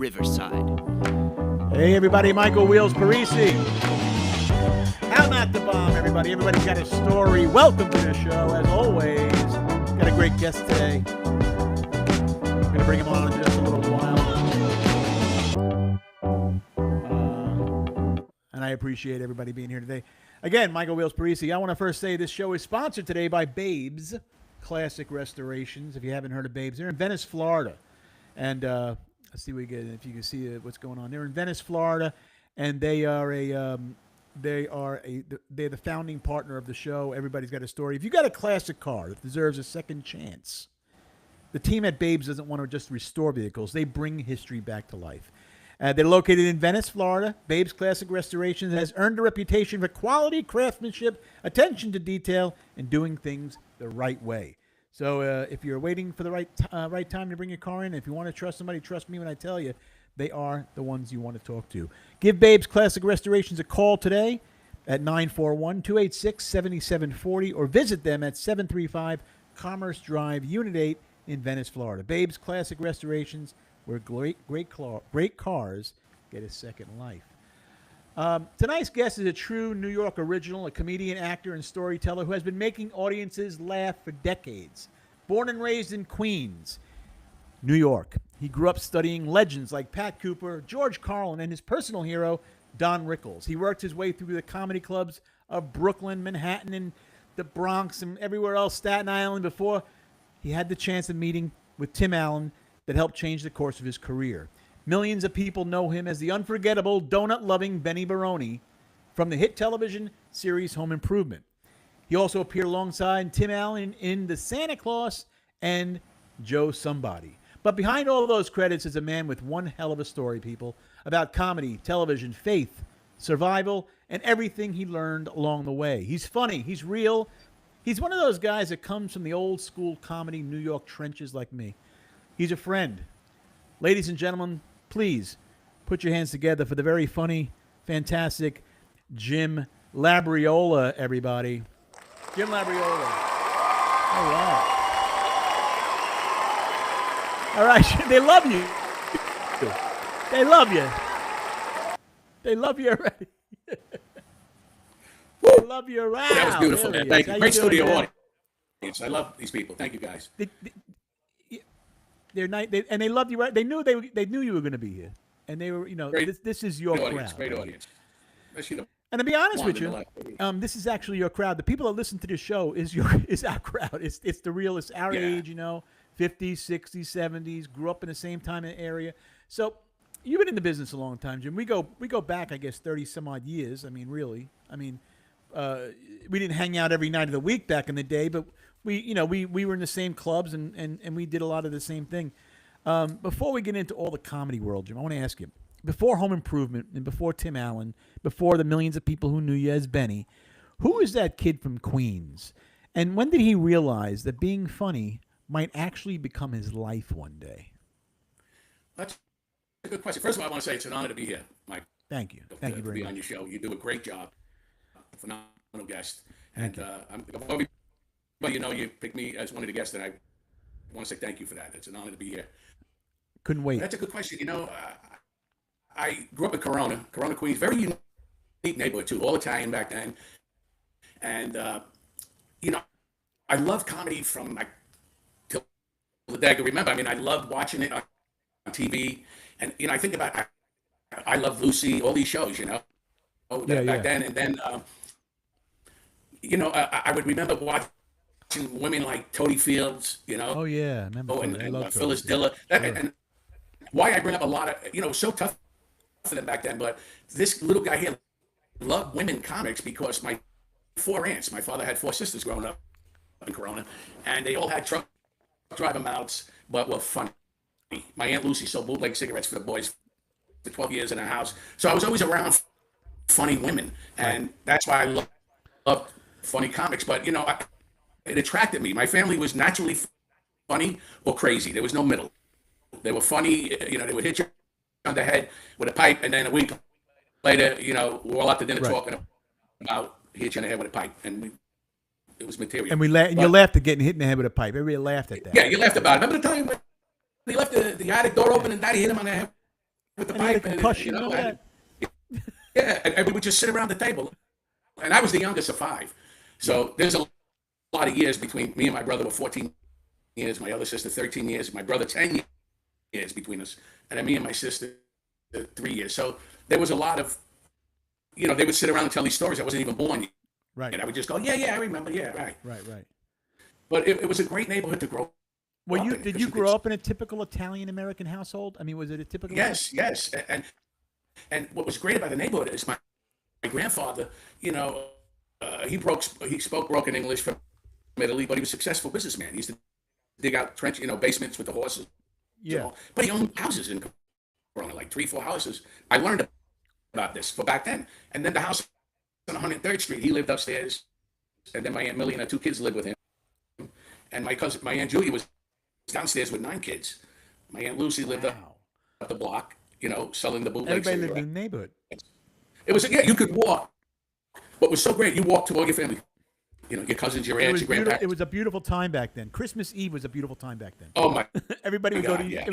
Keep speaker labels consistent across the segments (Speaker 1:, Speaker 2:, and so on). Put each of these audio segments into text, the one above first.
Speaker 1: Riverside.
Speaker 2: Hey, everybody, Michael Wheels Parisi. How not to bomb, everybody. Everybody's got a story. Welcome to the show, as always. Got a great guest today. I'm going to bring him on in just a little while. And I appreciate everybody being here today. Again, Michael Wheels Parisi. I want to first say this show is sponsored today by Babes Classic Restorations. If you haven't heard of Babes, they're in Venice, Florida. And let's see if you can see what's going on. They're in Venice, Florida, and they're the founding partner of the show. Everybody's got a story. If you got a classic car that deserves a second chance, the team at Babes doesn't want to just restore vehicles. They bring history back to life. They're located in Venice, Florida. Babes Classic Restorations has earned a reputation for quality, craftsmanship, attention to detail, and doing things the right way. So if you're waiting for the right time to bring your car in, if you want to trust somebody, trust me when I tell you, they are the ones you want to talk to. Give Babes Classic Restorations a call today at 941-286-7740 or visit them at 735 Commerce Drive, Unit 8 in Venice, Florida. Babes Classic Restorations, where great cars get a second life. Tonight's guest is a true New York original, a comedian, actor, and storyteller who has been making audiences laugh for decades. Born and raised in Queens, New York, he grew up studying legends like Pat Cooper, George Carlin, and his personal hero, Don Rickles. He worked his way through the comedy clubs of Brooklyn, Manhattan, and the Bronx, and everywhere else, Staten Island, before he had the chance of meeting with Tim Allen that helped change the course of his career. Millions of people know him as the unforgettable, donut-loving Benny Baroni from the hit television series Home Improvement. He also appeared alongside Tim Allen in The Santa Claus and Joe Somebody. But behind all of those credits is a man with one hell of a story, people, about comedy, television, faith, survival, and everything he learned along the way. He's funny. He's real. He's one of those guys that comes from the old school comedy New York trenches like me. He's a friend. Ladies and gentlemen, please put your hands together for the very funny, fantastic Jim Labriola, everybody. Jim Labriola. All right. All right. They love you. They love you. They love you already. They love you around.
Speaker 3: That was beautiful, man. Thank you. Great studio audience. I love these people. Thank you, guys.
Speaker 2: They're nice, and they loved you. Right? They knew you were going to be here, and they were, this is your crowd.
Speaker 3: Great audience.
Speaker 2: And to be honest with you, this is actually your crowd. The people that listen to this show is our crowd. It's the real. It's our age, 50s, 60s, 70s. Grew up in the same time and area. So you've been in the business a long time, Jim. We go back, I guess, 30 some odd years. I mean, really. I mean, we didn't hang out every night of the week back in the day, but we were in the same clubs and we did a lot of the same thing. Before we get into all the comedy world, Jim, I want to ask you, before Home Improvement and before Tim Allen, before the millions of people who knew you as Benny, who is that kid from Queens? And when did he realize that being funny might actually become his life one day?
Speaker 3: That's a good question. First of all, I want to say it's an honor to be here, Mike.
Speaker 2: Thank you. Thank you very much.
Speaker 3: To be on your show. You do a great job. Phenomenal guest. And well, you picked me as one of the guests, and I want to say thank you for that. It's an honor to be here.
Speaker 2: Couldn't wait.
Speaker 3: That's a good question. I grew up in Corona, Queens, very unique neighborhood too, all Italian back then. And, I love comedy from till the day I can remember. I mean, I loved watching it on TV. And, I think about, I Love Lucy, all these shows, back then. And then, I would remember watching women like Toady Fields,
Speaker 2: Oh yeah, I remember.
Speaker 3: And Phyllis Diller. And why I bring up a lot of, it was so tough for them back then. But this little guy here loved women comics because my 4 aunts, my father had 4 sisters growing up in Corona, and they all had truck driver mouths, but were funny. My Aunt Lucy sold bootleg cigarettes for the boys for 12 years in her house. So I was always around funny women, and that's why I love funny comics. But, it attracted me. My family was naturally funny or crazy. There was no middle. They were funny, they would hit you on the head with a pipe, and then a week later, we're all out to dinner talking about hit you on the head with a pipe, and it was material.
Speaker 2: And you laughed at getting hit in the head with a pipe. Everybody laughed at that.
Speaker 3: Yeah, you laughed about it. Remember the time when he left the attic door open and Daddy hit him on the head with the
Speaker 2: And he had a
Speaker 3: pipe, and,
Speaker 2: concussion. Remember
Speaker 3: and,
Speaker 2: that?
Speaker 3: yeah, and we would just sit around the table. And I was the youngest of five. So there's a lot of years between me and my brother were 14 years, my other sister 13 years, my brother 10 years between us, and then me and my sister 3 years. So there was a lot of, they would sit around and tell these stories. I wasn't even born yet.
Speaker 2: Right.
Speaker 3: And I would just go, yeah, I remember, yeah, right.
Speaker 2: Right.
Speaker 3: But it was a great neighborhood to grow
Speaker 2: Well,
Speaker 3: up in.
Speaker 2: did you grow up in a typical Italian American household? I mean, was it a typical?
Speaker 3: Yes. And what was great about the neighborhood is my grandfather, he spoke broken English from Italy, but he was a successful businessman. He used to dig out basements with the horses.
Speaker 2: Yeah.
Speaker 3: But he owned houses in Corona, like 3, 4 houses. I learned about this for back then. And then the house on 103rd Street, he lived upstairs. And then my Aunt Millie and her 2 kids lived with him. And my Aunt Julie was downstairs with 9 kids. My Aunt Lucy lived up the block, selling the bootleg.
Speaker 2: Everybody lived in the neighborhood.
Speaker 3: It was, you could walk. What was so great, you walked to all your family. Your cousins, your aunts, your grandparents.
Speaker 2: It was a beautiful time back then. Christmas Eve was a beautiful time back then.
Speaker 3: Oh my!
Speaker 2: Everybody would
Speaker 3: God,
Speaker 2: go to
Speaker 3: yeah,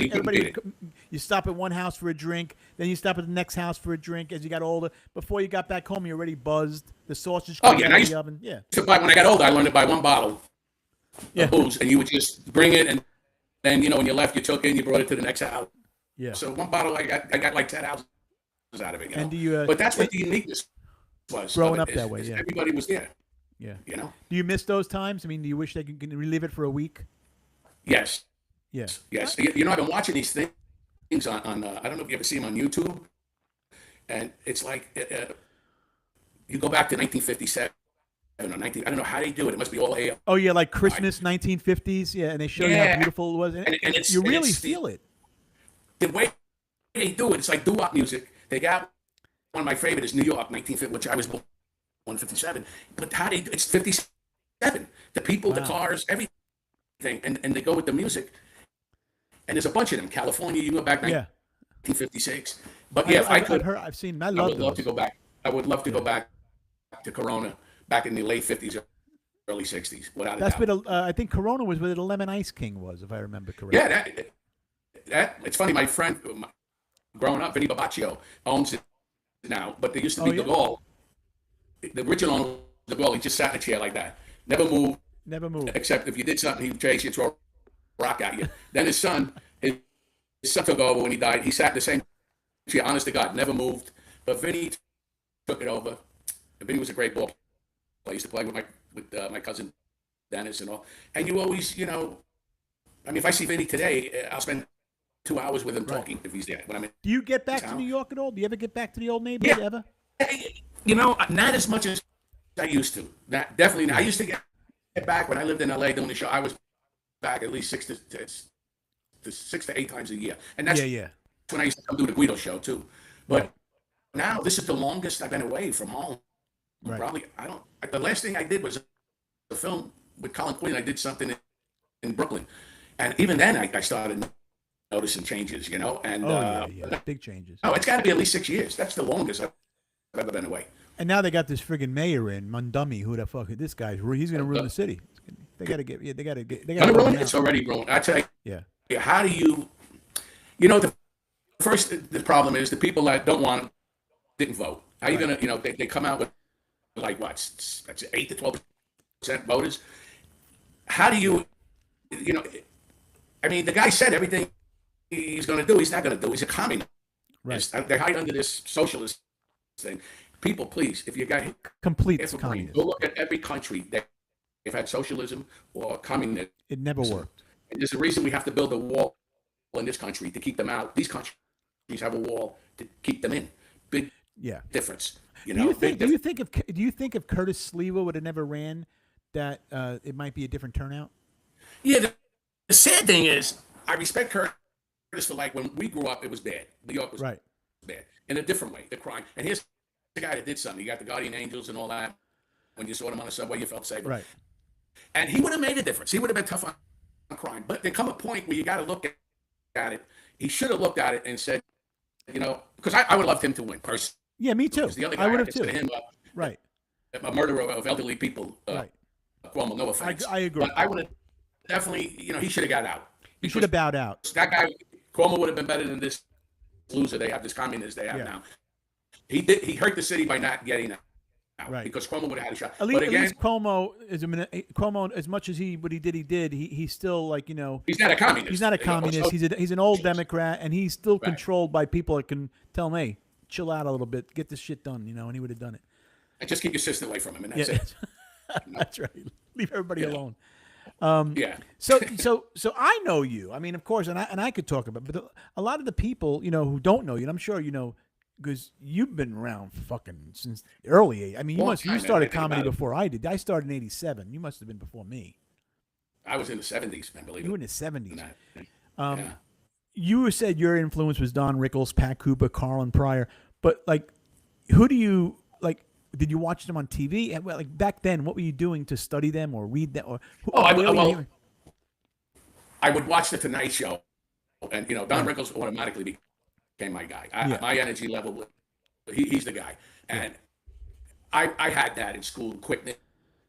Speaker 2: you stop at one house for a drink, then you stop at the next house for a drink. As you got older, before you got back home, you already buzzed. The sausage came out of the oven. Yeah.
Speaker 3: When I got older, I learned to buy one bottle of booze, and you would just bring it, and then when you left, you took it and you brought it to the next house.
Speaker 2: Yeah.
Speaker 3: So one bottle, I got like 10 ounces out of it.
Speaker 2: And do you?
Speaker 3: But that's what the uniqueness was.
Speaker 2: Growing up that way, yeah.
Speaker 3: Everybody was there.
Speaker 2: Yeah.
Speaker 3: Do
Speaker 2: you miss those times? I mean, do you wish they could relive it for a week?
Speaker 3: Yes.
Speaker 2: Yeah.
Speaker 3: Yes. I've been watching these things on I don't know if you ever see them on YouTube, and it's like you go back to 1957 or 19. I don't know how they do it. It must be all AI.
Speaker 2: Oh yeah, like Christmas 1950s. Yeah, and they show you how beautiful it was, and you really feel it.
Speaker 3: The way they do it, it's like doo-wop music. They got one of my favorite is New York 1950, which I was born 157. But it's 57. The people, the cars, everything, and they go with the music. And there's a bunch of them. California, you go back 1956. But yeah, if I could,
Speaker 2: I've seen. I
Speaker 3: would love to go back. I would love to go back to Corona back in the late 50s, early 60s. Without a doubt.
Speaker 2: That's what I think Corona was where the Lemon Ice King was, if I remember correctly.
Speaker 3: Yeah, that it's funny. My friend, growing up, Vinny Babaccio owns it now, but there used to be the Gaulle. The original owner of the Gaulle, he just sat in a chair like that, never moved. Except if you did something, he'd chase you, throw a rock at you. Then his son took over when he died. He sat in the same chair, honest to God, never moved. But Vinny took it over. Vinny was a great ball player. I used to play with my cousin Dennis and all. And you always, if I see Vinny today, I'll spend 2 hours with him talking if he's there. When I'm in
Speaker 2: Do you get back to New York at all? Do you ever get back to the old neighborhood ever?
Speaker 3: Not as much as I used to. Definitely not. I used to get back when I lived in LA doing the show. I was back at least 6 to 8 times a year, and that's when I used to come do the Guido show too. But now this is the longest I've been away from home. Right. Probably the last thing I did was a film with Colin Quinn. I did something in Brooklyn, and even then I started noticing changes. And
Speaker 2: big changes.
Speaker 3: Oh, it's got to be at least 6 years. That's the longest I've ever been away.
Speaker 2: And now they got this friggin' mayor in Mundummy. Who the fuck? This guy's he's gonna ruin the city. They gotta get. They gotta
Speaker 3: ruin it. It's already ruined. I tell you. Yeah. How do you? The problem is the people that don't want it didn't vote. How are you gonna? They come out with like what? That's 8 to 12% voters. How do you? The guy said everything he's going to do. He's not going to do. He's a communist. Right. They hide under this socialist thing. People, please, if you got
Speaker 2: complete communism,
Speaker 3: go look at every country that they've had socialism or communism.
Speaker 2: It never worked.
Speaker 3: And there's a reason we have to build a wall in this country to keep them out. These countries have a wall to keep them in. Big difference. Do you
Speaker 2: think if Curtis Sliwa would have never ran, that it might be a different turnout?
Speaker 3: Yeah. The sad thing is, I respect Curtis for when we grew up, it was bad. New York was bad in a different way. The crime, and here's the guy that did something. He got the guardian angels and all that. When you saw him on the subway, you felt safe.
Speaker 2: Right.
Speaker 3: And he would have made a difference. He would have been tough on crime. But there come a point where you got to look at it. He should have looked at it and said, because I would have loved him to win personally.
Speaker 2: Yeah, me too.
Speaker 3: The other guy
Speaker 2: I would have too.
Speaker 3: Him,
Speaker 2: right.
Speaker 3: A murderer of elderly people.
Speaker 2: Right.
Speaker 3: Cuomo, no offense.
Speaker 2: I agree.
Speaker 3: But I would have definitely, he should have got out.
Speaker 2: He should have bowed out.
Speaker 3: That guy, Cuomo would have been better than this loser they have, this communist they have
Speaker 2: Yeah.
Speaker 3: now. He hurt the city by not getting out
Speaker 2: Right.
Speaker 3: because Cuomo would have had a shot.
Speaker 2: At
Speaker 3: But
Speaker 2: least,
Speaker 3: again,
Speaker 2: Cuomo is Cuomo, as much as what he did. He's still like,
Speaker 3: he's not a communist.
Speaker 2: he's not a
Speaker 3: You know,
Speaker 2: communist.
Speaker 3: so-
Speaker 2: He's an old Democrat, and he's still
Speaker 3: Right.
Speaker 2: controlled by people that can tell him, hey, chill out a little bit, get this shit done, and he would have done it.
Speaker 3: and just keep your sister away from him, and that's
Speaker 2: Yeah,
Speaker 3: it.
Speaker 2: that's right. Leave everybody
Speaker 3: Yeah.
Speaker 2: alone.
Speaker 3: Yeah.
Speaker 2: So I know you. I mean, of course, and I could talk about, but a lot of the people who don't know you, and I'm sure because you've been around fucking since the early '80s. I mean, you
Speaker 3: Long
Speaker 2: you
Speaker 3: time,
Speaker 2: started
Speaker 3: I think
Speaker 2: comedy
Speaker 3: about it.
Speaker 2: before I did. I started in '87. You must have been before me.
Speaker 3: I was in the 70s, man, believe
Speaker 2: You were
Speaker 3: it.
Speaker 2: in the '70s.
Speaker 3: Or not. Yeah.
Speaker 2: You said your influence was Don Rickles, Pat Cooper, Carlin Pryor, but like, who do you like? Did you watch them on TV? And well, like back then, what were you doing to study them or read them? Or
Speaker 3: I would watch the Tonight Show, and Don Rickles automatically became my guy.
Speaker 2: Yeah.
Speaker 3: My energy level, he's the guy, and I had that in school, quickness,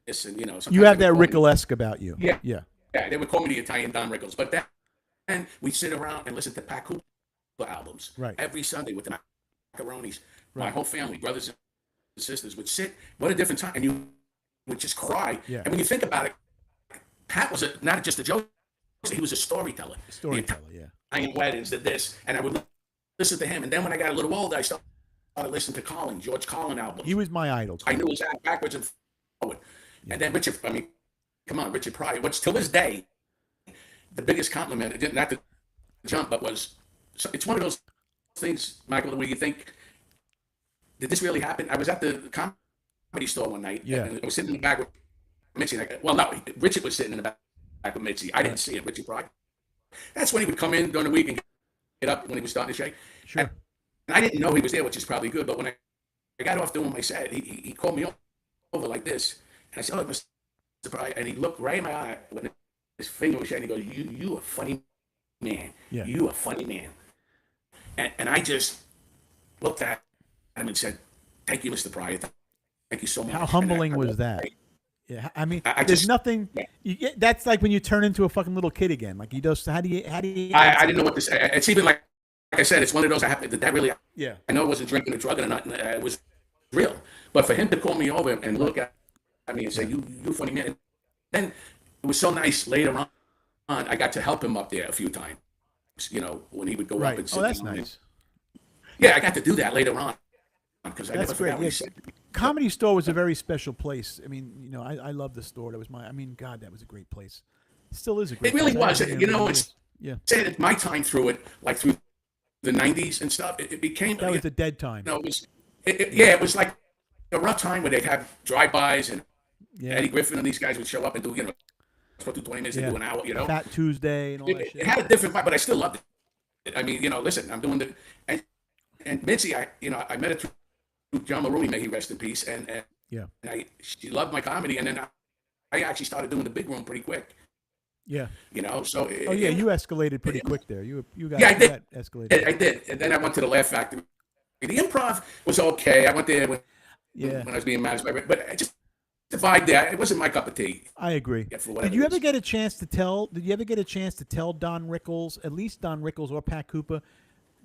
Speaker 3: and sometimes
Speaker 2: you have
Speaker 3: they
Speaker 2: that
Speaker 3: would call me-
Speaker 2: Rickles-esque about you.
Speaker 3: Yeah.
Speaker 2: Yeah.
Speaker 3: Yeah, they would call me the Italian Don Rickles, but then we sit around and listen to Pat Cooper albums
Speaker 2: Right.
Speaker 3: every Sunday with the macaronis. My
Speaker 2: Right.
Speaker 3: whole family, brothers and sisters, would sit. What a different time, and you would just cry.
Speaker 2: Yeah.
Speaker 3: And when you think about it, Pat was not just a joke; he was a storyteller.
Speaker 2: Storyteller, yeah.
Speaker 3: Italian weddings, did this, and I would listen to him. And then when I got a little older, I started listening to George Carlin albums.
Speaker 2: He was my idol.
Speaker 3: I knew his act backwards and forward. And then Richard, come on, Richard Pryor, which till this day, the biggest compliment, it didn't have to jump, but it's one of those things, Michael, where you think, did this really happen? I was at the comedy store one night,
Speaker 2: Yeah.
Speaker 3: and I was sitting in the back with Mitzi. Richard was sitting in the back with Mitzi. I didn't see it, Richard Pryor. That's when he would come in during the week and get up when he was starting to shake.
Speaker 2: Sure.
Speaker 3: And I didn't know he was there, which is probably good, but when I got off doing my set, he called me over like this, and I said, "Oh, Mr. Pryor," and he looked right in my eye with his finger was shaking. He goes, "You a funny man.
Speaker 2: Yeah.
Speaker 3: You a funny man." And I just looked at him and said, "Thank you, Mr. Pryor. Thank you so much."
Speaker 2: How humbling
Speaker 3: And
Speaker 2: was that? Yeah, I mean,
Speaker 3: I
Speaker 2: there's
Speaker 3: just-
Speaker 2: nothing.
Speaker 3: yeah.
Speaker 2: That's like when you turn into a fucking little kid again. Like you just, how do you?
Speaker 3: I didn't know what to say. It's even like I said, it's one of those I happened. Did that really?
Speaker 2: Yeah.
Speaker 3: I know it wasn't drinking or drugging or nothing. It was real. But for him to call me over and look at me and say, "You funny man," then it was so nice. Later on, I got to help him up there a few times. When he would go up
Speaker 2: Right.
Speaker 3: and sit
Speaker 2: Oh, that's
Speaker 3: down.
Speaker 2: nice.
Speaker 3: Yeah, I got to do that later on because I
Speaker 2: That's
Speaker 3: never
Speaker 2: great.
Speaker 3: forgot what he
Speaker 2: Yes.
Speaker 3: said.
Speaker 2: Comedy Store was a very special place. I mean, I love the store. That was God, that was a great place. Still is a great
Speaker 3: It really
Speaker 2: place.
Speaker 3: was. It's
Speaker 2: yeah.
Speaker 3: said at my time through it, like through the '90s and stuff. It became
Speaker 2: That was the dead time.
Speaker 3: it was like a rough time where they'd have drive-bys and
Speaker 2: Yeah.
Speaker 3: Eddie Griffin and these guys would show up and do supposed to do 20 minutes,
Speaker 2: Yeah.
Speaker 3: they do an hour.
Speaker 2: Fat Tuesday and all that
Speaker 3: It
Speaker 2: shit.
Speaker 3: had a different vibe, but I still loved it. I mean, listen, I'm doing and Mitzi, I met her through John Maroney, may he rest in peace, and
Speaker 2: Yeah.
Speaker 3: she loved my comedy, and then I actually started doing the big room pretty quick,
Speaker 2: Yeah.
Speaker 3: so.
Speaker 2: Oh yeah, you escalated pretty quick there. You got
Speaker 3: Yeah, I
Speaker 2: you
Speaker 3: did.
Speaker 2: got escalated.
Speaker 3: I did, and then I went to the Laugh Factory. The Improv was okay. I went there when
Speaker 2: Yeah.
Speaker 3: I was being managed by, but I just the vibe there, it wasn't my cup of tea.
Speaker 2: I agree.
Speaker 3: Yeah, for whatever
Speaker 2: Did you ever
Speaker 3: reason.
Speaker 2: get a chance to tell? Did you ever get a chance to tell Don Rickles, at least Don Rickles or Pat Cooper?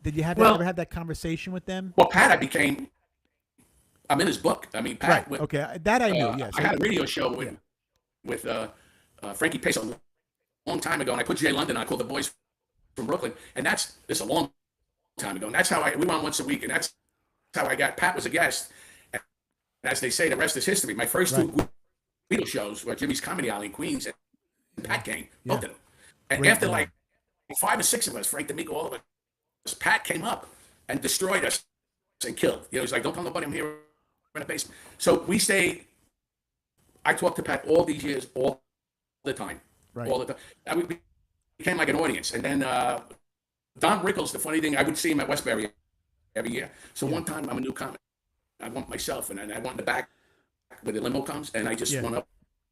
Speaker 2: Did you ever have that conversation with them?
Speaker 3: Well, Pat, I'm in his book. I mean, Pat.
Speaker 2: Right. Okay. That I knew. Yes.
Speaker 3: I had a radio show with Frankie Pace a long time ago, and I put Jay London on, called The Boys from Brooklyn, and that's a long time ago. And that's how we were on once a week, and that's how I got Pat was a guest. And as they say, the rest is history. My first two radio shows were Jimmy's Comedy Alley in Queens, and Pat came, both of them. And
Speaker 2: Great
Speaker 3: after
Speaker 2: guy.
Speaker 3: like 5 or 6 of us, Frank D'Amico, all of us, Pat came up and destroyed us and killed. He's like, "Don't tell nobody I'm here in the basement." So we stayed. I talked to Pat all these years, all the time,
Speaker 2: Right.
Speaker 3: all the time. We became like an audience. And then Don Rickles, the funny thing, I would see him at Westbury every year. So one time I'm a new comic. I went myself, and I went in the back where the limo comes, and I just went up,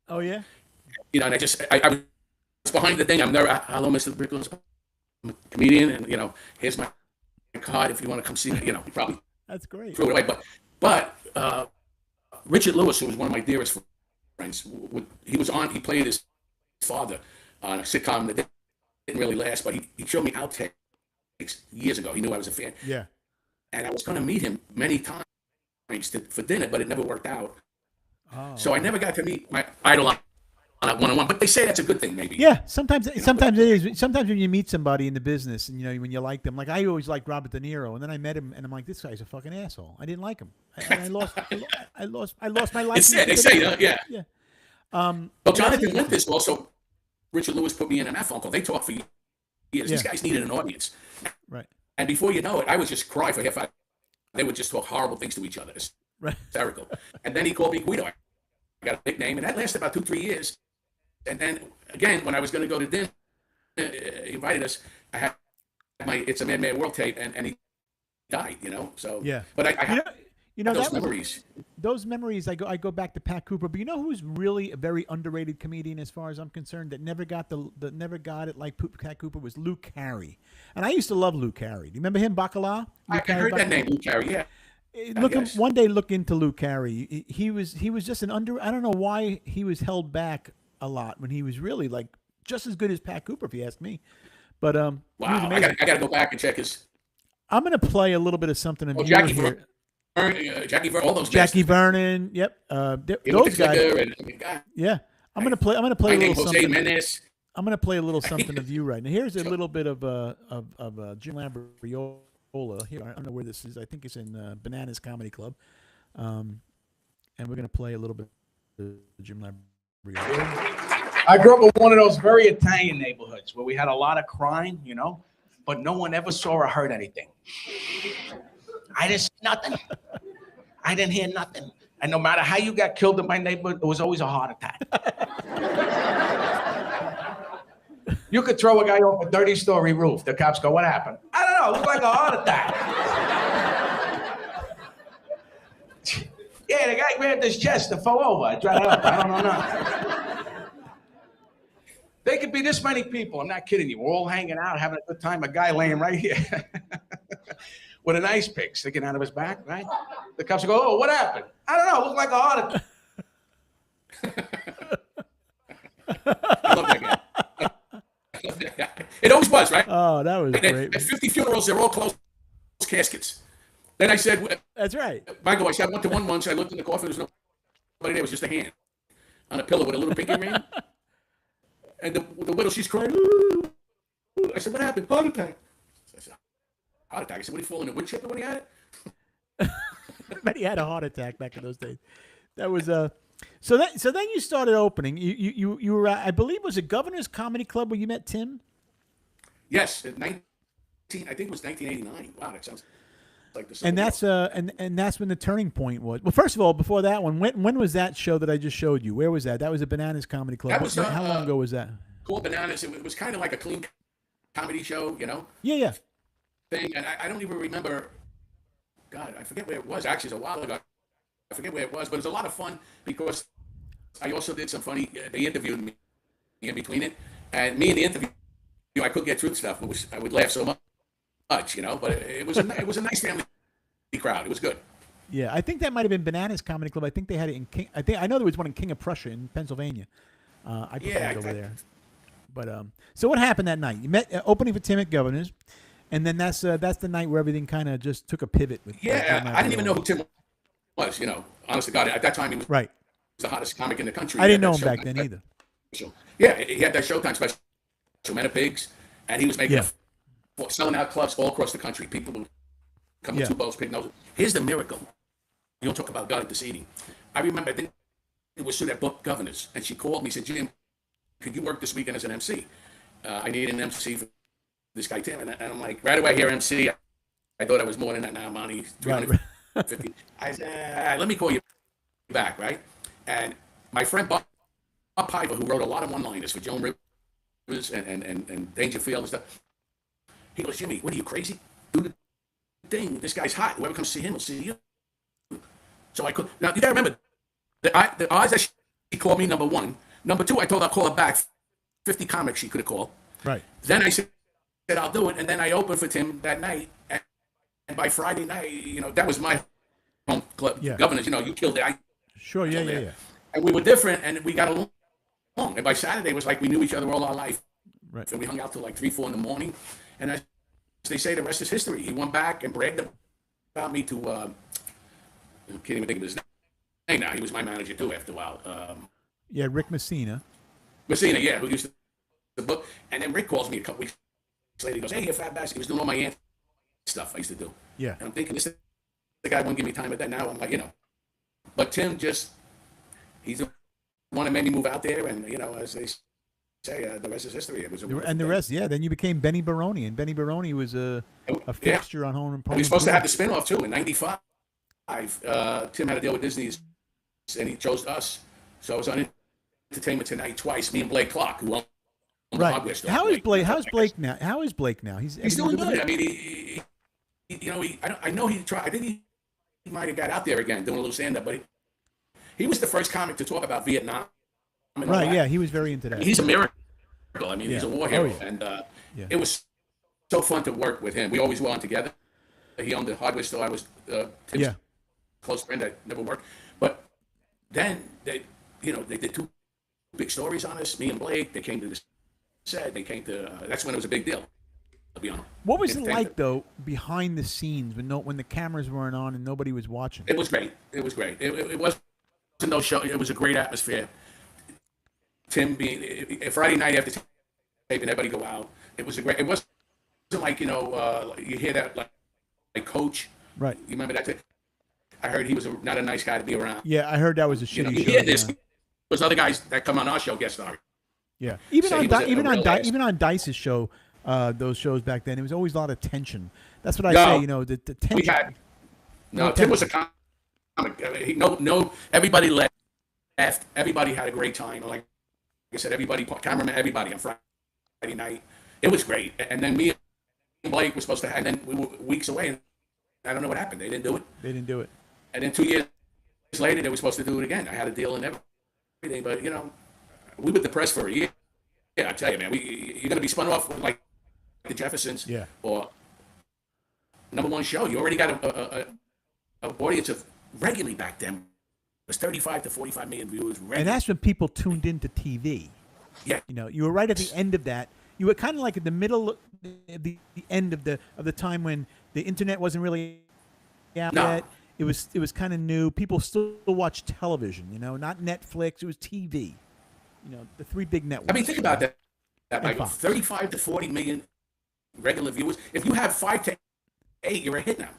Speaker 2: Oh yeah.
Speaker 3: and I was behind the thing. I'm there. "Hello, Mr. Rickles. I'm a comedian, and here's my card if you want to come see me." He probably
Speaker 2: That's great.
Speaker 3: threw it away. But Richard Lewis, who was one of my dearest friends, he played his father on a sitcom that didn't really last, but he showed me outtakes years ago. He knew I was a fan.
Speaker 2: Yeah.
Speaker 3: And I was going to meet him many times for dinner, but it never worked out.
Speaker 2: Oh.
Speaker 3: So I never got to meet my idol on a one-on-one. But they say that's a good thing, maybe.
Speaker 2: Yeah, sometimes it is. Sometimes when you meet somebody in the business and when you like them, like I always liked Robert De Niro, and then I met him and I'm like, this guy's a fucking asshole. I didn't like him. I lost my life.
Speaker 3: It's sad. They say, yeah.
Speaker 2: Yeah.
Speaker 3: Well, Jonathan Limpus also, Richard Lewis put me in an F Uncle. They talked for years.
Speaker 2: Yeah.
Speaker 3: These guys needed an audience.
Speaker 2: Right.
Speaker 3: And before you know it, I would just cry for half an hour. They would just talk horrible things to each other. It's
Speaker 2: Right.
Speaker 3: hysterical. And then he called me Guido. I got a nickname, and that lasted about 2-3 years. And then again, when I was going to go to dinner, he invited us. I had my "It's a Mad Mad World" tape, and he died. So
Speaker 2: Yeah.
Speaker 3: But I have those
Speaker 2: that
Speaker 3: memories.
Speaker 2: Those memories. I go back to Pat Cooper, but you know who's really a very underrated comedian as far as I'm concerned that never got it like Pat Cooper was Luke Carey, and I used to love Luke Carey. Do you remember him, Bacala?
Speaker 3: I heard that name, Luke Carey. Yeah.
Speaker 2: One day look into Luke Carey. He was just an under. I don't know why he was held back a lot when he was really like just as good as Pat Cooper, if you ask me. But
Speaker 3: wow, I got to go back and check his.
Speaker 2: I'm going to play a little bit of something of
Speaker 3: Jackie
Speaker 2: here.
Speaker 3: Jackie Vernon, all those.
Speaker 2: Jackie Vernon, yep. Those guys. Yeah, I'm going to play. a little something.
Speaker 3: Menace.
Speaker 2: I'm going to play a little something of you right now. Here's a little bit of Jim Labriola. Here, I don't know where this is. I think it's in Bananas Comedy Club. And we're going to play a little bit of Jim Labriola.
Speaker 1: I grew up in one of those very Italian neighborhoods where we had a lot of crime, but no one ever saw or heard anything. I didn't see nothing. I didn't hear nothing. And no matter how you got killed in my neighborhood, it was always a heart attack. You could throw a guy off a 30-story roof. The cops go, what happened? I don't know. It looked like a heart attack. Yeah, the guy grabbed his chest and fell over. I tried it up. I don't know nothing. They could be this many people. I'm not kidding you. We're all hanging out, having a good time. A guy laying right here with an ice pick sticking out of his back, right? The cops go, oh, what happened? I don't know. It looked like a heart attack.
Speaker 3: I love that guy. It always was, right?
Speaker 2: Oh, that was great.
Speaker 3: At 50 funerals, they're all closed caskets. Then I said,
Speaker 2: that's right.
Speaker 3: Michael, I said, I went to one once. I looked in the coffin. There was nobody there. It was just a hand on a pillow with a little pinky ring. And the widow, she's crying. Ooh. I said, what happened? Heart attack. I said, heart attack? I said, what, did he fall in the wood chipper when he had it?
Speaker 2: But he had a heart attack back in those days. That was So then you started opening. You were I believe was it Governor's Comedy Club where you met Tim?
Speaker 3: Yes, I think it was 1989. Wow, that sounds like the.
Speaker 2: And that's and that's when the turning point was. Well, first of all, before that one, when was that show that I just showed you? Where was that? That was at Bananas Comedy Club.
Speaker 3: That was,
Speaker 2: how long ago was that?
Speaker 3: Called Bananas. It was kind of like a clean comedy show,
Speaker 2: Yeah.
Speaker 3: Thing, and I don't even remember. God, I forget where it was. Actually, it's a while ago. I forget where it was, but it was a lot of fun because I also did some funny. They interviewed me in between it, and me in the interview, I couldn't get through the stuff. I would laugh so much, But it was a nice family crowd. It was good.
Speaker 2: Yeah, I think that might have been Bananas Comedy Club. I think they had it in King. I know there was one in King of Prussia in Pennsylvania. I performed over there. But so what happened that night? You met opening for Tim at Governor's, and then that's the night where everything kind of just took a pivot. With
Speaker 3: I didn't even know who Tim was. Honest to God, at that time he was the hottest comic in the country.
Speaker 2: I didn't know him back then either.
Speaker 3: Yeah, he had that Showtime special, Men of Pigs, and he was making selling out clubs all across the country. People would come with 2 boats, pig noses. Here's the miracle. You don't talk about God at the seating. I remember, I think it was through that book, Governors, and she called me and said, Jim, could you work this weekend as an MC? I need an MC for this guy, Tim. And I'm like, right away, here, MC. I thought I was more than that now, Monty. 350. I said, let me call you back, right? And my friend Bob Piper, who wrote a lot of one-liners for Joan Rivers and Dangerfield and stuff, he goes, Jimmy, what are you, crazy? Do the thing. This guy's hot. Whoever comes to see him will see you. So I could. Now, you got to remember, the odds that she called me, number 1. Number 2, I told her I'll call her back. 50 comics she could have called.
Speaker 2: Right.
Speaker 3: Then I said I'll do it. And then I opened for Tim that night. And by Friday night, that was my home club.
Speaker 2: Yeah.
Speaker 3: Governors, you killed it.
Speaker 2: Sure, yeah.
Speaker 3: And we were different, and we got along. And by Saturday, it was like we knew each other all our life.
Speaker 2: Right.
Speaker 3: So we hung out till like 3, 4 in the morning. And I they say the rest is history. He went back and bragged about me to, I can't even think of his name now. He was my manager too after a while.
Speaker 2: Yeah, Rick Messina.
Speaker 3: Messina, yeah, who used to book. And then Rick calls me a couple weeks later. He goes, "Hey, you're Fat Bastard." He was doing all my aunt stuff I used to do.
Speaker 2: Yeah.
Speaker 3: And I'm thinking, this the guy won't give me time at that now. I'm like, But Tim he's the one that made me move out there. And, as they say, the rest is history. It was
Speaker 2: And the rest, yeah. Then you became Benny Baroni, and Benny Baroni was a fixture on Home Improvement.
Speaker 3: We were supposed to have the spinoff too in '95. Tim had a deal with Disney, and he chose us. So I was on Entertainment Tonight twice. Me and Blake Clark, who owned the hardware store.
Speaker 2: How's Blake now? How is Blake now?
Speaker 3: He's doing good. I mean, I know he tried. I think he might have got out there again doing a little stand-up, but he was the first comic to talk about Vietnam.
Speaker 2: Right? Yeah, he was very into that.
Speaker 3: He's a miracle. I mean, he's a war hero, and
Speaker 2: Yeah.
Speaker 3: It was so fun to work with him. We always were on together. He owned the hardware store. I was Tim's close friend. I never worked, but then they did two big stories on us. Me and Blake. They came to the set. They came to. That's when it was a big deal. To be honest.
Speaker 2: What was it like though behind the scenes when the cameras weren't on and nobody was watching?
Speaker 3: It was great. It was great. It wasn't no show. It was a great atmosphere. Tim being a Friday night after tape and everybody go out. It was a great. It wasn't like you hear that like Coach.
Speaker 2: Right.
Speaker 3: You remember that? I heard he was not a nice guy to be around.
Speaker 2: Yeah, I heard that was a shitty
Speaker 3: you
Speaker 2: show.
Speaker 3: hear this. There's other guys that come on our show guest star.
Speaker 2: Yeah, even
Speaker 3: So
Speaker 2: on Dice's show, those shows back then, it was always a lot of tension. That's what I say. The tension.
Speaker 3: We had Tim was a comic. Everybody laughed. Everybody had a great time. Like I said, everybody, cameraman, everybody on Friday night. It was great. And then me and Blake were supposed to, and then we were weeks away. And I don't know what happened. They didn't do it. And then 2 years later, they were supposed to do it again. I had a deal and everything, but we were depressed for a year. Yeah, I tell you, man, you're gonna be spun off with like the Jeffersons, or #1 show. You already got a audience of regularly back then. It was 35 to 45 million viewers. Regularly.
Speaker 2: And that's when people tuned into TV.
Speaker 3: Yeah,
Speaker 2: you were right at the end of that. You were kind of like at the middle, the end of the time when the internet wasn't really out yet. It was kind of new. People still watched television, not Netflix. It was TV. The three big networks.
Speaker 3: I mean, think about that. Like
Speaker 2: Fox.
Speaker 3: 35 to 40 million regular viewers. If you have 5 to 8, you're a hit now.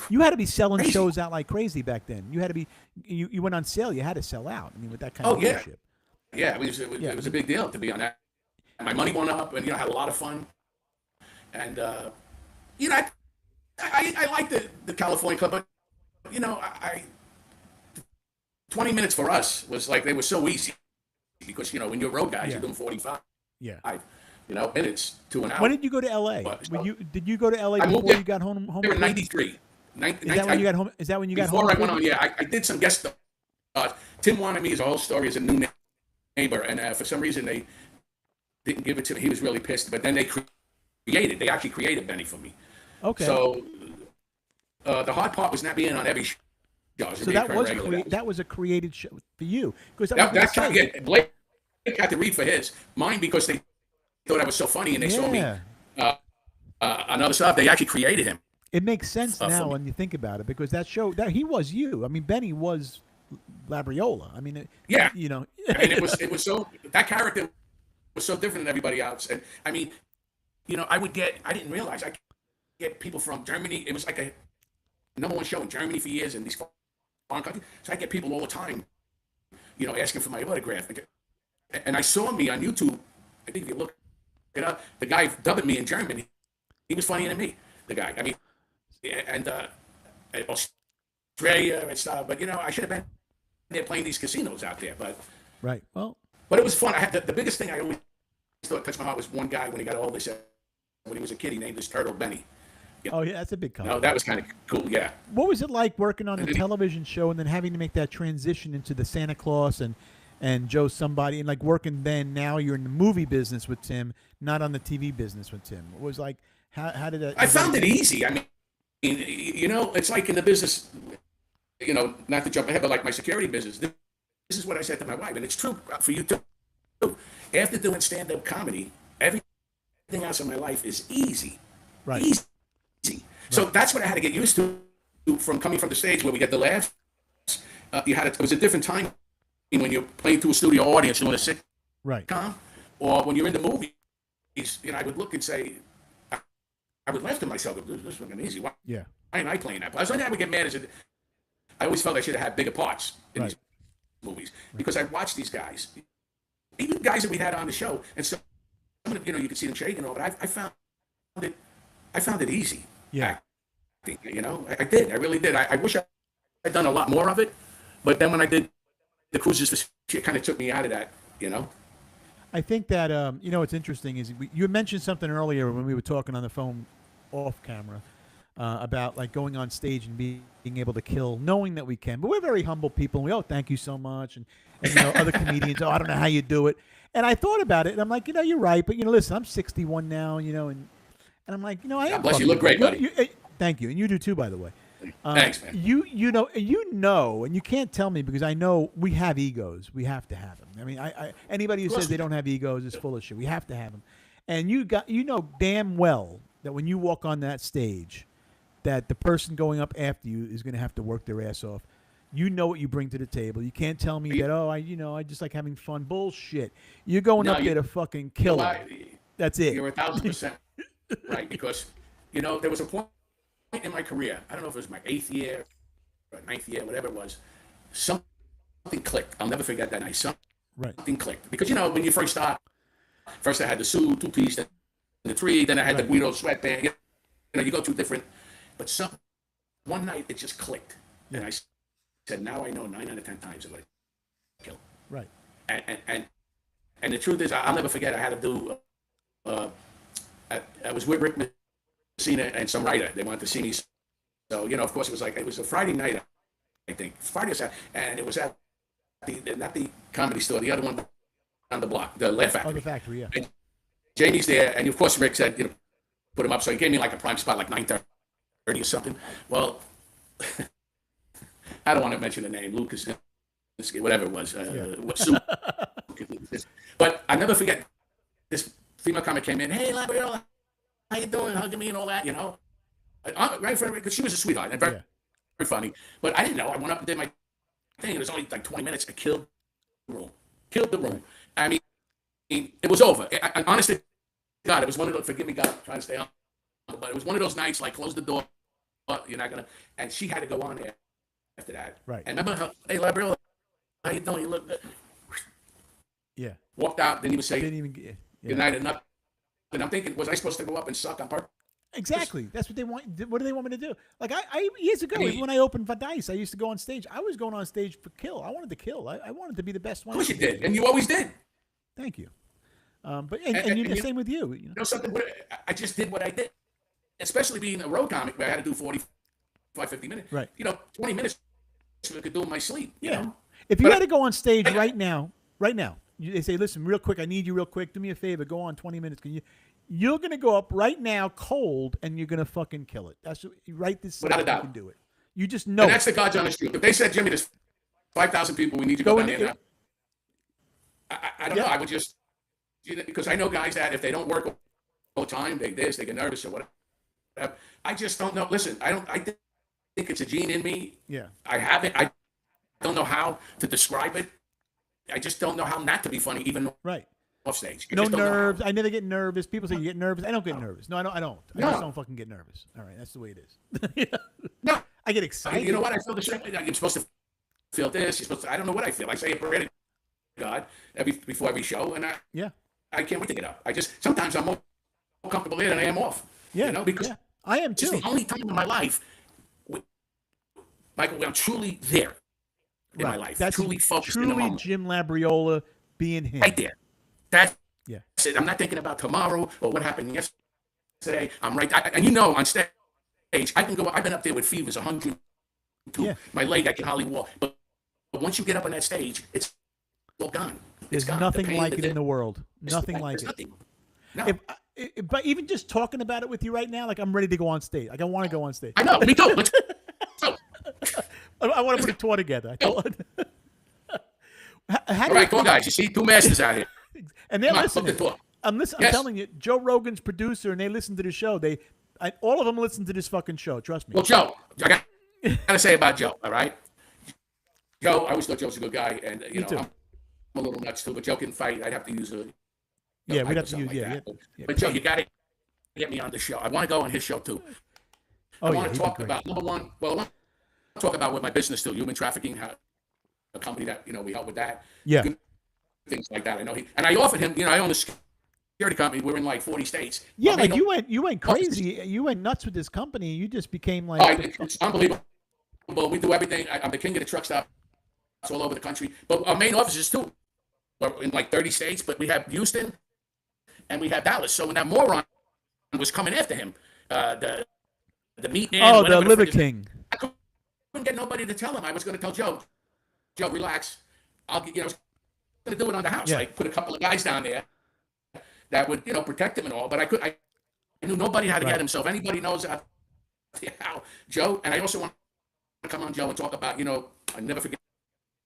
Speaker 2: You had to be selling
Speaker 3: crazy.
Speaker 2: shows out like crazy back then. You had to be. You went on sale. You had to sell out. I mean, with that kind of leadership.
Speaker 3: Yeah, I mean, it was a big deal to be on that. My money went up, and I had a lot of fun. And I like the California Club, but 20 minutes for us was like they were so easy because when you're road guys, you're doing 45.
Speaker 2: Yeah.
Speaker 3: Minutes to an hour.
Speaker 2: When did you go to LA? Did you go to LA
Speaker 3: I
Speaker 2: before
Speaker 3: moved there.
Speaker 2: you got home?
Speaker 3: They were 93.
Speaker 2: Is that when you got home? Is that when you got home?
Speaker 3: Before I went on, I did some guest stuff. Tim wanted me as a whole story as a new neighbor, and for some reason they didn't give it to me. He was really pissed. But then they actually created Benny for me.
Speaker 2: Okay.
Speaker 3: So the hard part was not being on every show.
Speaker 2: So that was a created show for you because
Speaker 3: Blake had to read for his. Mine because they thought I was so funny and they saw me on other stuff. They actually created him.
Speaker 2: It makes sense now when you think about it because that show that he was you. I mean, Benny was Labriola. I mean,
Speaker 3: I mean, it was so that character was so different than everybody else. And I mean, I didn't realize I could get people from Germany. It was like a #1 show in Germany for years and these foreign countries. So I get people all the time, asking for my autograph. And I saw me on YouTube. I think if you look it up, the guy dubbing me in German. He was funnier than me. The guy. I mean, and Australia and stuff. But I should have been there playing these casinos out there. But
Speaker 2: right. Well,
Speaker 3: but it was fun. I had the biggest thing I always thought touched my heart was one guy when he got older. Said when he was a kid, he named his turtle Benny. Yeah.
Speaker 2: Oh yeah, that's a big compliment.
Speaker 3: No, that was kind of cool. Yeah.
Speaker 2: What was it like working on the television show and then having to make that transition into the Santa Claus and Joe Somebody and like working then now you're in the movie business with Tim, not on the TV business with Tim? It was like how did that?
Speaker 3: I found it easy. I mean, it's like in the business. Not to jump ahead, but like my security business. This is what I said to my wife, and it's true for you too. After doing stand-up comedy, everything else in my life is easy.
Speaker 2: Right.
Speaker 3: Easy. So that's what I had to get used to from coming from the stage where we get the laughs. It was a different time when you're playing to a studio audience doing a sitcom,
Speaker 2: Right.
Speaker 3: or when you're in the movies. I would look and say, I would laugh to myself. This is fucking easy. Why am I playing that? But I would get mad as I always felt I should have had bigger parts in these movies because I watched these guys, even guys that we had on the show, and so you could see them shaking and all. But I found it easy.
Speaker 2: Yeah.
Speaker 3: Acting, I did. I really did. I wish I'd done a lot more of it, but then when I did the cruises, it kind of took me out of that.
Speaker 2: I think that what's interesting is you mentioned something earlier when we were talking on the phone off camera about like going on stage and being able to kill, knowing that we can. But we're very humble people, and we thank you so much, and other comedians, I don't know how you do it. And I thought about it, and I'm like, you're right, but listen, I'm 61 now, and I'm like, I am.
Speaker 3: Bless you. Look great, buddy.
Speaker 2: Thank you, and you do too, by the way.
Speaker 3: Thanks, man.
Speaker 2: And you can't tell me because I know we have egos. We have to have them. I mean, anybody who says they don't have egos is full of shit. We have to have them. And you know damn well that when you walk on that stage, that the person going up after you is going to have to work their ass off. You know what you bring to the table. You can't tell me that I just like having fun. Bullshit. You're going up there to fucking kill it. That's it.
Speaker 3: You're 1,000% right because there was a point in my career, I don't know if it was my 8th year or 9th year, whatever it was, something clicked. I'll never forget that night. Something clicked. Because, when you first start, first I had the suit, 2-piece, then the 3, then I had the Guido sweatband. You go through different, but one night it just clicked. And I said, now I know 9 out of 10 times I'm going to kill.
Speaker 2: Right.
Speaker 3: And the truth is, I'll never forget, I had to do, I was with Rick Messina and some writer. They wanted to see me. So, of course, it was a Friday night, I think. Friday or Saturday. And it was at not the Comedy Store, the other one on the block, the Laugh Factory.
Speaker 2: Oh, the Factory, yeah.
Speaker 3: And Jamie's there. And, of course, Rick said, put him up. So he gave me like a prime spot, like 9:30 or something. Well, I don't want to mention the name, Lucas, whatever it was. But I never forget, this female comic came in, hey, Labriola, how you doing? Hugging me and all that, right in front of her, because she was a sweetheart and very funny. But I didn't know. I went up and did my thing. It was only like 20 minutes. I killed the room. I mean, it was over. Honestly, God, it was one of those, forgive me, God, I'm trying to stay on. But it was one of those nights, like, close the door. You're not going to. And she had to go on there after that.
Speaker 2: Right.
Speaker 3: And remember how, hey, Labriola, how you doing? You look good.
Speaker 2: Yeah.
Speaker 3: Walked out, didn't even say
Speaker 2: Didn't even get.
Speaker 3: good night and nothing. And I'm thinking, was I supposed to go up and suck on purpose?
Speaker 2: Exactly. That's what they want. What do they want me to do? Like I years ago, even when I opened Vadice, I used to go on stage. I was going on stage for kill. I wanted to kill. I wanted to be the best one.
Speaker 3: Of course you did, and you always did.
Speaker 2: Thank you. But you're the same with you.
Speaker 3: You know something? I just did what I did, especially being a road comic where I had to do 45, 50 minutes.
Speaker 2: Right.
Speaker 3: 20 minutes I could do in my sleep.
Speaker 2: Yeah. If you had to go on stage right now, they say, listen, real quick, I need you real quick. Do me a favor. Go on 20 minutes. You're going to go up right now cold, and you're going to fucking kill it. That's right this
Speaker 3: without a doubt.
Speaker 2: You can do it. You just know.
Speaker 3: And that's the God's honest truth. If they said, Jimmy, there's 5,000 people, we need you to go down there. I don't know. I would just, because I know guys that if they don't work all the time, they get nervous or whatever. I just don't know. Listen, I think it's a gene in me.
Speaker 2: Yeah.
Speaker 3: I have it. I don't know how to describe it. I just don't know how not to be funny, even
Speaker 2: right.
Speaker 3: off stage.
Speaker 2: No nerves. I never get nervous. People say you get nervous. I don't get nervous. No, I don't. I
Speaker 3: No.
Speaker 2: just don't fucking get nervous. All right, that's the way it is.
Speaker 3: No.
Speaker 2: I get excited.
Speaker 3: You know what? I feel the same way. You're supposed to feel this. You're supposed to. I don't know what I feel. I say a prayer to God before every show, and I can't wait to get up. Sometimes I'm more comfortable there than I am off.
Speaker 2: Yeah.
Speaker 3: Because
Speaker 2: I am
Speaker 3: it's
Speaker 2: too.
Speaker 3: the only time in my life, Michael, when I'm truly there in my life.
Speaker 2: That's
Speaker 3: truly focused in the moment.
Speaker 2: Jim Labriola being him.
Speaker 3: Right there. That's
Speaker 2: Yeah.
Speaker 3: it. I'm not thinking about tomorrow or what happened yesterday. I'm right. And on stage, I can go. I've been up there with fevers, 102.
Speaker 2: Yeah.
Speaker 3: My leg, I can hardly walk. But once you get up on that stage, it's all gone.
Speaker 2: There's
Speaker 3: It's gone.
Speaker 2: nothing
Speaker 3: The pain,
Speaker 2: like it in the world.
Speaker 3: there's
Speaker 2: Nothing like it.
Speaker 3: nothing. No.
Speaker 2: But even just talking about it with you right now, like I'm ready to go on stage. Like I want to go on stage.
Speaker 3: I know. Me too. Let's go.
Speaker 2: I want to put a tour together.
Speaker 3: All right, come on, guys. You see, 2 masters out here.
Speaker 2: And they're
Speaker 3: Come on,
Speaker 2: listening.
Speaker 3: book the tour.
Speaker 2: I'm
Speaker 3: Yes.
Speaker 2: telling you, Joe Rogan's producer, and they listen to the show. All of them listen to this fucking show. Trust me.
Speaker 3: Well, Joe, I gotta say about Joe. All right, Joe. I always thought Joe was a good guy, and
Speaker 2: too.
Speaker 3: I'm a little nuts too. But Joe can fight. I'd have to use a
Speaker 2: Yeah, we'd
Speaker 3: mic or
Speaker 2: have to
Speaker 3: something
Speaker 2: use.
Speaker 3: like
Speaker 2: Yeah,
Speaker 3: that.
Speaker 2: yeah.
Speaker 3: But Joe, you gotta get me on the show. I want to go on his show too.
Speaker 2: Oh,
Speaker 3: I
Speaker 2: yeah,
Speaker 3: want
Speaker 2: he'd
Speaker 3: to
Speaker 2: be
Speaker 3: talk
Speaker 2: great.
Speaker 3: about number one. Well, I want to talk about what my business do, human trafficking, a company that we help with that.
Speaker 2: Yeah.
Speaker 3: Good things like that. I know and I offered him. I own a security company. We're in like 40 states.
Speaker 2: Yeah,
Speaker 3: My
Speaker 2: like
Speaker 3: main
Speaker 2: you went crazy. You went nuts with this company. You just became like.
Speaker 3: it's unbelievable. We do everything. I'm the king of the truck stops all over the country. But our main offices too are in like 30 states. But we have Houston and we have Dallas. So when that moron was coming after him, the meat man.
Speaker 2: Oh, the
Speaker 3: whatever
Speaker 2: Liver
Speaker 3: frick his-
Speaker 2: King.
Speaker 3: I couldn't get nobody to tell him. I was going to tell Joe. Joe, relax. I was going to do it on the house.
Speaker 2: Yeah.
Speaker 3: I put a couple of guys down there that would protect him and all. But I knew nobody how to get him. So if anybody knows how Joe, and I also want to come on Joe and talk about I never forget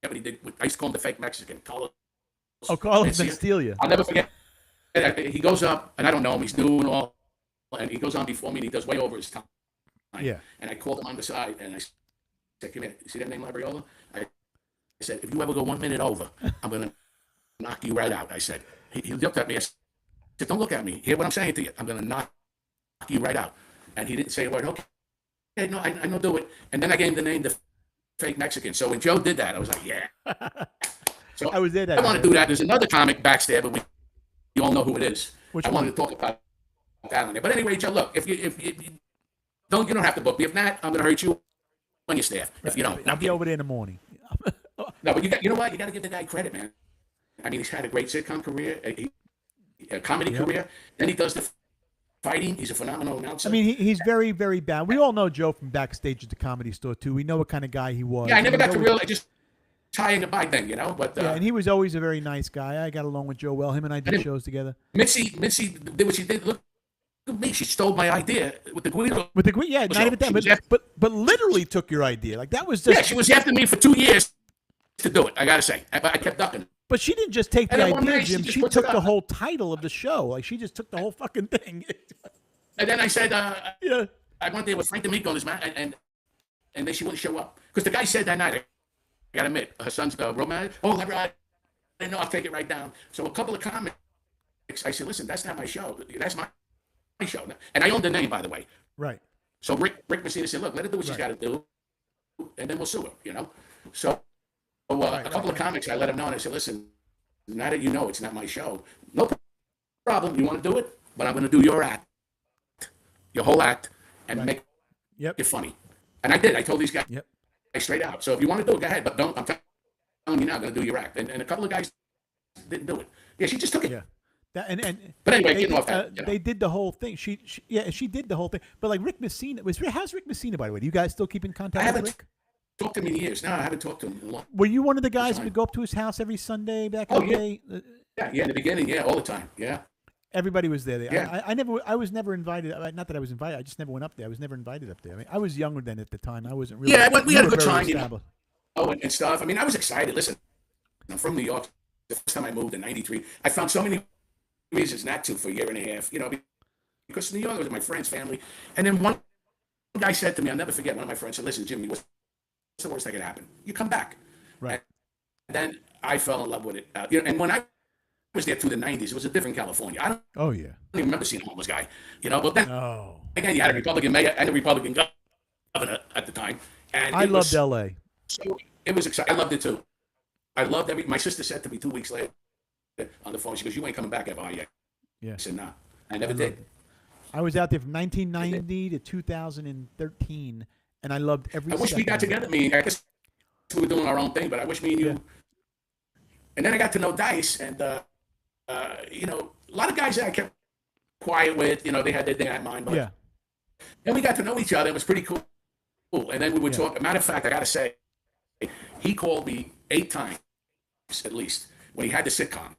Speaker 3: what he did. I used to call him the fake Mexican. Carlos.
Speaker 2: Oh, Carlos
Speaker 3: Mencia.
Speaker 2: Mencia.
Speaker 3: I'll never forget. He goes up, and I don't know him. He's new and all, and he goes on before me. And he does way over his time.
Speaker 2: Yeah.
Speaker 3: And I called him on the side, and I said, "Come here. You see that name, Labriola?" I said, "If you ever go 1 minute over, I'm gonna knock you right out." I said. He looked at me. I said, "Don't look at me. Hear what I'm saying to you. I'm gonna knock you right out." And he didn't say a word. Okay, no, I don't do it. And then I gave him the name, the fake Mexican. So when Joe did that, I was like, yeah. So
Speaker 2: I was there that
Speaker 3: I want to
Speaker 2: day.
Speaker 3: do that. There's another comic backstage, but you all know who it is.
Speaker 2: Which
Speaker 3: I
Speaker 2: one?
Speaker 3: wanted to talk about that on there. But anyway, Joe, look, if you don't have to book me. If not, I'm gonna hurt you on your staff. If you don't,
Speaker 2: I'll be over there in the morning.
Speaker 3: no, but you know what? You got to give the guy credit, man. I mean, he's had a great sitcom career, a comedy career. Then he does the fighting. He's a phenomenal announcer.
Speaker 2: I mean, he's very, very bad. We all know Joe from backstage at the Comedy Store too. We know what kind of guy he was.
Speaker 3: yeah, I never
Speaker 2: He was
Speaker 3: got to
Speaker 2: always-
Speaker 3: realize just tying the bike then, But
Speaker 2: Yeah, and he was always a very nice guy. I got along with Joe well. Him and I did shows together.
Speaker 3: Mitzi did what she did. Look at me. She stole my idea with the Guido.
Speaker 2: With the yeah, not even
Speaker 3: She was
Speaker 2: that, but literally took your idea. Like that was just.
Speaker 3: Yeah, she was after me for 2 years to do it. I gotta say, I kept ducking.
Speaker 2: But she didn't just take
Speaker 3: And
Speaker 2: the
Speaker 3: then one
Speaker 2: idea,
Speaker 3: day she
Speaker 2: Jim.
Speaker 3: just
Speaker 2: She
Speaker 3: puts
Speaker 2: took
Speaker 3: it
Speaker 2: the
Speaker 3: up.
Speaker 2: whole title of the show. Like she just took the whole fucking thing.
Speaker 3: And then I said,
Speaker 2: Yeah.
Speaker 3: I went there with Frank D'Amico and his man, and then she wouldn't show up because the guy said that night. I gotta admit, her son's romance. Oh, I didn't know. I'll take it right down. So a couple of comics, I said, listen, that's not my show. That's my show. And I owned the name, by the way.
Speaker 2: Right.
Speaker 3: So Rick Messina said, look, let her do what she's got to do, and then we'll sue her. So a couple of comics, I let them know, and I said, listen, now that you know it's not my show, no problem. You want to do it, but I'm going to do your act, your whole act, and make
Speaker 2: Yep.
Speaker 3: it funny. And I did. I told these guys
Speaker 2: Yep.
Speaker 3: straight out. So if you want to do it, go ahead, but don't. I'm telling you now, I'm going to do your act. And a couple of guys didn't do it. Yeah, she just took it.
Speaker 2: Yeah. That, and
Speaker 3: But anyway,
Speaker 2: they
Speaker 3: getting
Speaker 2: did,
Speaker 3: off that.
Speaker 2: they did the whole thing. She did the whole thing. But like Rick Messina how's Rick Messina, by the way? Do you guys still keep in
Speaker 3: I
Speaker 2: contact with
Speaker 3: haven't
Speaker 2: Rick?
Speaker 3: talked to him in years. No, I haven't talked to him in a long.
Speaker 2: Were you one of the guys who
Speaker 3: time.
Speaker 2: would go up to his house every Sunday back
Speaker 3: Oh,
Speaker 2: in the
Speaker 3: yeah.
Speaker 2: day?
Speaker 3: Yeah, in the beginning, yeah, all the time, yeah.
Speaker 2: Everybody was there.
Speaker 3: Yeah.
Speaker 2: I was never invited. Not that I was invited. I just never went up there. I was never invited up there. I mean, I was younger then at the time. I wasn't really.
Speaker 3: Yeah, we had a
Speaker 2: never
Speaker 3: good
Speaker 2: very
Speaker 3: time,
Speaker 2: established.
Speaker 3: And stuff. I mean, I was excited. Listen, I'm from New York. The first time I moved in '93, I found so many reasons not to for a year and a half. Because New York was my friend's family. And then one guy said to me, I'll never forget. One of my friends said, "Listen, Jimmy, what's the worst that could happen? You come back."
Speaker 2: Right.
Speaker 3: And then I fell in love with it. And when I was there through the '90s, it was a different California. I don't
Speaker 2: Oh yeah.
Speaker 3: even remember seeing a homeless guy. But then
Speaker 2: Oh.
Speaker 3: again, you had a Republican mayor and a Republican governor at the time. And
Speaker 2: I
Speaker 3: it was-
Speaker 2: loved L.A.
Speaker 3: So it was exciting. I loved it too. I loved my sister said to me 2 weeks later on the phone, she goes, "You ain't coming back ever, are you?"
Speaker 2: Yeah.
Speaker 3: I said, "No, I never did."
Speaker 2: I was out there from 1990 to 2013, and I loved every.
Speaker 3: I wish we
Speaker 2: second
Speaker 3: got
Speaker 2: of it.
Speaker 3: together. I guess we were doing our own thing, but I wish me and you.
Speaker 2: Yeah.
Speaker 3: And then I got to know Dice, and a lot of guys that I kept quiet with. They had their thing at mine, but
Speaker 2: Yeah.
Speaker 3: then we got to know each other. It was pretty cool. And then we would talk. Matter of fact, I got to say, he called me 8 times at least when he had the sitcom.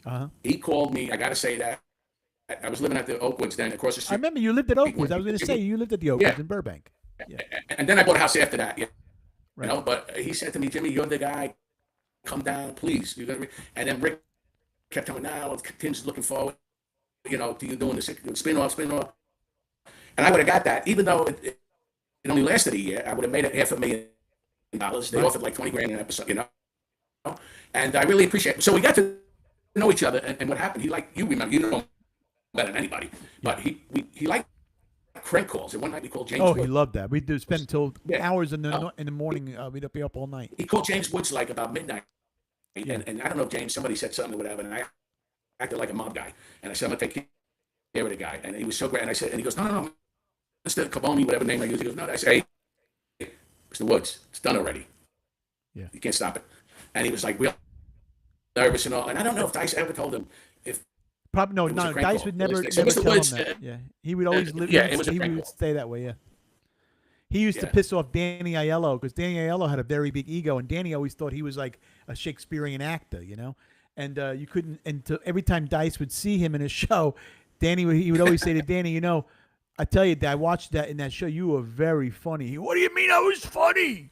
Speaker 2: Uh-huh.
Speaker 3: He called me. I got to say that. I was living at the Oakwoods then, across the
Speaker 2: I
Speaker 3: street.
Speaker 2: remember you lived at Oakwoods. I was going to say you lived at the Oakwoods
Speaker 3: Yeah.
Speaker 2: in Burbank. Yeah.
Speaker 3: And then I bought a house after that.
Speaker 2: Right.
Speaker 3: But he said to me, "Jimmy, you're the guy. Come down, please." And then Rick kept telling me, "Now Tim's looking forward, to you doing the spin-off. and I would have got that, even though it only lasted a year. I would have made it $500,000. They offered like 20 grand an episode, you know. And I really appreciate it. So we got to know each other, and what happened? He liked, you remember, you know better than anybody, but he liked crank calls. And one night he called James.
Speaker 2: Oh,
Speaker 3: Woods.
Speaker 2: he loved that. We'd spend until
Speaker 3: Yeah.
Speaker 2: hours in the morning. We'd be up all night.
Speaker 3: He called James Woods like about midnight,
Speaker 2: Yeah.
Speaker 3: and I don't know if James, somebody said something or whatever, and I acted like a mob guy, and I said, I'm gonna take care of the guy, and he was so great, and I said, and he goes, no, Mr. Caboni, whatever name I use, he goes, no, I say, hey, Mr. Woods, it's done already.
Speaker 2: Yeah.
Speaker 3: You can't stop it. And he was like real nervous and all, and I don't know if Dice ever told him if.
Speaker 2: Probably no.
Speaker 3: It was a crank
Speaker 2: Dice
Speaker 3: call.
Speaker 2: would never
Speaker 3: So
Speaker 2: never
Speaker 3: Mr.
Speaker 2: tell
Speaker 3: Woods,
Speaker 2: him that. Yeah, he would always live.
Speaker 3: yeah, it was a
Speaker 2: he
Speaker 3: crank
Speaker 2: would
Speaker 3: call.
Speaker 2: stay that way. Yeah. He used to
Speaker 3: Yeah.
Speaker 2: piss off Danny Aiello because Danny Aiello had a very big ego, and Danny always thought he was like a Shakespearean actor, you know. And you couldn't. And every time Dice would see him in a show, he would always say to Danny, you know, I tell you, I watched that in that show. You were very funny. What do you mean I was funny?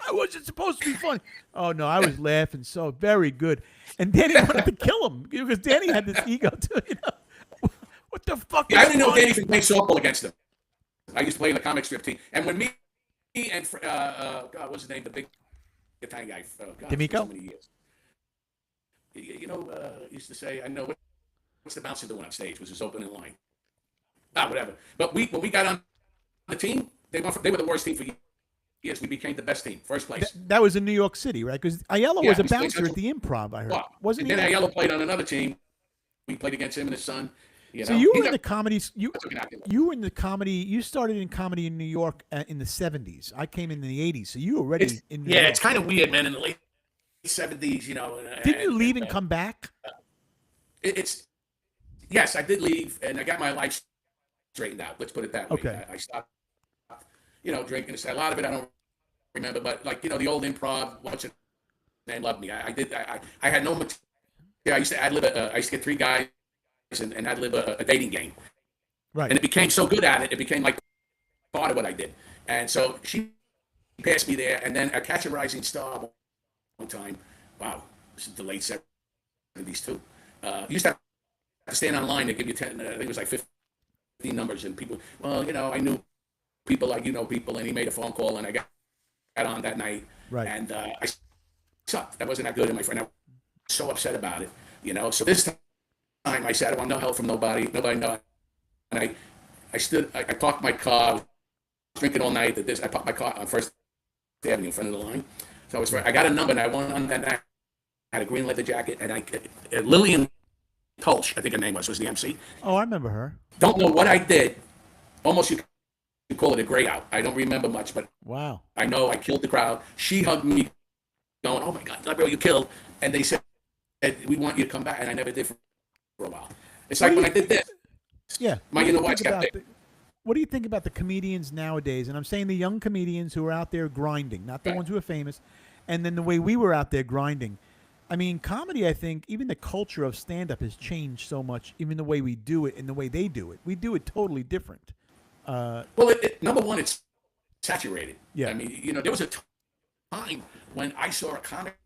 Speaker 2: I wasn't supposed to be funny. Oh no, I was laughing so very good. And Danny wanted to kill him because Danny had this ego too. You know, what the fuck?
Speaker 3: Yeah, I
Speaker 2: is
Speaker 3: didn't know
Speaker 2: funny?
Speaker 3: Danny could play softball against him. I used to play in the comic strip team, and when me and God, what's his name, the big Italian guy, God,
Speaker 2: D'Amico?
Speaker 3: for so many years. You know, used to say, I know what's the bouncer doing on stage was his opening line. Whatever. But when we got on the team, they were the worst team for years. We became the best team, first place.
Speaker 2: That was in New York City, right? Because Aiello
Speaker 3: Yeah,
Speaker 2: was a
Speaker 3: he played
Speaker 2: bouncer at
Speaker 3: Central-
Speaker 2: the Improv. I heard,
Speaker 3: Well,
Speaker 2: wasn't
Speaker 3: and
Speaker 2: he?
Speaker 3: then Aiello played on another team. We played against him and his son. You
Speaker 2: So
Speaker 3: know,
Speaker 2: you
Speaker 3: He
Speaker 2: were in
Speaker 3: got-
Speaker 2: the comedies.
Speaker 3: took an acting.
Speaker 2: You were in the comedy. You started in comedy in New York in the '70s. I came in the '80s, so you were already
Speaker 3: It's,
Speaker 2: in. New
Speaker 3: yeah,
Speaker 2: York.
Speaker 3: it's kind of weird, man. In the late '70s, you know.
Speaker 2: Didn't you leave and come back?
Speaker 3: It's yes, I did leave, and I got my life straightened out. Let's put it that way.
Speaker 2: Okay.
Speaker 3: I stopped, drinking. A lot of it I don't remember, but like the old improv. What's it? Man loved me. I did. I had no material. I used to ad lib. I used to get 3 guys and ad lib a dating game,
Speaker 2: Right.
Speaker 3: and it became so good at it. It became like part of what I did. And so she passed me there, and then a Catch a Rising Star one time. Wow, this is the late '70s too. You used to have to stand online to give you 10. I think it was like 15 numbers, and people. Well, I knew people like people, and he made a phone call, and I got on that night,
Speaker 2: Right.
Speaker 3: and I sucked. That wasn't that good, and my friend, I was so upset about it. So this time I said, I want no help from nobody. Nobody know. And I parked my car. I was drinking all night. I parked my car on First Avenue in front of the line. So I got a number, and I went on that night. I had a green leather jacket, and Lillian Tolch, I think her name was the MC.
Speaker 2: Oh, I remember her.
Speaker 3: Don't know what I did. Almost you could call it a gray out. I don't remember much, but
Speaker 2: Wow.
Speaker 3: I know I killed the crowd. She hugged me, going, "Oh my God, Gabriel, you killed!" And they said, "We want you to come back," and I never did for a while. It's like when I did this.
Speaker 2: Yeah.
Speaker 3: My
Speaker 2: What do you
Speaker 3: watch
Speaker 2: think
Speaker 3: got
Speaker 2: about
Speaker 3: big.
Speaker 2: what do you think about the comedians nowadays? And I'm saying the young comedians who are out there grinding, not the
Speaker 3: Right.
Speaker 2: ones who are famous, and then the way we were out there grinding. I mean, comedy, I think, even the culture of stand-up has changed so much, even the way we do it and the way they do it. We do it totally different.
Speaker 3: Well, number one, it's saturated.
Speaker 2: Yeah.
Speaker 3: I mean, there was a time when I saw a comic,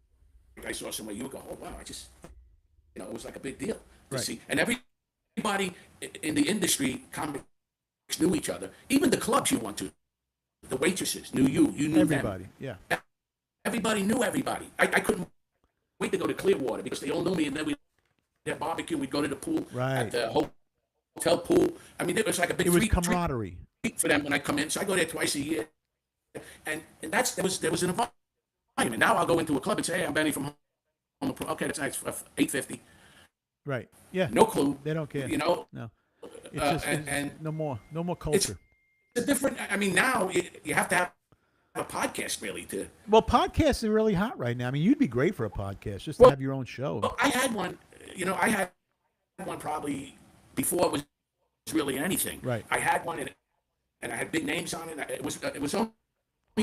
Speaker 3: I saw somewhere, you would go, "Oh wow!" It was like a big deal to
Speaker 2: Right.
Speaker 3: see, and everybody in the industry, comics knew each other. Even the clubs you went to, the waitresses knew you. You knew them.
Speaker 2: Everybody, yeah.
Speaker 3: Everybody knew everybody. I couldn't wait to go to Clearwater because they all knew me, and then we'd have barbecue. We'd go to the pool
Speaker 2: Right.
Speaker 3: at the hotel pool. I mean, it was like a big
Speaker 2: It was
Speaker 3: treat
Speaker 2: camaraderie.
Speaker 3: for them when I come in. So I go there twice a year, and there was an environment. Now I'll go into a club and say, "Hey, I'm Benny from Home Improvement." Okay, that's nice. $8.50.
Speaker 2: Right. Yeah.
Speaker 3: No clue.
Speaker 2: They don't care.
Speaker 3: No.
Speaker 2: It's just
Speaker 3: and
Speaker 2: no more
Speaker 3: it's
Speaker 2: culture.
Speaker 3: a different. I mean, now you have to have a podcast really to.
Speaker 2: Well, podcasts are really hot right now. I mean, you'd be great for a podcast just to
Speaker 3: Well-
Speaker 2: have your own show.
Speaker 3: Well, I had one. I had one probably before it was really anything.
Speaker 2: Right.
Speaker 3: I had one, and I had big names on it. It was only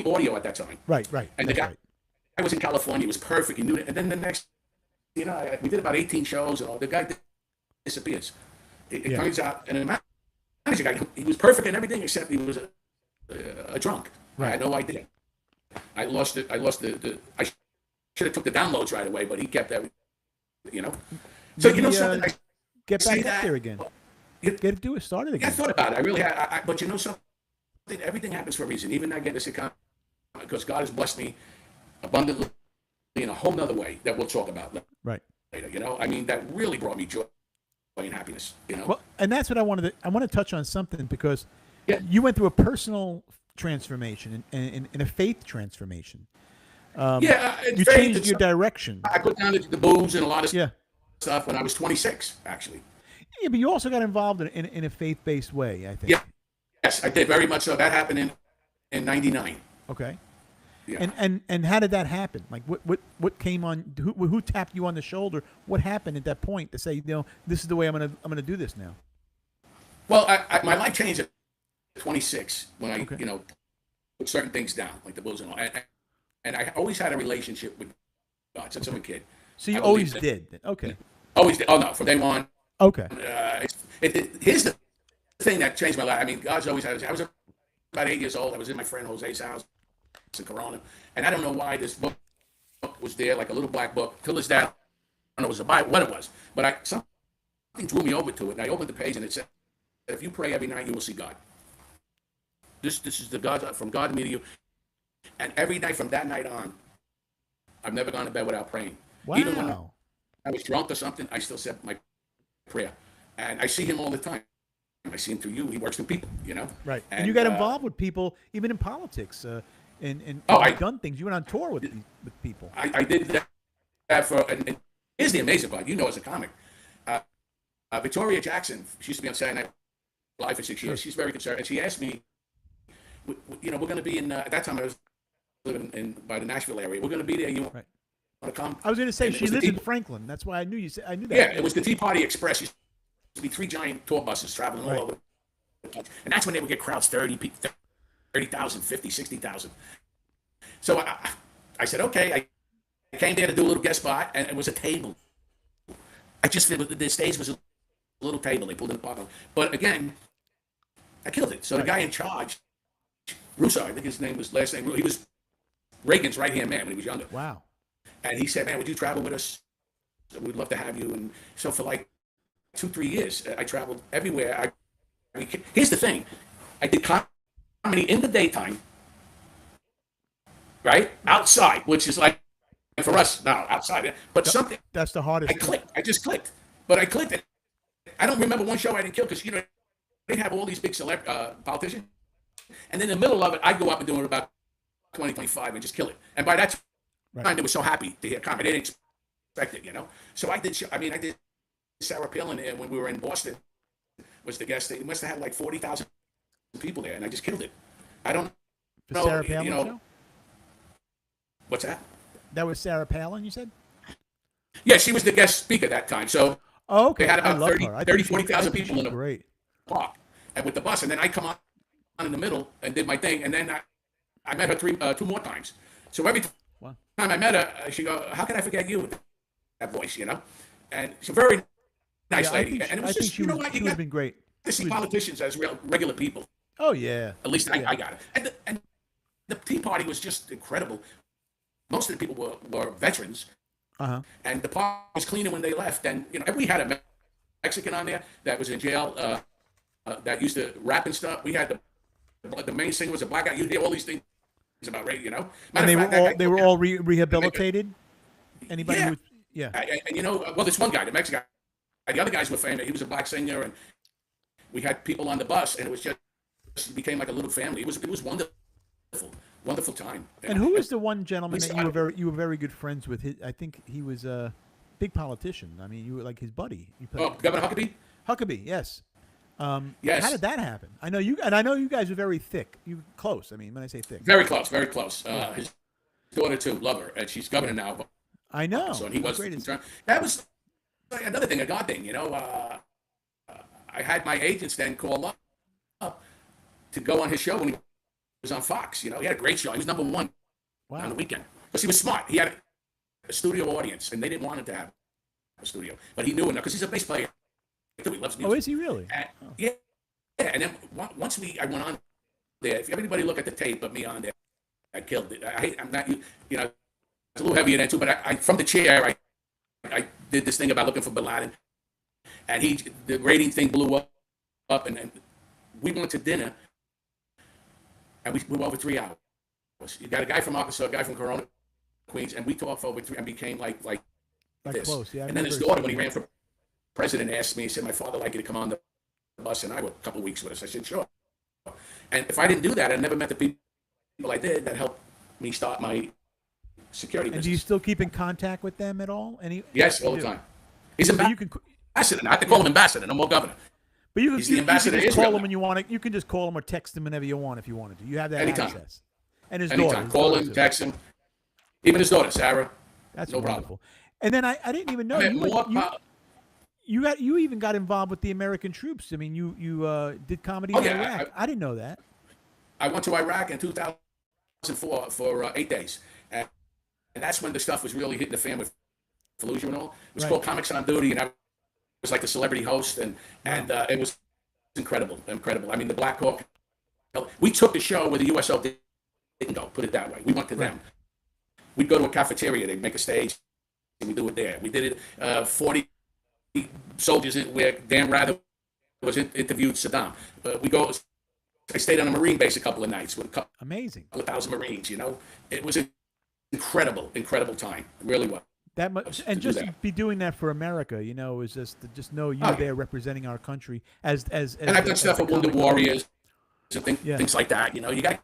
Speaker 3: audio at that time.
Speaker 2: Right.
Speaker 3: And the
Speaker 2: That's
Speaker 3: guy,
Speaker 2: right.
Speaker 3: I was in California. It was perfect. He knew it. And then the next, we did about 18 shows, and all. The guy disappears. It
Speaker 2: Yeah.
Speaker 3: turns out, and the manager guy, he was perfect in everything except he was a drunk. I had no idea. I lost it. I should have took the downloads right away, but he kept everything. So
Speaker 2: Maybe,
Speaker 3: something.
Speaker 2: Get
Speaker 3: say
Speaker 2: back up
Speaker 3: that.
Speaker 2: there again. Get it, do it, start it
Speaker 3: Yeah, I
Speaker 2: again.
Speaker 3: thought about it. I really had. But you know something? Everything happens for a reason. Even I get this account because God has blessed me abundantly in a whole nother way that we'll talk about
Speaker 2: Right.
Speaker 3: later. You know, I mean, that really brought me joy and happiness. You know.
Speaker 2: Well, and that's what I wanted to. I want to touch on something because
Speaker 3: Yeah.
Speaker 2: you went through a personal transformation and a faith transformation. You changed your direction.
Speaker 3: I put down the booze and a lot of
Speaker 2: Yeah.
Speaker 3: stuff when I was 26, actually.
Speaker 2: Yeah, but you also got involved in a faith-based way, I think.
Speaker 3: Yeah. Yes, I did very much so. That happened in '99.
Speaker 2: Okay.
Speaker 3: Yeah.
Speaker 2: And how did that happen? Like what came on? Who tapped you on the shoulder? What happened at that point to say, you know, this is the way I'm gonna do this now?
Speaker 3: Well, my life changed at 26 when I,
Speaker 2: Okay.
Speaker 3: you know, put certain things down, like the booze and all. And I always had a relationship with God since I'm a kid.
Speaker 2: So you
Speaker 3: I
Speaker 2: always
Speaker 3: believe
Speaker 2: did. Okay.
Speaker 3: Always did. Oh, no, from day one.
Speaker 2: Okay.
Speaker 3: Here's the thing that changed my life. I mean, God's always had. I was about 8 years old. I was in my friend Jose's house in Corona, and I don't know why this book was there, like a little black book. Till this day, I don't know it was a Bible, what it was, but something drew me over to it. And I opened the page, and it said, "If you pray every night, you will see God." This is the God from God to me to you, and every night from that night on, I've never gone to bed without praying.
Speaker 2: Wow.
Speaker 3: Even when I was drunk or something, I still said my prayer, and I see Him all the time. I see Him through you. He works through people, you know.
Speaker 2: Right. And you got involved with people, even in politics, and gun things. You went on tour with people.
Speaker 3: I did that for. And here's the amazing part. You know, as a comic, Victoria Jackson. She used to be on Saturday Night Live for 6 years. She's very concerned, and she asked me, you know, we're going to be in. At that time, I was living in by the Nashville area. We're going to be there. You want to come?
Speaker 2: I was going to say
Speaker 3: And it
Speaker 2: she
Speaker 3: was the
Speaker 2: lives in
Speaker 3: Tea-
Speaker 2: Franklin. That's why I knew you. I knew that.
Speaker 3: Yeah, it was the Tea Party Express. Used to be 3 giant tour buses traveling all over. And that's when they would get crowds 30,000, 50, 60,000. So I said, okay. I came there to do a little guest spot, and it was a table. I just figured the stage was a little table. They pulled in the parking lot. But again, I killed it. So the guy in charge, Russo, I think his name was last name. He was Reagan's right-hand man when he was younger.
Speaker 2: Wow.
Speaker 3: And he said, man, would you travel with us? We'd love to have you. And so for like 2-3 years, I traveled everywhere. Here's the thing. I did comedy in the daytime, right? Outside, which is like, for us now, outside. But something,
Speaker 2: That's the hardest.
Speaker 3: I clicked. I just clicked. But I clicked it. I don't remember one show I didn't kill because, you know, they have all these big politicians. And in the middle of it, I'd go up and do it about 20, 25 and just kill it. And by that time, they were so happy to hear comedy. They didn't expect it, you know? So I did Sarah Palin when we were in Boston, was the guest. They must have had like 40,000 people there, and I just killed it. I don't know.
Speaker 2: Sarah Palin show?
Speaker 3: What's that?
Speaker 2: That was Sarah Palin, you said?
Speaker 3: Yeah, she was the guest speaker that time. So
Speaker 2: okay.
Speaker 3: they had
Speaker 2: I
Speaker 3: about
Speaker 2: love
Speaker 3: 30,
Speaker 2: her.
Speaker 3: 40,000 people in the
Speaker 2: great.
Speaker 3: park. And with the bus, and then I come on in the middle and did my thing, and then I met her 2 more times. So every time I met her, she go, "How can I forget you?" With that voice, you know. And she's a very nice lady. And it was just, you know what, you
Speaker 2: would have
Speaker 3: got
Speaker 2: been great.
Speaker 3: to see politicians as regular people.
Speaker 2: Oh yeah.
Speaker 3: At least I got it. And the Tea Party was just incredible. Most of the people were veterans. And the park was cleaner when they left. And, you know, we had a Mexican on there that was in jail that used to rap and stuff. We had the main singer was a black guy. You hear all these things about race, you know.
Speaker 2: And they were all rehabilitated. Anybody?
Speaker 3: Yeah. And you know, well, this one guy, the Mexican guy. The other guys were famous. He was a black singer, and we had people on the bus, and it became like a little family. It was wonderful time.
Speaker 2: And who was the one gentleman that you were very good friends with? I think he was a big politician. I mean, you were like his buddy.
Speaker 3: Governor Huckabee.
Speaker 2: Huckabee, yes.
Speaker 3: Yes.
Speaker 2: How did that happen? I know you guys are very thick. You close. I mean, when I say thick,
Speaker 3: very close, very close. His daughter too, love her, and she's governor now.
Speaker 2: I know.
Speaker 3: So he was. That was another thing, a God thing. You know, I had my agents then call up to go on his show when he was on Fox. You know, he had a great show. He was #1 on the weekend because he was smart. He had a studio audience, and they didn't want him to have a studio, but he knew enough because he's a bass player. He loves music.
Speaker 2: Oh, is he really?
Speaker 3: Yeah. And then once I went on there, if everybody look at the tape of me on there, I killed it. I'm not, you know, it's a little heavier than too, but I from the chair, I did this thing about looking for Bin Laden, and the rating thing blew up, up, and we went to dinner, and we were over 3 hours. You got a guy from Arkansas, a guy from Corona, Queens, and we talked for over 3 and became like this.
Speaker 2: close. Yeah, I
Speaker 3: and then his
Speaker 2: remember
Speaker 3: daughter, when he
Speaker 2: seeing
Speaker 3: ran for president, asked me, he said, my father like you to come on the bus, and I worked a couple of weeks with us. I said, sure. And if I didn't do that, I never met the people I did that helped me start my security
Speaker 2: And
Speaker 3: business.
Speaker 2: do you still keep in contact with them at all?
Speaker 3: Yes,
Speaker 2: You
Speaker 3: all the
Speaker 2: do.
Speaker 3: time. He's
Speaker 2: So you can,
Speaker 3: ambassador. I have to call him ambassador, no more governor.
Speaker 2: but
Speaker 3: He's the
Speaker 2: you
Speaker 3: ambassador
Speaker 2: can
Speaker 3: to
Speaker 2: just call
Speaker 3: Israel
Speaker 2: him when you want to. You can just call him or text him whenever you want if you wanted to. You have that
Speaker 3: Anytime.
Speaker 2: access. And his
Speaker 3: Anytime.
Speaker 2: daughter.
Speaker 3: Call him, text him. Even his daughter, Sarah.
Speaker 2: That's
Speaker 3: no
Speaker 2: wonderful.
Speaker 3: problem.
Speaker 2: And then I didn't even know
Speaker 3: I met
Speaker 2: you even got involved with the American troops. I mean, you did comedy in
Speaker 3: yeah,
Speaker 2: Iraq. I didn't know that.
Speaker 3: I went to Iraq in 2004 for 8 days. And that's when the stuff was really hitting the fan with Fallujah and all. It was
Speaker 2: Right.
Speaker 3: called Comics on Duty, and I was like the celebrity host, and it was incredible. I mean, the Black Hawk. We took the show where the USO didn't go, put it that way. We went to them. We'd go to a cafeteria, they'd make a stage, and we do it there. We did it 40 soldiers where Dan Rather was interviewed Saddam. I stayed on a Marine base a couple of nights with a couple
Speaker 2: Amazing.
Speaker 3: of thousand Marines, It was an incredible time. It really was.
Speaker 2: That much, and
Speaker 3: to do
Speaker 2: just
Speaker 3: that.
Speaker 2: be doing that for America, is just to just know you're
Speaker 3: Oh, yeah.
Speaker 2: there representing our country as
Speaker 3: And I've done stuff
Speaker 2: the
Speaker 3: with Wounded
Speaker 2: comic-
Speaker 3: Warriors, and
Speaker 2: Yeah.
Speaker 3: things like that. You got to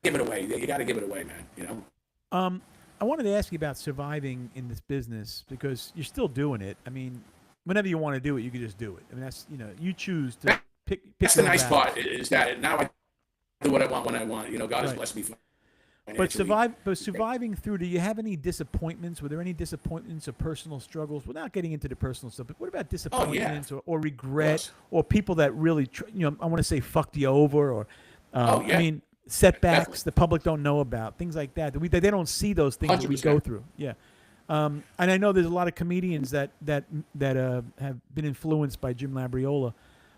Speaker 3: give it away. You got to give it away, man.
Speaker 2: I wanted to ask you about surviving in this business because you're still doing it. I mean, whenever you want to do it, you can just do it. I mean, that's you choose to pick.
Speaker 3: That's the
Speaker 2: your own
Speaker 3: nice
Speaker 2: battle.
Speaker 3: part is that now I do what I want when I want. God has
Speaker 2: Right.
Speaker 3: blessed me.
Speaker 2: But
Speaker 3: financially.
Speaker 2: surviving through. Do you have any disappointments? Were there any disappointments or personal struggles? Without getting into the personal stuff, but what about disappointments or regret
Speaker 3: course.
Speaker 2: or people that really, I want to say fucked you over or,
Speaker 3: Oh, yeah.
Speaker 2: I mean, setbacks
Speaker 3: Definitely.
Speaker 2: the public don't know about, things like that. They don't see those things that we
Speaker 3: 100%.
Speaker 2: go through. Yeah. And I know there's a lot of comedians that have been influenced by Jim Labriola.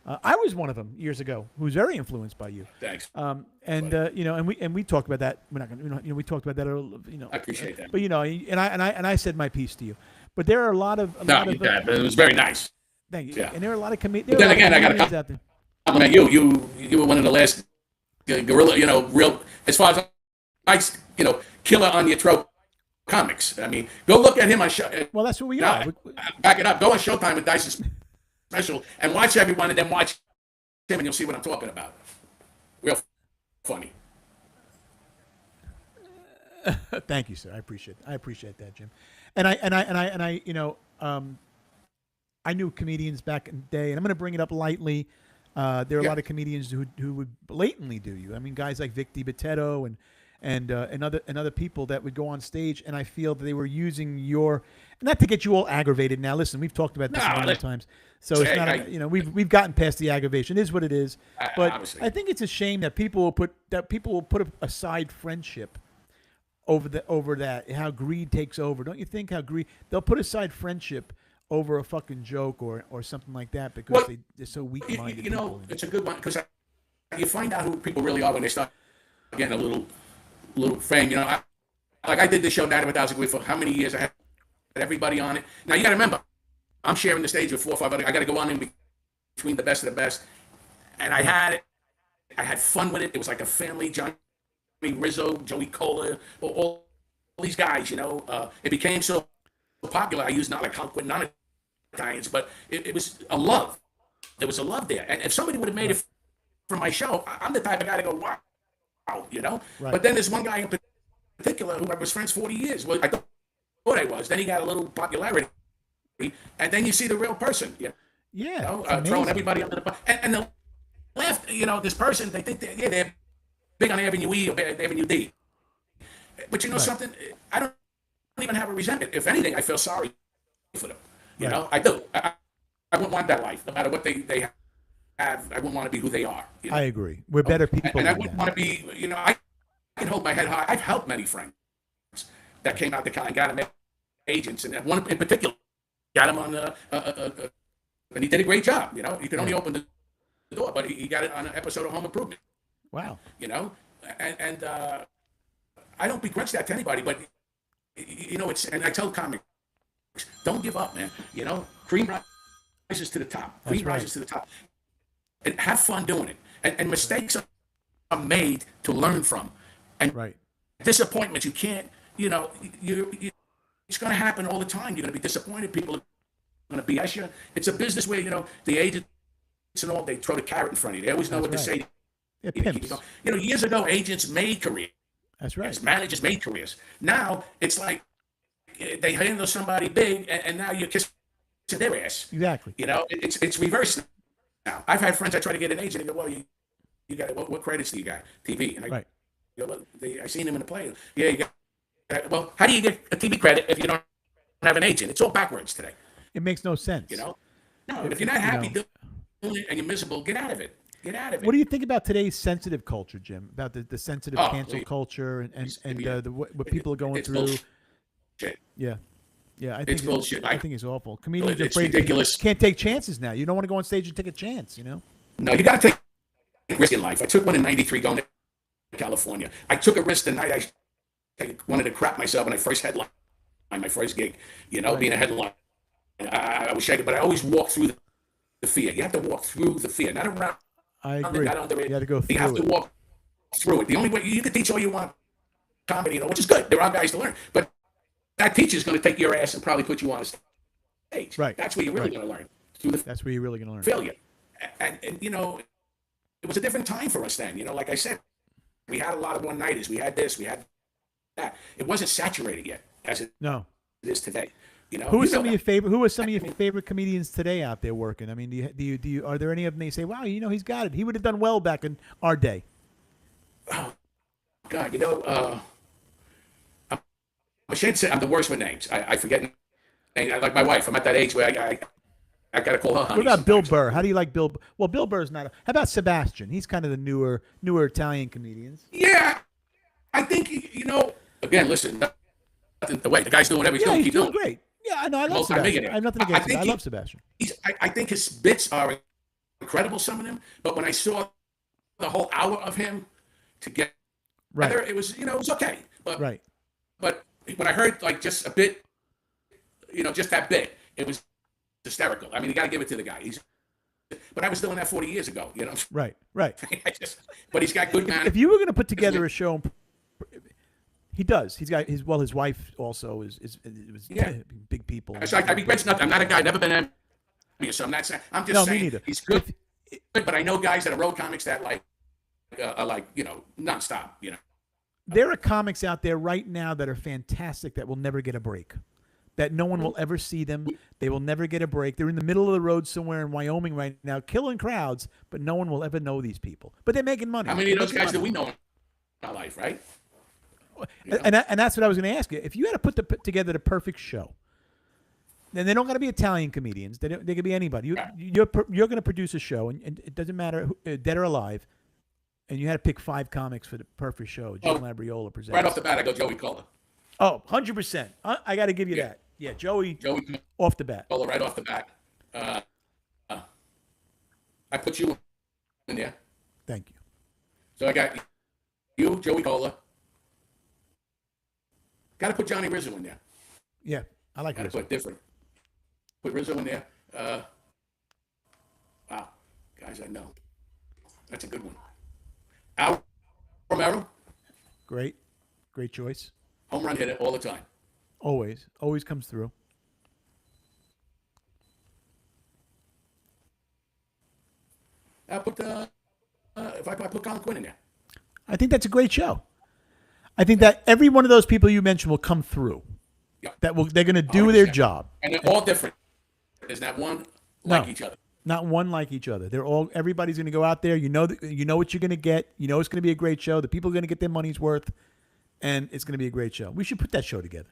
Speaker 2: I was one of them years ago who was very influenced by you.
Speaker 3: Thanks.
Speaker 2: And we talked about that. We're not gonna, we talked about that.
Speaker 3: I appreciate that.
Speaker 2: But and I said my piece to you. But there are a lot of
Speaker 3: No, you did, but it was very nice.
Speaker 2: thank you.
Speaker 3: Yeah.
Speaker 2: And there are a lot of
Speaker 3: But then again, I got
Speaker 2: comedians
Speaker 3: to
Speaker 2: out there.
Speaker 3: compliment you. You were one of the last guerrilla, real as far as killer on your throat comics. I mean, go look at him on show.
Speaker 2: Well, that's what we
Speaker 3: No,
Speaker 2: are.
Speaker 3: back it up. Go on Showtime with Dyson's special and watch everyone, and then watch him, and you'll see what I'm talking about. Real funny.
Speaker 2: Thank you, sir. I appreciate that, Jim. And I knew comedians back in the day, and I'm going to bring it up lightly. There are a lot of comedians who would blatantly do you. I mean, guys like Vic DiBattista and other people that would go on stage, and I feel that they were using your, not to get you all aggravated. Now, listen, we've talked about this a number of times, so it's not we've gotten past the aggravation. It is what it is. But
Speaker 3: Obviously.
Speaker 2: I think it's a shame that people will put aside friendship over that, how greed takes over. Don't you think how greed, they'll put aside friendship over a fucking joke or something like that because they're so weak-minded.
Speaker 3: It's a good one because you find out who people really are when they start getting a little fame. I did this show 9,000 Weeks for how many years? I had everybody on it. Now you got to remember, I'm sharing the stage with 4 or 5 other. I got to go on in between the best of the best, and I had fun with it. It was like a family. Johnny Rizzo, Joey Cola, all these guys. It became so popular. I used not like Hulk with non-Italians, but it was a love. There was a love there, and if somebody would have made it for my show, I'm the type of guy to go, wow.
Speaker 2: Right.
Speaker 3: But then there's one guy in particular who I was friends 40 years. Well, I thought I was. Then he got a little popularity, and then you see the real person.
Speaker 2: Yeah,
Speaker 3: Throwing everybody under the bus. And the left, this person, they think they're big on Avenue E or Avenue D. But something, I don't even have a resentment. If anything, I feel sorry for them. I do. I wouldn't want that life, no matter what they have. I wouldn't want to be who they are.
Speaker 2: I agree. We're better people.
Speaker 3: And I
Speaker 2: than
Speaker 3: wouldn't
Speaker 2: that.
Speaker 3: want to be, I can hold my head high. I've helped many friends that came out the kind, got them agents, and one in particular got him on, and he did a great job. You can only open the door, but he got it on an episode of Home Improvement.
Speaker 2: Wow.
Speaker 3: And I don't begrudge that to anybody, but it's, and I tell comics, don't give up, man. Cream rises to the top. Cream rises to the top. and have fun doing it. And mistakes are made to learn from. And
Speaker 2: Right.
Speaker 3: disappointments, you can't, it's going to happen all the time. You're going to be disappointed. People are going to BS you. It's a business where, the agents and all, they throw the carrot in front of you. They always know what
Speaker 2: That's
Speaker 3: to
Speaker 2: right.
Speaker 3: say.
Speaker 2: Yeah,
Speaker 3: You
Speaker 2: pimps.
Speaker 3: know, years ago, agents made careers.
Speaker 2: That's right.
Speaker 3: Managers made careers. Now, it's like they handle somebody big, and now you're kissing their ass.
Speaker 2: Exactly.
Speaker 3: It's reversed now. I've had friends that try to get an agent and go, well, you got what credits do you got? TV. And
Speaker 2: Right.
Speaker 3: I seen him in the play. Yeah, you got. Well, how do you get a TV credit if you don't have an agent? It's all backwards today.
Speaker 2: It makes no sense.
Speaker 3: No, if you're not happy doing it and you're miserable, get out of it. Get out of it.
Speaker 2: What do you think about today's sensitive culture, Jim? About the sensitive
Speaker 3: Oh,
Speaker 2: cancel
Speaker 3: yeah.
Speaker 2: culture and
Speaker 3: Yeah.
Speaker 2: what people are going
Speaker 3: It's
Speaker 2: through?
Speaker 3: bullshit.
Speaker 2: Yeah. Yeah, I think
Speaker 3: It's bullshit.
Speaker 2: I think it's awful. Comedians are
Speaker 3: It's
Speaker 2: afraid
Speaker 3: ridiculous.
Speaker 2: can't take chances now. You don't want to go on stage and take a chance,
Speaker 3: No, you got to take a risk in life. I took one in '93 going to California. I took a risk the night I wanted to crap myself when I first headline my first gig. Being a headline. I was shaking, but I always walk through the fear. You have to walk through the fear, not around
Speaker 2: I
Speaker 3: it,
Speaker 2: agree.
Speaker 3: not under it.
Speaker 2: You have to go through
Speaker 3: You have to
Speaker 2: it.
Speaker 3: walk through it. The only way you can teach all you want comedy, which is good. There are guys to learn, but that teacher's going to take your ass and probably put you on a stage.
Speaker 2: Right.
Speaker 3: That's where you're really
Speaker 2: Right.
Speaker 3: going to learn through the
Speaker 2: That's where you're really going to learn.
Speaker 3: failure. And it was a different time for us then. Like I said, we had a lot of one-nighters. We had this, we had that. It wasn't saturated yet as it
Speaker 2: No.
Speaker 3: is today.
Speaker 2: Who are some of your favorite comedians today out there working? I mean, do you are there any of them that you say, wow, he's got it. He would have done well back in our day.
Speaker 3: Oh, God, I'm ashamed to say I'm the worst with names. I forget names. I like my wife. I'm at that age where I got to call her honey.
Speaker 2: What about Bill
Speaker 3: sometimes.
Speaker 2: Burr? How do you like Bill? Well, Bill Burr's not. How about Sebastian? He's kind of the newer Italian comedians.
Speaker 3: Yeah, I think, again, listen, nothing the way the guy's doing whatever he's
Speaker 2: Yeah,
Speaker 3: doing.
Speaker 2: he's
Speaker 3: Keep
Speaker 2: doing
Speaker 3: doing it.
Speaker 2: great. Yeah, I know. I love
Speaker 3: Multi-millionaire.
Speaker 2: Sebastian. I have nothing
Speaker 3: I
Speaker 2: against him.
Speaker 3: think
Speaker 2: I
Speaker 3: he-
Speaker 2: love Sebastian.
Speaker 3: I think his bits are incredible, some of them, but when I saw the whole hour of him together,
Speaker 2: Right.
Speaker 3: it was, it was okay. But
Speaker 2: Right.
Speaker 3: but when I heard like just a bit, just that bit, it was hysterical. I mean, you got to give it to the guy. But I was doing that 40 years ago,
Speaker 2: Right. Right.
Speaker 3: But he's got good
Speaker 2: If
Speaker 3: management.
Speaker 2: you were going to put together a show, he does. He's got his wife also is
Speaker 3: Yeah.
Speaker 2: big people.
Speaker 3: So I regrets nothing. I'm not a guy, never been envious. So I'm not saying. I'm just
Speaker 2: No, me
Speaker 3: saying
Speaker 2: neither.
Speaker 3: he's good. But I know guys that are road comics that are like nonstop.
Speaker 2: There are comics out there right now that are fantastic that will never get a break. That no one will ever see them. They will never get a break. They're in the middle of the road somewhere in Wyoming right now, killing crowds, but no one will ever know these people. But they're making money.
Speaker 3: How many of
Speaker 2: They're
Speaker 3: those
Speaker 2: making
Speaker 3: guys do
Speaker 2: money.
Speaker 3: we know in our life, right?
Speaker 2: And that's what I was going to ask you. If you had to put together the perfect show, then they don't got to be Italian comedians. They could be anybody. You're going to produce a show, and it doesn't matter dead or alive. And you had to pick 5 comics for the perfect show. Joe Labriola presents.
Speaker 3: Right off the bat, I go Joey Cola.
Speaker 2: Oh, 100%. I got to give you that. Yeah, Joey off the bat.
Speaker 3: Cola right off the bat. I put you in there.
Speaker 2: Thank you.
Speaker 3: So I got you, Joey Cola. Got to put Johnny Rizzo in there.
Speaker 2: Yeah, I like
Speaker 3: Got to
Speaker 2: Rizzo.
Speaker 3: put different. Put Rizzo in there. Wow, guys, I know. That's a good one. Al Romero,
Speaker 2: Great choice.
Speaker 3: home run hitter all the time.
Speaker 2: Always comes through.
Speaker 3: I put if I put Colin Quinn in there.
Speaker 2: I think that's a great show. I think that every one of those people you mentioned will come through.
Speaker 3: Yeah.
Speaker 2: They're going to do their
Speaker 3: 100%.
Speaker 2: job.
Speaker 3: And they're all different. There's not one like each other.
Speaker 2: Not one like each other. Everybody's going to go out there. You know what you're going to get. You know it's going to be a great show. The people are going to get their money's worth, and it's going to be a great show. We should put that show together.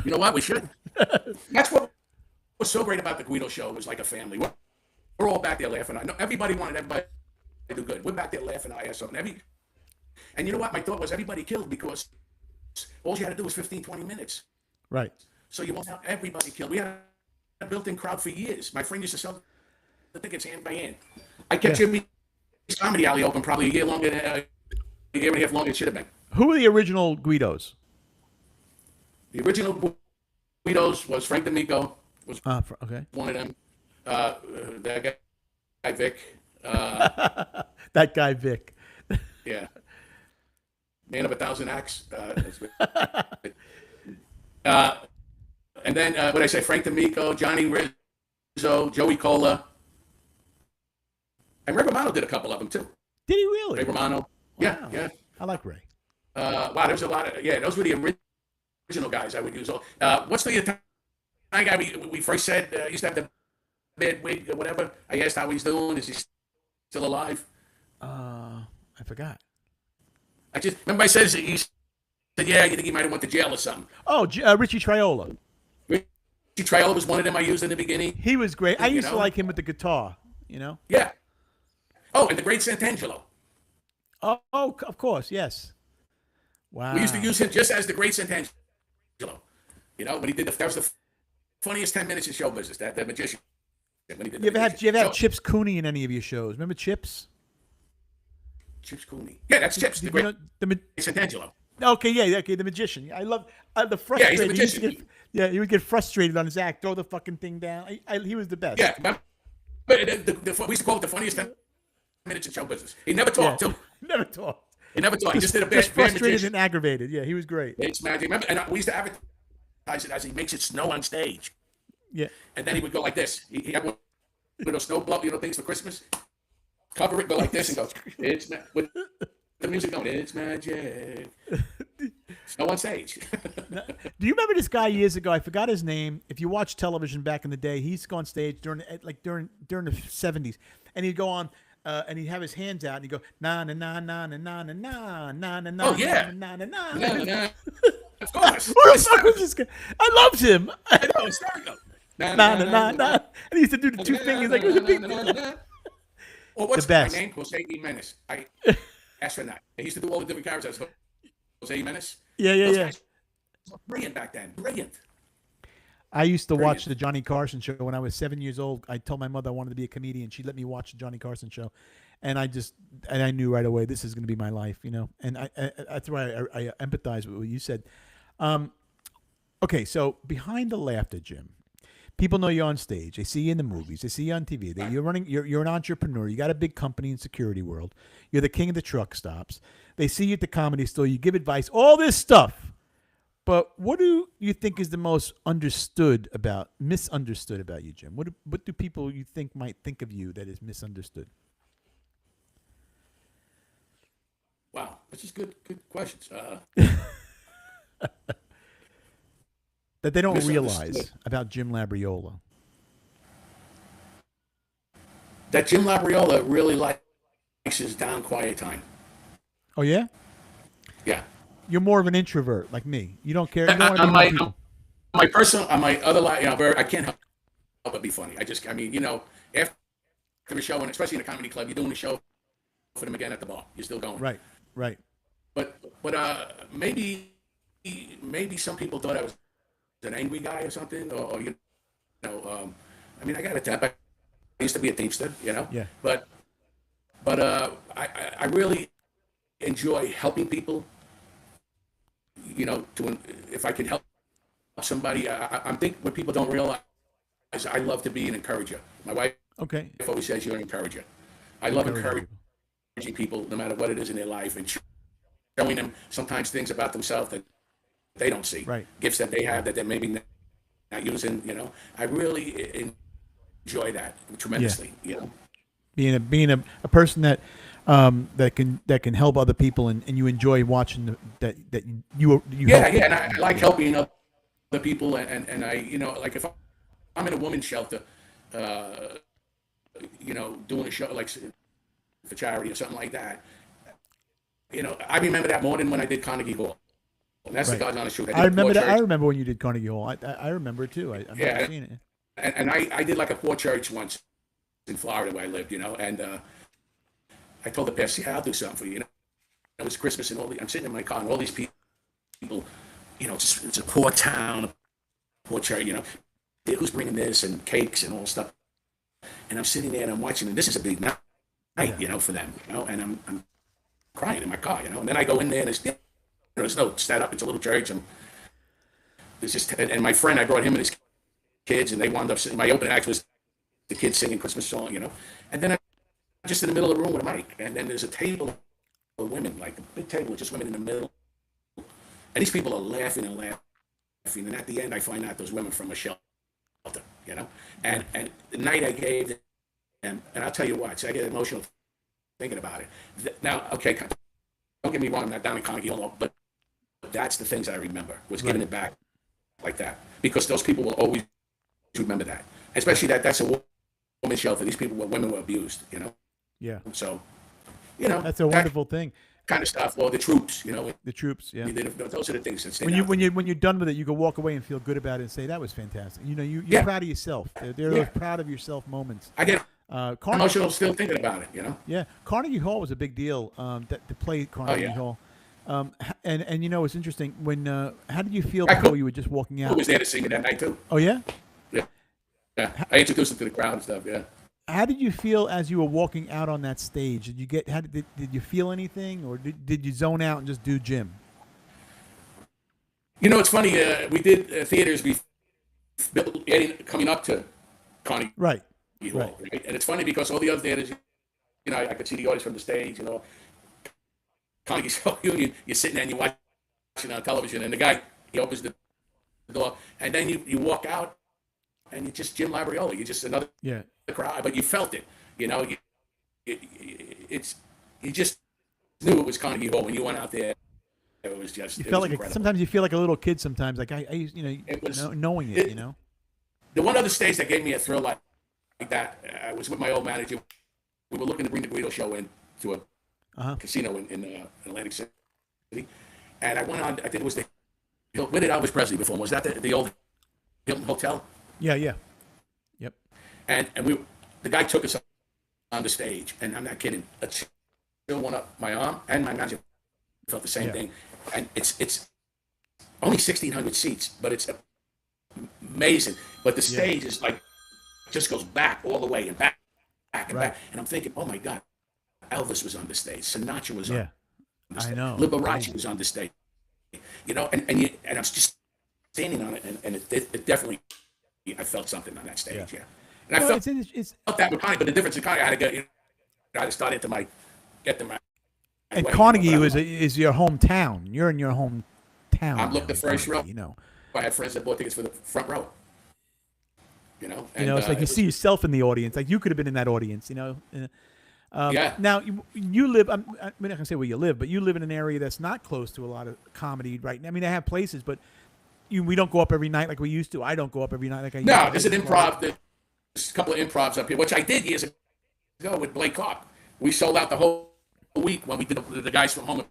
Speaker 3: You know what? We should. That's what was so great about the Guido show. It was like a family. We're all back there laughing. I know everybody wanted everybody to do good. We're back there laughing our ass off. And you know what? My thought was everybody killed because all you had to do was 15, 20 minutes.
Speaker 2: Right.
Speaker 3: So you want everybody killed. We had a built-in crowd for years. My friend used to sell the tickets hand by hand. I kept Jimmy's Comedy Alley open probably a year longer, a year and a half longer than it should have been.
Speaker 2: Who are the original Guidos?
Speaker 3: The original Guidos was Frank D'Amico, was
Speaker 2: Okay.
Speaker 3: one of them. That Vic.
Speaker 2: That guy Vic.
Speaker 3: Yeah. Man of a Thousand Acts. Uh, and then, what did I say? Frank D'Amico, Johnny Rizzo, Joey Cola. And Ray Romano did a couple of them, too.
Speaker 2: Did he really?
Speaker 3: Ray Romano. Yeah,
Speaker 2: Wow.
Speaker 3: yeah.
Speaker 2: I like Ray.
Speaker 3: Wow, there's a lot of, yeah, those were the original guys I would use. What's the Italian guy we first said used to have the bad wig or whatever? I asked how he's doing. Is he still alive?
Speaker 2: I forgot.
Speaker 3: I just remember I said, he said, yeah, you think he might have went to jail or something.
Speaker 2: Oh, Richie Triola.
Speaker 3: Richie Triola was one of them I used in the beginning.
Speaker 2: He was great. I
Speaker 3: You
Speaker 2: used to
Speaker 3: know?
Speaker 2: like him with the guitar, you know?
Speaker 3: Yeah. Oh, and the great Santangelo.
Speaker 2: Oh, of course, yes. Wow.
Speaker 3: We used to use him just as the great Santangelo. You know, when he did that was the funniest 10 minutes in show business, that magician. When he did
Speaker 2: You ever had
Speaker 3: So,
Speaker 2: Chips Cooney in any of your shows? Remember Chips?
Speaker 3: Chips Cooney. Yeah, that's Chips, the
Speaker 2: You
Speaker 3: great
Speaker 2: know, the
Speaker 3: Santangelo.
Speaker 2: Okay, yeah, okay, the magician. I love the frustrated.
Speaker 3: Yeah, he's the
Speaker 2: He used to
Speaker 3: magician.
Speaker 2: he would get frustrated on his act, throw the fucking thing down. He was the best.
Speaker 3: Yeah, but we used to call it the funniest 10 minutes in show business. He never talked, too.
Speaker 2: Never talked.
Speaker 3: He never talked. He just did a
Speaker 2: Just
Speaker 3: bad
Speaker 2: frustrated
Speaker 3: magician.
Speaker 2: and aggravated. Yeah, he was great.
Speaker 3: It's magic. Remember, and we used to advertise it as he makes it snow on stage.
Speaker 2: Yeah.
Speaker 3: And then he would go like this. He had one of those snow blow, things for Christmas. Cover it, go like this, and go, it's with the music going, it's magic. Snow on stage.
Speaker 2: Do you remember this guy years ago? I forgot his name. If you watch television back in the day, he used to go on stage during the 70s, and he'd go on. And he'd have his hands out and he'd go na na na na na na na na na na na
Speaker 3: Oh, yeah.
Speaker 2: na na na.
Speaker 3: No, no. Of course.
Speaker 2: Who the fuck was this guy? I loved him.
Speaker 3: I know, hysterical.
Speaker 2: Na na na na. And he used to do the two fingers like it was a big deal.
Speaker 3: Or what's
Speaker 2: The best.
Speaker 3: my name? Jose Jimenez. I asked for that. He used to do all the different characters. Jose Jimenez.
Speaker 2: Yeah, yeah,
Speaker 3: Those
Speaker 2: yeah.
Speaker 3: guys were brilliant back then. Brilliant.
Speaker 2: I used to watch
Speaker 3: Brilliant.
Speaker 2: the Johnny Carson show when I was 7 years old. I told my mother I wanted to be a comedian. She let me watch the Johnny Carson show, and I knew right away this is going to be my life, you know. And that's why I empathize with what you said. Okay, so behind the laughter, Jim, people know you're on stage. They see you in the movies. They see you on TV. You're an entrepreneur. You got a big company in security world. You're the king of the truck stops. They see you at the Comedy Store. You give advice. All this stuff. But what do you think is the most misunderstood about you, Jim? What do people you think might think of you that is misunderstood?
Speaker 3: Wow, that's just good questions.
Speaker 2: That they don't
Speaker 3: Misunderstood.
Speaker 2: realize about Jim Labriola.
Speaker 3: That Jim Labriola really likes his down quiet time.
Speaker 2: Oh yeah,
Speaker 3: Yeah.
Speaker 2: you're more of an introvert like me. You don't care. You don't want to
Speaker 3: On
Speaker 2: be
Speaker 3: my,
Speaker 2: around people.
Speaker 3: on my personal, on my other life, I can't help but be funny. I mean, after a show, and especially in a comedy club, you're doing a show for them again at the bar. You're still going.
Speaker 2: Right, right.
Speaker 3: But maybe some people thought I was an angry guy or something, or I mean, I got a temper. I used to be a teamster,
Speaker 2: Yeah.
Speaker 3: But I really enjoy helping people. If I can help somebody, I think what people don't realize is I love to be an encourager. My wife
Speaker 2: Okay.
Speaker 3: always says you're an encourager. I love
Speaker 2: Encouraging
Speaker 3: encouraging people no matter what it is in their life and showing them sometimes things about themselves that they don't see.
Speaker 2: Right.
Speaker 3: Gifts that they have that they're maybe not using, I really enjoy that tremendously,
Speaker 2: Being a person that that can help other people and you enjoy watching that you
Speaker 3: Yeah,
Speaker 2: help.
Speaker 3: yeah, and I like helping other people, and I, like if I'm in a women's shelter, doing a show like for charity or something like that, I remember that more than when I did Carnegie Hall. And that's
Speaker 2: Right.
Speaker 3: the God's honest truth.
Speaker 2: I remember
Speaker 3: did
Speaker 2: that.
Speaker 3: poor
Speaker 2: I
Speaker 3: church,
Speaker 2: remember when you did Carnegie Hall. I remember it too. I've
Speaker 3: Yeah.
Speaker 2: never seen it.
Speaker 3: and I did like a poor church once in Florida where I lived, and I told the pastor, yeah, I'll do something for you. It was Christmas and I'm sitting in my car and all these people, it's a poor town, a poor church, who's bringing this and cakes and all stuff. And I'm sitting there and I'm watching, and this is a big night, for them, and I'm crying in my car, and then I go in there and there's no set up. It's a little church, and there's and my friend, I brought him and his kids, and they wound up singing. My opening act was the kids singing Christmas song, and then just in the middle of the room with a mic, and then there's a table of women, like a big table with just women in the middle, and these people are laughing and laughing, and at the end I find out those women from a shelter, you know, and the night I gave them, and I'll tell you what, so I get emotional thinking about it. Now, okay, don't get me wrong, I'm not down in Carnegie Hall, but that's the things I remember, was giving it back like that, because those people will always remember that, especially that's a women's shelter. These women were abused, you know.
Speaker 2: Yeah.
Speaker 3: So, you know,
Speaker 2: That's a wonderful thing.
Speaker 3: kind of stuff. Or the troops, you know.
Speaker 2: The troops, yeah.
Speaker 3: Those are the things that stay.
Speaker 2: When you're done with it, you can walk away and feel good about it and say that was fantastic. You know, you're
Speaker 3: Yeah.
Speaker 2: proud of yourself. They're those proud of yourself moments.
Speaker 3: I get
Speaker 2: Carnegie,
Speaker 3: emotional still thinking about it, you know.
Speaker 2: yeah, Carnegie Hall was a big deal. To play Carnegie
Speaker 3: yeah.
Speaker 2: Hall, and you know it's interesting when. How did you feel
Speaker 3: I
Speaker 2: before
Speaker 3: could-
Speaker 2: you were just walking
Speaker 3: Who
Speaker 2: out?
Speaker 3: was there to see me that night too?
Speaker 2: Oh yeah.
Speaker 3: Yeah, I introduced him to the crowd and stuff. Yeah.
Speaker 2: How did you feel as you were walking out on that stage? Did you get? Did you feel anything, or did you zone out and just do Jim?
Speaker 3: You know, it's funny. We did theaters coming up to Carnegie
Speaker 2: Right.
Speaker 3: Hall,
Speaker 2: Right.
Speaker 3: right? And it's funny because all the other theaters, you know, I could see the audience from the stage. You know, Carnegie Hall Union, you're sitting there and you're watching on television, and the guy he opens the door, and then you walk out, and you're just Jim Labriola. You're just another
Speaker 2: Yeah.
Speaker 3: crowd, but you felt it. You know, you just knew it was Carnegie Hall when you went out there. It was just.
Speaker 2: You
Speaker 3: it
Speaker 2: felt
Speaker 3: was
Speaker 2: like
Speaker 3: incredible.
Speaker 2: sometimes you feel like a little kid. Sometimes like I you know,
Speaker 3: It was-
Speaker 2: knowing it. You know.
Speaker 3: The one other stage that gave me a thrill like that, I was with my old manager. We were looking to bring the Guido show into a casino in Atlantic City, and I went on. I think it was where did Elvis Presley perform? Was that the old Hilton Hotel?
Speaker 2: Yeah. Yeah. Yep.
Speaker 3: And the guy took us on the stage, and I'm not kidding. A chill went up my arm, and my manager felt the same
Speaker 2: Yeah.
Speaker 3: thing. And it's only 1,600 seats, but it's amazing. But the stage is like just goes back all the way and back and
Speaker 2: Right.
Speaker 3: back. And I'm thinking, oh my God, Elvis was on the stage, Sinatra was
Speaker 2: Yeah.
Speaker 3: on the
Speaker 2: I
Speaker 3: stage,
Speaker 2: know.
Speaker 3: Liberace was on the stage. You know, and I was just standing on it, and it definitely, I felt something on that stage. Yeah. And I
Speaker 2: Well,
Speaker 3: felt
Speaker 2: it's
Speaker 3: that with Carnegie, but the difference in Carnegie, I had to get, I had to start into get to my.
Speaker 2: and
Speaker 3: way,
Speaker 2: Carnegie
Speaker 3: you know,
Speaker 2: is your hometown. You're in your hometown.
Speaker 3: I'm looking
Speaker 2: now,
Speaker 3: the first row.
Speaker 2: You know.
Speaker 3: I had friends that bought tickets for the front row. You know, and,
Speaker 2: It's like you see yourself in the audience. Like you could have been in that audience. You know.
Speaker 3: Yeah.
Speaker 2: Now you live. I'm not gonna say where you live, but you live in an area that's not close to a lot of comedy right now. I mean, they have places, but we don't go up every night like we used to. I don't go up every night like I used to.
Speaker 3: No, there's an improv. There's a couple of improvs up here, which I did years ago with Blake Cock. We sold out the whole week when we did the guys from Home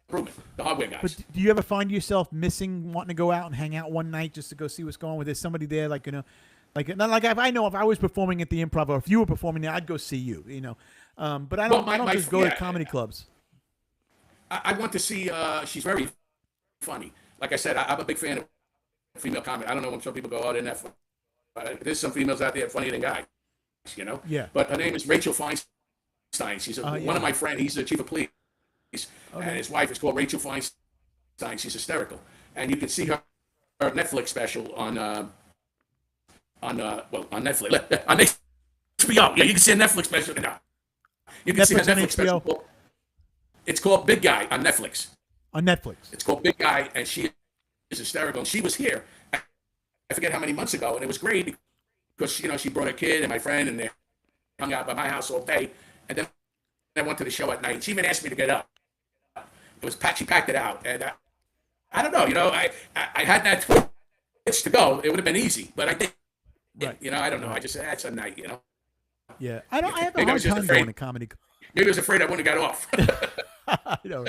Speaker 3: Improvement, the hardware guys.
Speaker 2: But do you ever find yourself missing wanting to go out and hang out one night just to go see what's going on? With there's somebody there, like not like if I know if I was performing at the Improv or if you were performing there, I'd go see you. You know, but I don't.
Speaker 3: Well,
Speaker 2: I don't just go to comedy clubs.
Speaker 3: I want to see. She's very funny. Like I said, I'm a big fan of female comedy. I don't know when some people go, "Oh, they're not." There's some females out there funnier than guys, you know.
Speaker 2: Yeah.
Speaker 3: But her name is Rachel Feinstein. She's one of my friends. He's the chief of police, and his wife is called Rachel Feinstein. She's hysterical, and you can see her Netflix special on Netflix on HBO. Yeah, you can see a Netflix special. No. You can see a
Speaker 2: Netflix on
Speaker 3: Netflix special.
Speaker 2: HBO?
Speaker 3: It's called Big Guy on Netflix.
Speaker 2: On Netflix.
Speaker 3: It's called Big Guy, and she is hysterical. And she was here, I forget how many months ago, and it was great because she brought her kid and my friend, and they hung out by my house all day. And then I went to the show at night. She even asked me to get up. It was she packed it out, and I don't know. I had that itch to go. It would have been easy, but I did.
Speaker 2: Right.
Speaker 3: I don't know. I just said that's a night.
Speaker 2: Yeah, I have a
Speaker 3: Maybe I
Speaker 2: hard
Speaker 3: was just
Speaker 2: time
Speaker 3: afraid.
Speaker 2: going to comedy.
Speaker 3: Maybe I was afraid I wouldn't have got off.
Speaker 2: I know.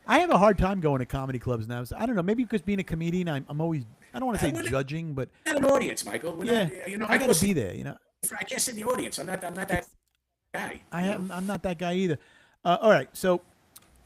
Speaker 2: I have a hard time going to comedy clubs now. I don't know. Maybe because being a comedian, I'm always. I don't want to say judging, but
Speaker 3: Not an audience, Michael. We're
Speaker 2: yeah,
Speaker 3: not,
Speaker 2: I got to be there. You know.
Speaker 3: I can't sit in the audience. I'm not that guy.
Speaker 2: I'm not that guy either. All right, so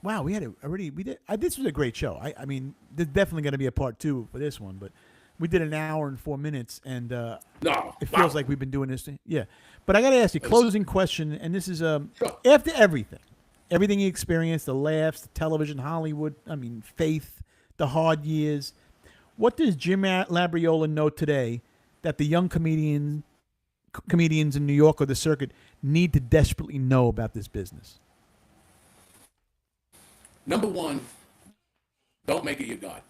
Speaker 2: wow, we did. This was a great show. I mean, there's definitely going to be a part 2 for this one, but we did an hour and 4 minutes, and
Speaker 3: No,
Speaker 2: it feels like we've been doing this thing. Yeah, but I got to ask you, closing question, and this is after everything you experienced, the laughs, the television, Hollywood, I mean, faith, the hard years. What does Jim Labriola know today that the young comedian comedians in New York or the circuit need to desperately know about this business?
Speaker 3: Number one, don't make it your God.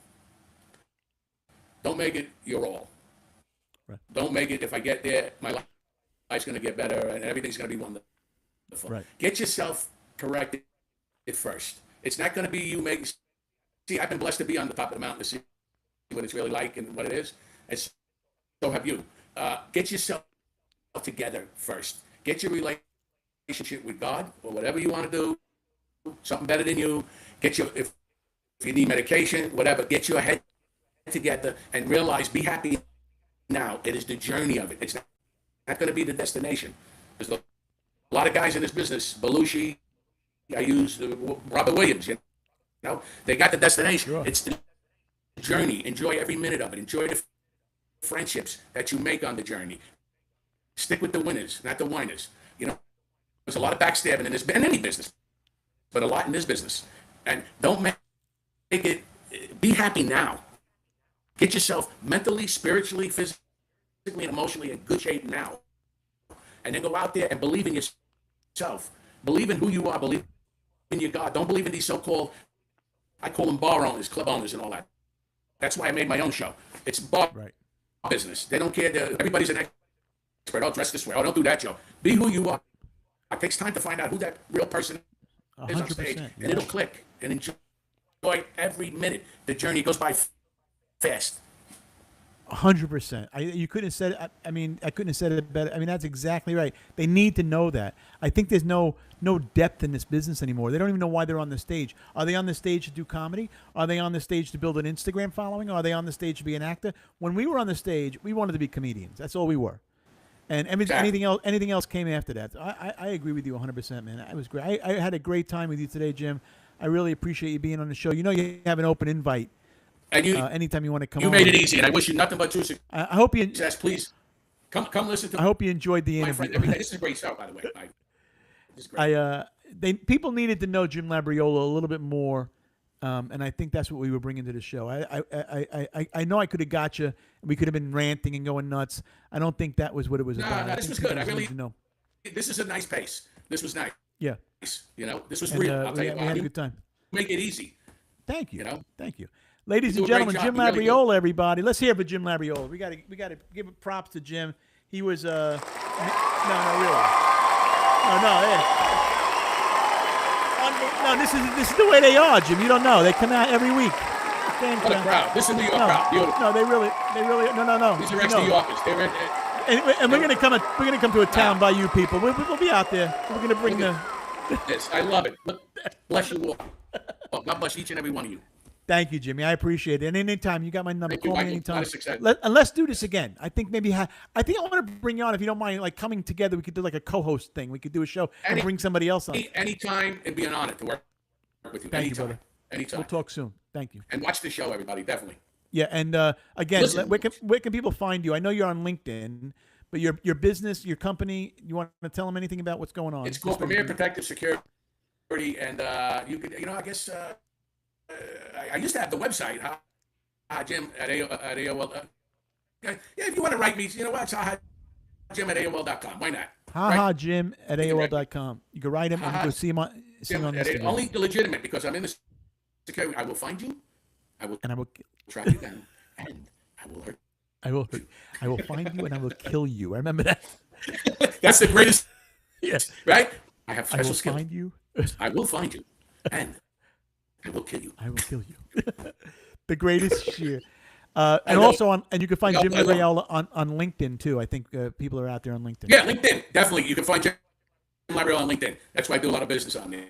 Speaker 3: Don't make it your all.
Speaker 2: Right.
Speaker 3: Don't make it, if I get there, my life's going to get better and everything's going to be wonderful.
Speaker 2: Right.
Speaker 3: Get yourself corrected first. It's not going to be you making. See, I've been blessed to be on the top of the mountain to see what it's really like and what it is. And so have you. Get yourself together first. Get your relationship with God or whatever you want to do. Something better than you. If you need medication, whatever, get your head together and realize, be happy now. It is the journey of it. It's not going to be the destination. There's a lot of guys in this business, Belushi, I use Robert Williams, you know, they got the destination.
Speaker 2: Sure.
Speaker 3: It's the journey. Enjoy every minute of it. Enjoy the friendships that you make on the journey. Stick with the winners, not the whiners. You know, there's a lot of backstabbing in any business, but a lot in this business. And don't make it, be happy now. Get yourself mentally, spiritually, physically, and emotionally in good shape now. And then go out there and believe in yourself. Believe in who you are. Believe in your God. Don't believe in these so-called, I call them bar owners, club owners, and all that. That's why I made my own show. It's bar business. They don't care. Everybody's an expert. Oh, dress this way. Oh, don't do that, Joe. Be who you are. It takes time to find out who that real person is on stage. And it'll click. And enjoy every minute. The journey goes by fast.
Speaker 2: 100%. You couldn't have said. I mean, I couldn't have said it better. I mean, that's exactly right. They need to know that. I think there's no depth in this business anymore. They don't even know why they're on the stage. Are they on the stage to do comedy? Are they on the stage to build an Instagram following? Are they on the stage to be an actor? When we were on the stage, we wanted to be comedians. That's all we were. And anything else came after that. I agree with you 100%, man. It was great. I had a great time with you today, Jim. I really appreciate you being on the show. You know, you have an open invite.
Speaker 3: And you,
Speaker 2: anytime you want to come
Speaker 3: you
Speaker 2: on.
Speaker 3: made it easy, and I wish you nothing but true success.
Speaker 2: I hope you.
Speaker 3: Please come listen to.
Speaker 2: I hope you enjoyed the
Speaker 3: my
Speaker 2: interview.
Speaker 3: friend every day. This is a great show, by the way. This is great.
Speaker 2: People needed to know Jim Labriola a little bit more, and I think that's what we were bringing to the show. I know I could have got you. We could have been ranting and going nuts. I don't think that was what it was about.
Speaker 3: No, this was good. I really.
Speaker 2: Know.
Speaker 3: This is a nice pace. This was nice.
Speaker 2: Yeah.
Speaker 3: You know, this was
Speaker 2: And,
Speaker 3: real. I'll tell you.
Speaker 2: We had a good time.
Speaker 3: Make it easy.
Speaker 2: Thank you.
Speaker 3: You know?
Speaker 2: Thank you. Ladies
Speaker 3: You
Speaker 2: and
Speaker 3: do a great
Speaker 2: gentlemen, Jim
Speaker 3: job. You really
Speaker 2: Labriola, everybody. Let's hear for Jim Labriola. We gotta give props to Jim. He was no, really. No, this is the way they are, Jim. You don't know. They come out every week.
Speaker 3: What a crowd. This is New York crowd. Beautiful.
Speaker 2: No, they really no.
Speaker 3: These are ex-New Yorkers.
Speaker 2: And we're gonna come to a town by you people. We'll be out there. We're gonna bring
Speaker 3: Yes, I love it. Bless you all. God bless each and every one of you.
Speaker 2: Thank you, Jimmy. I appreciate it. And anytime, you got my number.
Speaker 3: Thank you,
Speaker 2: Call me
Speaker 3: Michael.
Speaker 2: anytime.
Speaker 3: Lot of success.
Speaker 2: Let's do this again. I think maybe I want to bring you on if you don't mind, like coming together. We could do like a co-host thing. We could do a show and bring somebody else on.
Speaker 3: Anytime, it'd be an honor to work with you.
Speaker 2: Thank you, brother.
Speaker 3: Anytime.
Speaker 2: We'll talk soon. Thank you.
Speaker 3: And watch the show, everybody. Definitely.
Speaker 2: Yeah, and again,
Speaker 3: Listen.
Speaker 2: where can people find you? I know you're on LinkedIn, but your business, your company, you want to tell them anything about what's going on?
Speaker 3: It's called Premier Protective Security, and you could, I guess. I used to have the website, Jim at AOL. Yeah, if you want to write me, you know what? Jim at AOL.com. Why not?
Speaker 2: Jim at AOL.com. You can write him and you can see him on Instagram.
Speaker 3: Only legitimate, because I'm in the security. I will find you. I will track you down, and I will hurt.
Speaker 2: I will find you and I will kill you. I remember that.
Speaker 3: That's the greatest.
Speaker 2: Yes.
Speaker 3: Right? I have special skills.
Speaker 2: Find you.
Speaker 3: I will find you, and I will kill you.
Speaker 2: I will kill you. The greatest cheer. And also you can find Jim Labriola on LinkedIn too. I think people are out there on LinkedIn.
Speaker 3: Yeah, LinkedIn. Definitely. You can find Jim Labriola on LinkedIn. That's why I do a lot of business on there.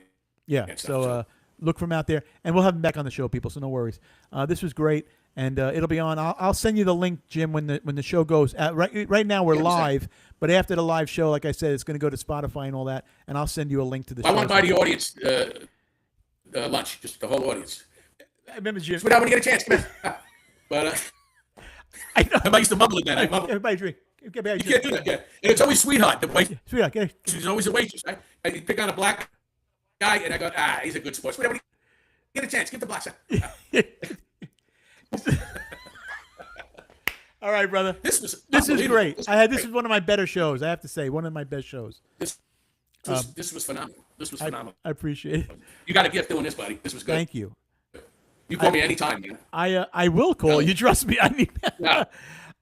Speaker 2: Yeah. So look for him out there, and we'll have him back on the show, people. So no worries. This was great, and it'll be on. I'll send you the link, Jim, when the show goes. Right now we're live, but after the live show, like I said, it's going to go to Spotify and all that, and I'll send you a link to the show.
Speaker 3: I want to buy the audience lunch, just the whole audience.
Speaker 2: I remember Jim.
Speaker 3: Sweetheart, when you get a chance, come in. But
Speaker 2: I know.
Speaker 3: I used to mumble it then.
Speaker 2: Everybody drink.
Speaker 3: You can't do that. Yeah. And it's always sweetheart. The wait.
Speaker 2: Sweetheart, get it.
Speaker 3: She's always a waitress, right? And you pick on a black guy, and I go, he's a good sport. Sweetheart, when you get a chance, give the black side.
Speaker 2: All right, brother.
Speaker 3: This was
Speaker 2: This is
Speaker 3: unbelievable.
Speaker 2: great.
Speaker 3: This
Speaker 2: I had
Speaker 3: was
Speaker 2: this is one of my better shows. I have to say, one of my best shows.
Speaker 3: this was phenomenal. This was phenomenal.
Speaker 2: I appreciate it.
Speaker 3: You got a gift doing this, buddy. This was good.
Speaker 2: Thank you.
Speaker 3: You call me anytime, man.
Speaker 2: I will call you. Trust me. I need.
Speaker 3: Yeah.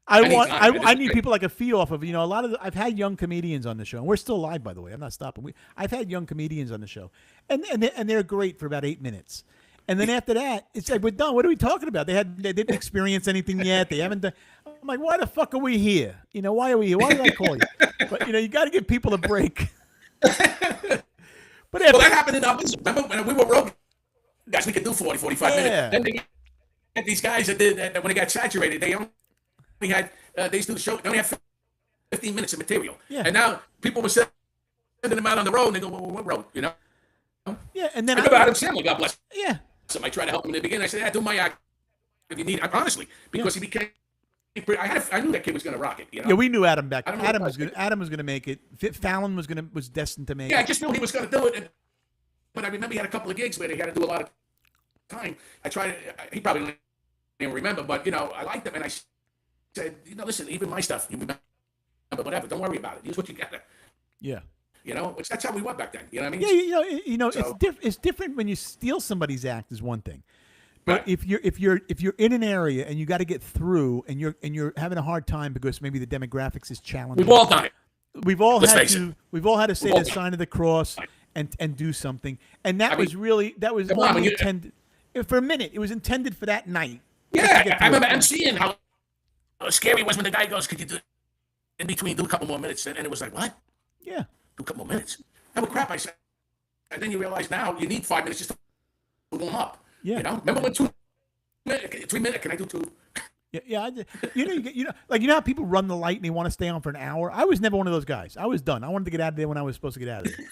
Speaker 2: I
Speaker 3: Anytime,
Speaker 2: want.
Speaker 3: man.
Speaker 2: I
Speaker 3: This is
Speaker 2: need
Speaker 3: great.
Speaker 2: people I can feed off of. You know, a lot of. I've had young comedians on the show, and we're still live, by the way. I'm not stopping. I've had young comedians on the show, and they're great for about 8 minutes, and then after that, it's like we're done. What are we talking about? They didn't experience anything yet. They haven't done. I'm like, why the fuck are we here? You know, why are we here? Why did I call you? But you know, you got to give people a break. But after,
Speaker 3: Well, that happened in our business. Remember when we were broke? Guys, we could do 40, 45
Speaker 2: Yeah.
Speaker 3: minutes. Then they had these guys that did that when they got saturated, they only had they used to do the show. They only had 15 minutes of material.
Speaker 2: Yeah.
Speaker 3: And now people were sending them out on the road, and they go, well, what road? You know?
Speaker 2: yeah, and then
Speaker 3: I remember Adam Sandler, God bless
Speaker 2: yeah.
Speaker 3: him. I tried to help him in the beginning. I said, yeah, do my act if you need. Honestly, because he became. I knew that kid was going to rock it. You know?
Speaker 2: Yeah, we knew Adam back.
Speaker 3: I don't know
Speaker 2: Adam
Speaker 3: what
Speaker 2: was good. Adam was going to make it. Fallon was destined to make
Speaker 3: Yeah, I
Speaker 2: it.
Speaker 3: just knew he was going to do it. But I remember he had a couple of gigs where he had to do a lot of time. I tried. He probably didn't remember, but you know, I liked him, and I said, you know, listen, even my stuff, you remember, whatever. Don't worry about it. Use what you got.
Speaker 2: Yeah.
Speaker 3: You know, that's how we were back then. You know what I mean?
Speaker 2: Yeah, you know,
Speaker 3: So-
Speaker 2: it's different when you steal somebody's act is one thing, but
Speaker 3: Right.
Speaker 2: if you're in an area and you got to get through and you're having a hard time because maybe the demographics is challenging.
Speaker 3: We've all done it.
Speaker 2: We've all
Speaker 3: Let's
Speaker 2: had
Speaker 3: face
Speaker 2: to.
Speaker 3: it.
Speaker 2: We've all had to say
Speaker 3: We've all
Speaker 2: the
Speaker 3: done
Speaker 2: sign of the cross and do something, and that
Speaker 3: I mean,
Speaker 2: was really
Speaker 3: come on,
Speaker 2: only
Speaker 3: when you-
Speaker 2: intended for a minute. It was intended for that night.
Speaker 3: Yeah, I remember MCing how scary it was when the guy goes, "Could you do in between do a couple more minutes?" And it was like, "What?
Speaker 2: Yeah.
Speaker 3: Do a couple more minutes?" Oh crap! I said, and then you realize now you need 5 minutes just to warm up.
Speaker 2: Yeah.
Speaker 3: You know, remember when 3 minutes? Can I do 2?
Speaker 2: Yeah. You know, like how people run the light and they want to stay on for an hour. I was never one of those guys. I was done. I wanted to get out of there when I was supposed to get out of there.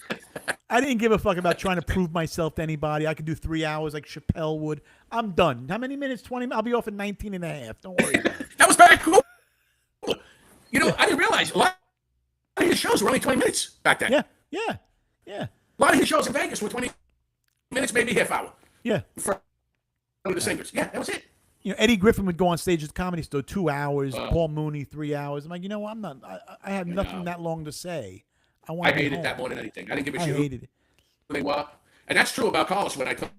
Speaker 2: I didn't give a fuck about trying to prove myself to anybody. I could do 3 hours like Chappelle would. I'm done. How many minutes? 20. I'll be off in 19 and a half. Don't worry about it.
Speaker 3: That was very cool. You know, I didn't realize a lot of his shows were only 20 minutes back then.
Speaker 2: Yeah.
Speaker 3: A lot of his shows in Vegas were 20 minutes, maybe half hour.
Speaker 2: Yeah.
Speaker 3: For the singers. Yeah, that was it.
Speaker 2: You know, Eddie Griffin would go on stage at the Comedy Store 2 hours. Paul Mooney 3 hours. I'm like, you know what? I'm not. I have nothing that long to say. I want.
Speaker 3: I
Speaker 2: to be
Speaker 3: hated
Speaker 2: home.
Speaker 3: that more than anything. I didn't give a
Speaker 2: I
Speaker 3: shit
Speaker 2: hated it.
Speaker 3: who they were. And that's true about Carlos when I told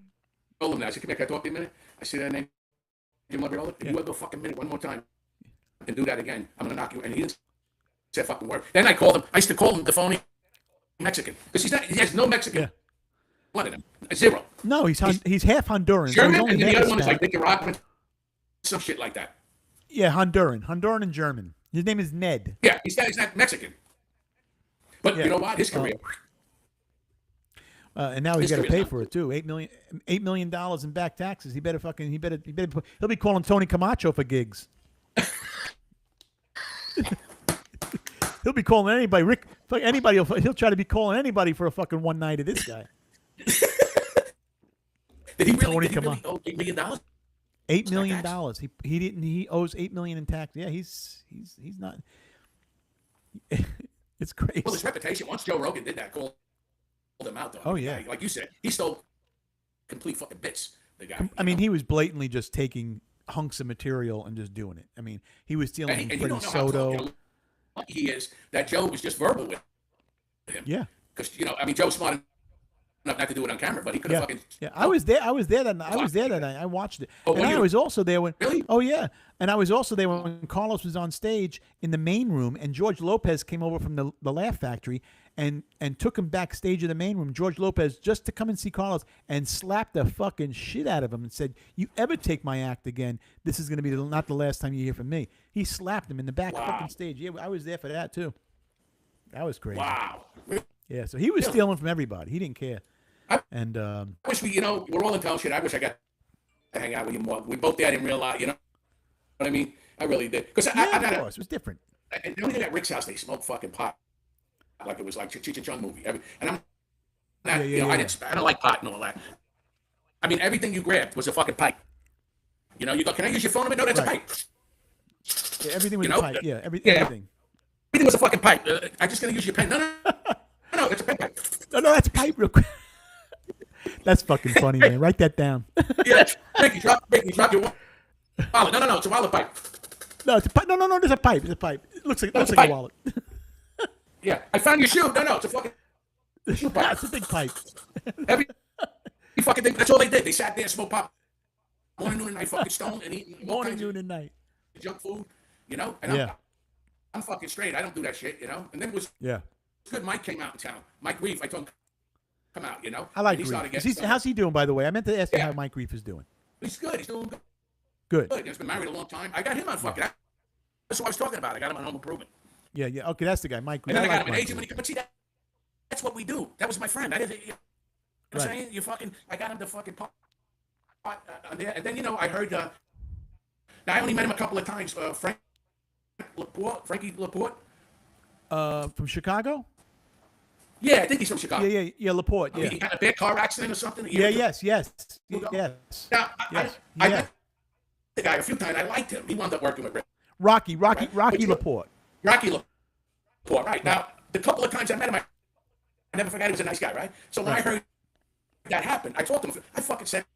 Speaker 3: him that. I said, come here, can I talk to you a minute? I said, that name, Jim Labriola. If you ever go fucking minute one more time and do that again, I'm going to knock you. And he didn't say a fucking word. Then I called him. I used to call him the phony Mexican. Because he has no Mexican.
Speaker 2: Yeah.
Speaker 3: One of them. Zero.
Speaker 2: No, he's half Honduran. so he's
Speaker 3: German,
Speaker 2: only
Speaker 3: and then the
Speaker 2: half
Speaker 3: other one is like
Speaker 2: Hispanic.
Speaker 3: Nicaraguan. Some shit like that.
Speaker 2: Yeah, Honduran and German. His name is Ned.
Speaker 3: Yeah, he's not Mexican. But
Speaker 2: Yeah.
Speaker 3: you know what? His career.
Speaker 2: And now he's got to
Speaker 3: History
Speaker 2: pay
Speaker 3: is
Speaker 2: for it too. $8 million in back taxes. He'll be calling Tony Camacho for gigs. He'll be calling anybody. He'll try to be calling anybody for a fucking one night of this guy.
Speaker 3: Did he
Speaker 2: Tony,
Speaker 3: really
Speaker 2: come on.
Speaker 3: owe $8 million?
Speaker 2: $8 million. He owes $8 million in tax. Yeah, he's not. It's crazy.
Speaker 3: Well, his reputation, once Joe Rogan did that, called him out, though.
Speaker 2: Oh, yeah.
Speaker 3: Like you said, he stole complete fucking bits, the guy.
Speaker 2: I mean, he was blatantly just taking hunks of material and just doing it. I mean, he was stealing
Speaker 3: and
Speaker 2: from
Speaker 3: you
Speaker 2: Freddie
Speaker 3: don't know how
Speaker 2: Soto.
Speaker 3: lucky he is that Joe was just verbal with him.
Speaker 2: Yeah.
Speaker 3: Because, I mean, Joe's smart enough not to do it on camera, but he could have fucking.
Speaker 2: Yeah, I was there that night. I watched it.
Speaker 3: Oh,
Speaker 2: and
Speaker 3: were
Speaker 2: I
Speaker 3: you?
Speaker 2: was also there when
Speaker 3: Really?
Speaker 2: Oh yeah. And I was also there when Carlos was on stage in the main room and George Lopez came over from the Laugh Factory and took him backstage in the main room, George Lopez, just to come and see Carlos and slapped the fucking shit out of him and said, "You ever take my act again, this is going to be not the last time you hear from me." He slapped him in the back fucking stage. Yeah, I was there for that too. That was crazy.
Speaker 3: Wow.
Speaker 2: Yeah, so he was stealing from everybody. He didn't care. And
Speaker 3: I wish we're all in town shit. I wish I got to hang out with you more. We both did in real life, you know what I mean? I really did. Because
Speaker 2: yeah, of course, it was different.
Speaker 3: the only thing at Rick's house, they smoked fucking pot. Like it was like Cheech and Chong movie. And I'm not, I don't like pot and all that. I mean, everything you grabbed was a fucking pipe. You know, you go, can I use your phone number? No, that's a pipe.
Speaker 2: Yeah, everything was
Speaker 3: You
Speaker 2: a
Speaker 3: know?
Speaker 2: pipe. Yeah,
Speaker 3: Yeah.
Speaker 2: everything.
Speaker 3: Everything was a fucking pipe. I'm just going to use your pen. No, that's a pen pipe.
Speaker 2: No, that's a pipe real quick. That's fucking funny, man. Write that down.
Speaker 3: Yeah, Ricky, drop your wallet. No, it's a wallet pipe.
Speaker 2: No, it's a pipe. No. There's a pipe. It's a pipe. It looks like
Speaker 3: That's
Speaker 2: a
Speaker 3: a
Speaker 2: wallet.
Speaker 3: Yeah, I found your shoe. No, it's a fucking shoe pipe.
Speaker 2: That's a big pipe.
Speaker 3: Every fucking thing. That's all they did. They sat there, smoked pop, morning, noon, and night, fucking stoned, and eating all
Speaker 2: Morning,
Speaker 3: kinds
Speaker 2: noon, and night.
Speaker 3: of junk food. You know, and
Speaker 2: Yeah.
Speaker 3: I'm fucking straight. I don't do that shit. You know, and then it was
Speaker 2: Yeah.
Speaker 3: good. Mike came out in town. Mike Reef. I told him come out. You know,
Speaker 2: I like
Speaker 3: And he started
Speaker 2: Grief.
Speaker 3: getting
Speaker 2: How's he doing, by the way? I meant to ask you
Speaker 3: Yeah.
Speaker 2: how Mike Grief is doing.
Speaker 3: He's good. He's doing
Speaker 2: Good.
Speaker 3: good. He's been married a long time. I got him on fucking. That's what I was talking about. I got him on Home Improvement.
Speaker 2: Yeah. Okay, that's the guy, Mike Grief.
Speaker 3: And then I
Speaker 2: I
Speaker 3: got him
Speaker 2: like
Speaker 3: an agent
Speaker 2: Mike
Speaker 3: when he. But see, that's what we do. That was my friend. I didn't. You know what I'm
Speaker 2: Right.
Speaker 3: saying? You fucking. I got him to fucking pot there, and then you know I heard. Now I only met him a couple of times. Frankie Laporte.
Speaker 2: From Chicago?
Speaker 3: Yeah, I think he's from Chicago.
Speaker 2: Yeah, Laporte. Yeah.
Speaker 3: He had a bad car accident or something.
Speaker 2: Yeah, yes.
Speaker 3: Ago.
Speaker 2: Yes.
Speaker 3: Now,
Speaker 2: Yes.
Speaker 3: I
Speaker 2: Yeah.
Speaker 3: met the guy a few times. I liked him. He wound up working with
Speaker 2: Rocky
Speaker 3: But you-
Speaker 2: Laporte.
Speaker 3: Rocky Laporte. Right now, the couple of times I met him, I never forgot he was a nice guy. Right. So when I heard that happened, I told him I fucking sent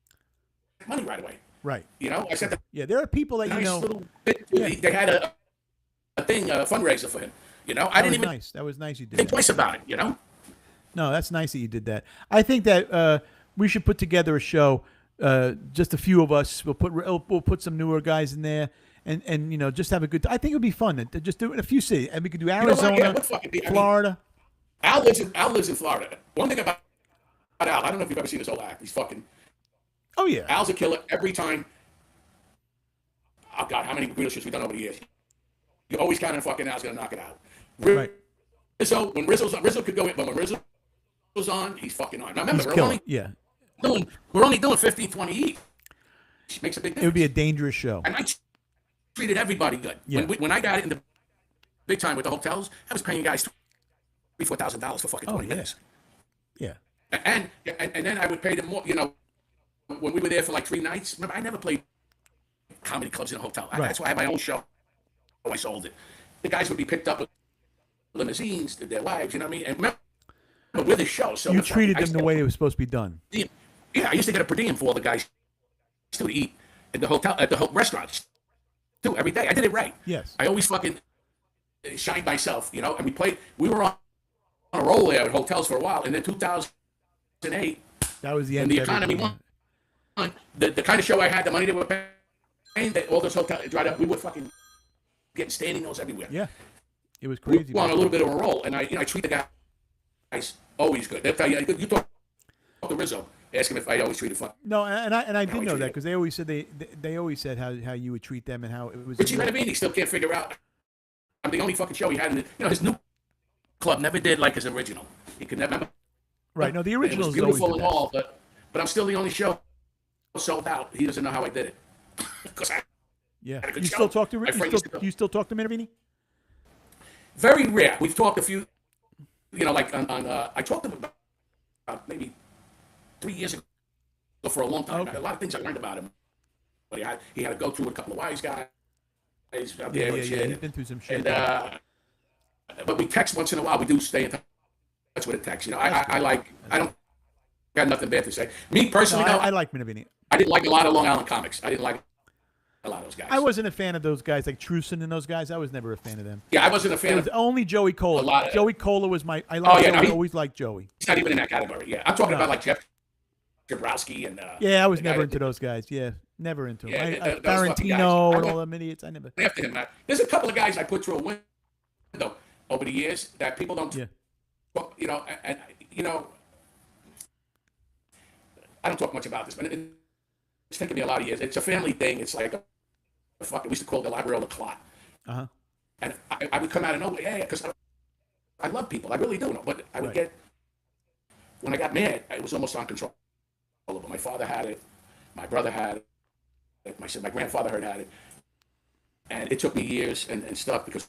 Speaker 3: money right away.
Speaker 2: Right.
Speaker 3: You know, I sent the
Speaker 2: Yeah, there are people that
Speaker 3: nice
Speaker 2: you know.
Speaker 3: little bit.
Speaker 2: Yeah.
Speaker 3: They had a thing, a fundraiser for him. You know, I
Speaker 2: That
Speaker 3: didn't
Speaker 2: was
Speaker 3: even
Speaker 2: nice. That was nice you did
Speaker 3: think
Speaker 2: that.
Speaker 3: twice about it. You know.
Speaker 2: No, that's nice that you did that. I think that we should put together a show. Just a few of us. We'll put some newer guys in there, and you know, just have a good. I think it would be fun to just do it in a few cities, and we could do
Speaker 3: know what?
Speaker 2: Arizona,
Speaker 3: Yeah, what fucking be- I mean,
Speaker 2: Florida.
Speaker 3: Al lives in Florida. One thing about Al, I don't know if you've ever seen this old act. He's fucking.
Speaker 2: Oh yeah.
Speaker 3: Al's a killer every time. Oh God, how many radio shows we've done over the years? You always count on fucking Al's gonna knock it out.
Speaker 2: Right.
Speaker 3: Rizzo, when Rizzo's on, Rizzo could go in, but when Rizzo was on, he's fucking on. Now remember,
Speaker 2: He's killing. Yeah.
Speaker 3: we're only doing 15, 20 each. Which makes a big difference.
Speaker 2: It would be a dangerous show.
Speaker 3: And I treated everybody good.
Speaker 2: Yeah.
Speaker 3: When I got it in the big time with the hotels, I was paying guys $3,000-$4,000 for fucking 20
Speaker 2: yeah.
Speaker 3: minutes.
Speaker 2: Yeah.
Speaker 3: And then I would pay them more. You know, when we were there for like 3 nights. Remember, I never played comedy clubs in a hotel.
Speaker 2: Right.
Speaker 3: That's why I had my own show. I sold it. The guys would be picked up with limousines, their wives. You know what I mean? And remember, with the show, so
Speaker 2: You
Speaker 3: much
Speaker 2: treated
Speaker 3: I
Speaker 2: them
Speaker 3: used
Speaker 2: the
Speaker 3: to
Speaker 2: way it was supposed to be done.
Speaker 3: get per diem. Yeah, I used to get a per diem for all the guys to eat at the hotel, at the restaurants too, every day. I did it right.
Speaker 2: Yes.
Speaker 3: I always fucking shined myself, you know. And we were on a roll there at hotels for a while, and then 2008,
Speaker 2: That was the
Speaker 3: and
Speaker 2: end.
Speaker 3: the
Speaker 2: of
Speaker 3: economy
Speaker 2: everything.
Speaker 3: won. The kind of show I had, the money they were paying, that all those hotels dried up. We were fucking getting standing ovation everywhere.
Speaker 2: Yeah. It was
Speaker 3: We
Speaker 2: crazy.
Speaker 3: were on a little bit of a roll, and I treat the guys always good. They'll tell you, you talk to Rizzo, ask him if I always treated fun.
Speaker 2: No, and I did
Speaker 3: we
Speaker 2: know
Speaker 3: treat
Speaker 2: that
Speaker 3: it.
Speaker 2: because they always said they always said how you would treat them and how it was.
Speaker 3: Richie Benavides still can't figure out. I'm the only fucking show he had in it. You know, his new club never did like his original. He could never.
Speaker 2: Right. No, the
Speaker 3: It
Speaker 2: original
Speaker 3: was
Speaker 2: is always
Speaker 3: beautiful
Speaker 2: the
Speaker 3: and
Speaker 2: best.
Speaker 3: all, but I'm still the only show sold out. He doesn't know how I did it. Because
Speaker 2: Yeah.
Speaker 3: had a good
Speaker 2: You
Speaker 3: show.
Speaker 2: still talk to
Speaker 3: My
Speaker 2: you
Speaker 3: friend
Speaker 2: still,
Speaker 3: used to go.
Speaker 2: you still talk to Minervini?
Speaker 3: very rare. We've talked a few, you know, like on I talked to him about maybe 3 years ago for a long time.
Speaker 2: Okay.
Speaker 3: A lot of things I learned about him. But he had to go through with a couple of wise guys out there
Speaker 2: Yeah.
Speaker 3: and shit.
Speaker 2: He's been through some shit.
Speaker 3: And but we text once in a while. We do stay in touch with a text. You know, I don't got nothing bad to say. Me
Speaker 2: No,
Speaker 3: personally, though,
Speaker 2: I like Minervini.
Speaker 3: I didn't like a lot of Long Island comics. I didn't like a lot of those guys.
Speaker 2: I wasn't a fan of those guys like Truson and those guys. I was never a fan of them.
Speaker 3: Yeah, I wasn't a
Speaker 2: It
Speaker 3: fan
Speaker 2: was
Speaker 3: of.
Speaker 2: only Joey Cola.
Speaker 3: A lot of-
Speaker 2: Joey Cola was my. I
Speaker 3: Oh,
Speaker 2: liked
Speaker 3: yeah,
Speaker 2: Joey.
Speaker 3: no, he-
Speaker 2: Always liked Joey.
Speaker 3: He's not even in that category. Yeah, I'm talking
Speaker 2: No.
Speaker 3: about like Jeff Jabrowski and.
Speaker 2: Yeah, I was
Speaker 3: the guy
Speaker 2: never
Speaker 3: that
Speaker 2: into
Speaker 3: did-
Speaker 2: those guys. Yeah, never into them.
Speaker 3: Yeah,
Speaker 2: I,
Speaker 3: those fucking guys.
Speaker 2: Farentino
Speaker 3: I
Speaker 2: and
Speaker 3: went-
Speaker 2: all them idiots. I never.
Speaker 3: After him, there's a couple of guys I put through a window over the years that people don't.
Speaker 2: Yeah.
Speaker 3: Well, you know, and you know, I don't talk much about this, but it's taken me a lot of years. It's a family thing. It's like a fucking. We used to call it the library of the clot.
Speaker 2: Uh-huh.
Speaker 3: And I would come out of nowhere, yeah, because I love people. I really do. But I would
Speaker 2: Right.
Speaker 3: get, when I got mad, it was almost uncontrollable. My father had it. My brother had it. My grandfather had it. And it took me years and stuff because,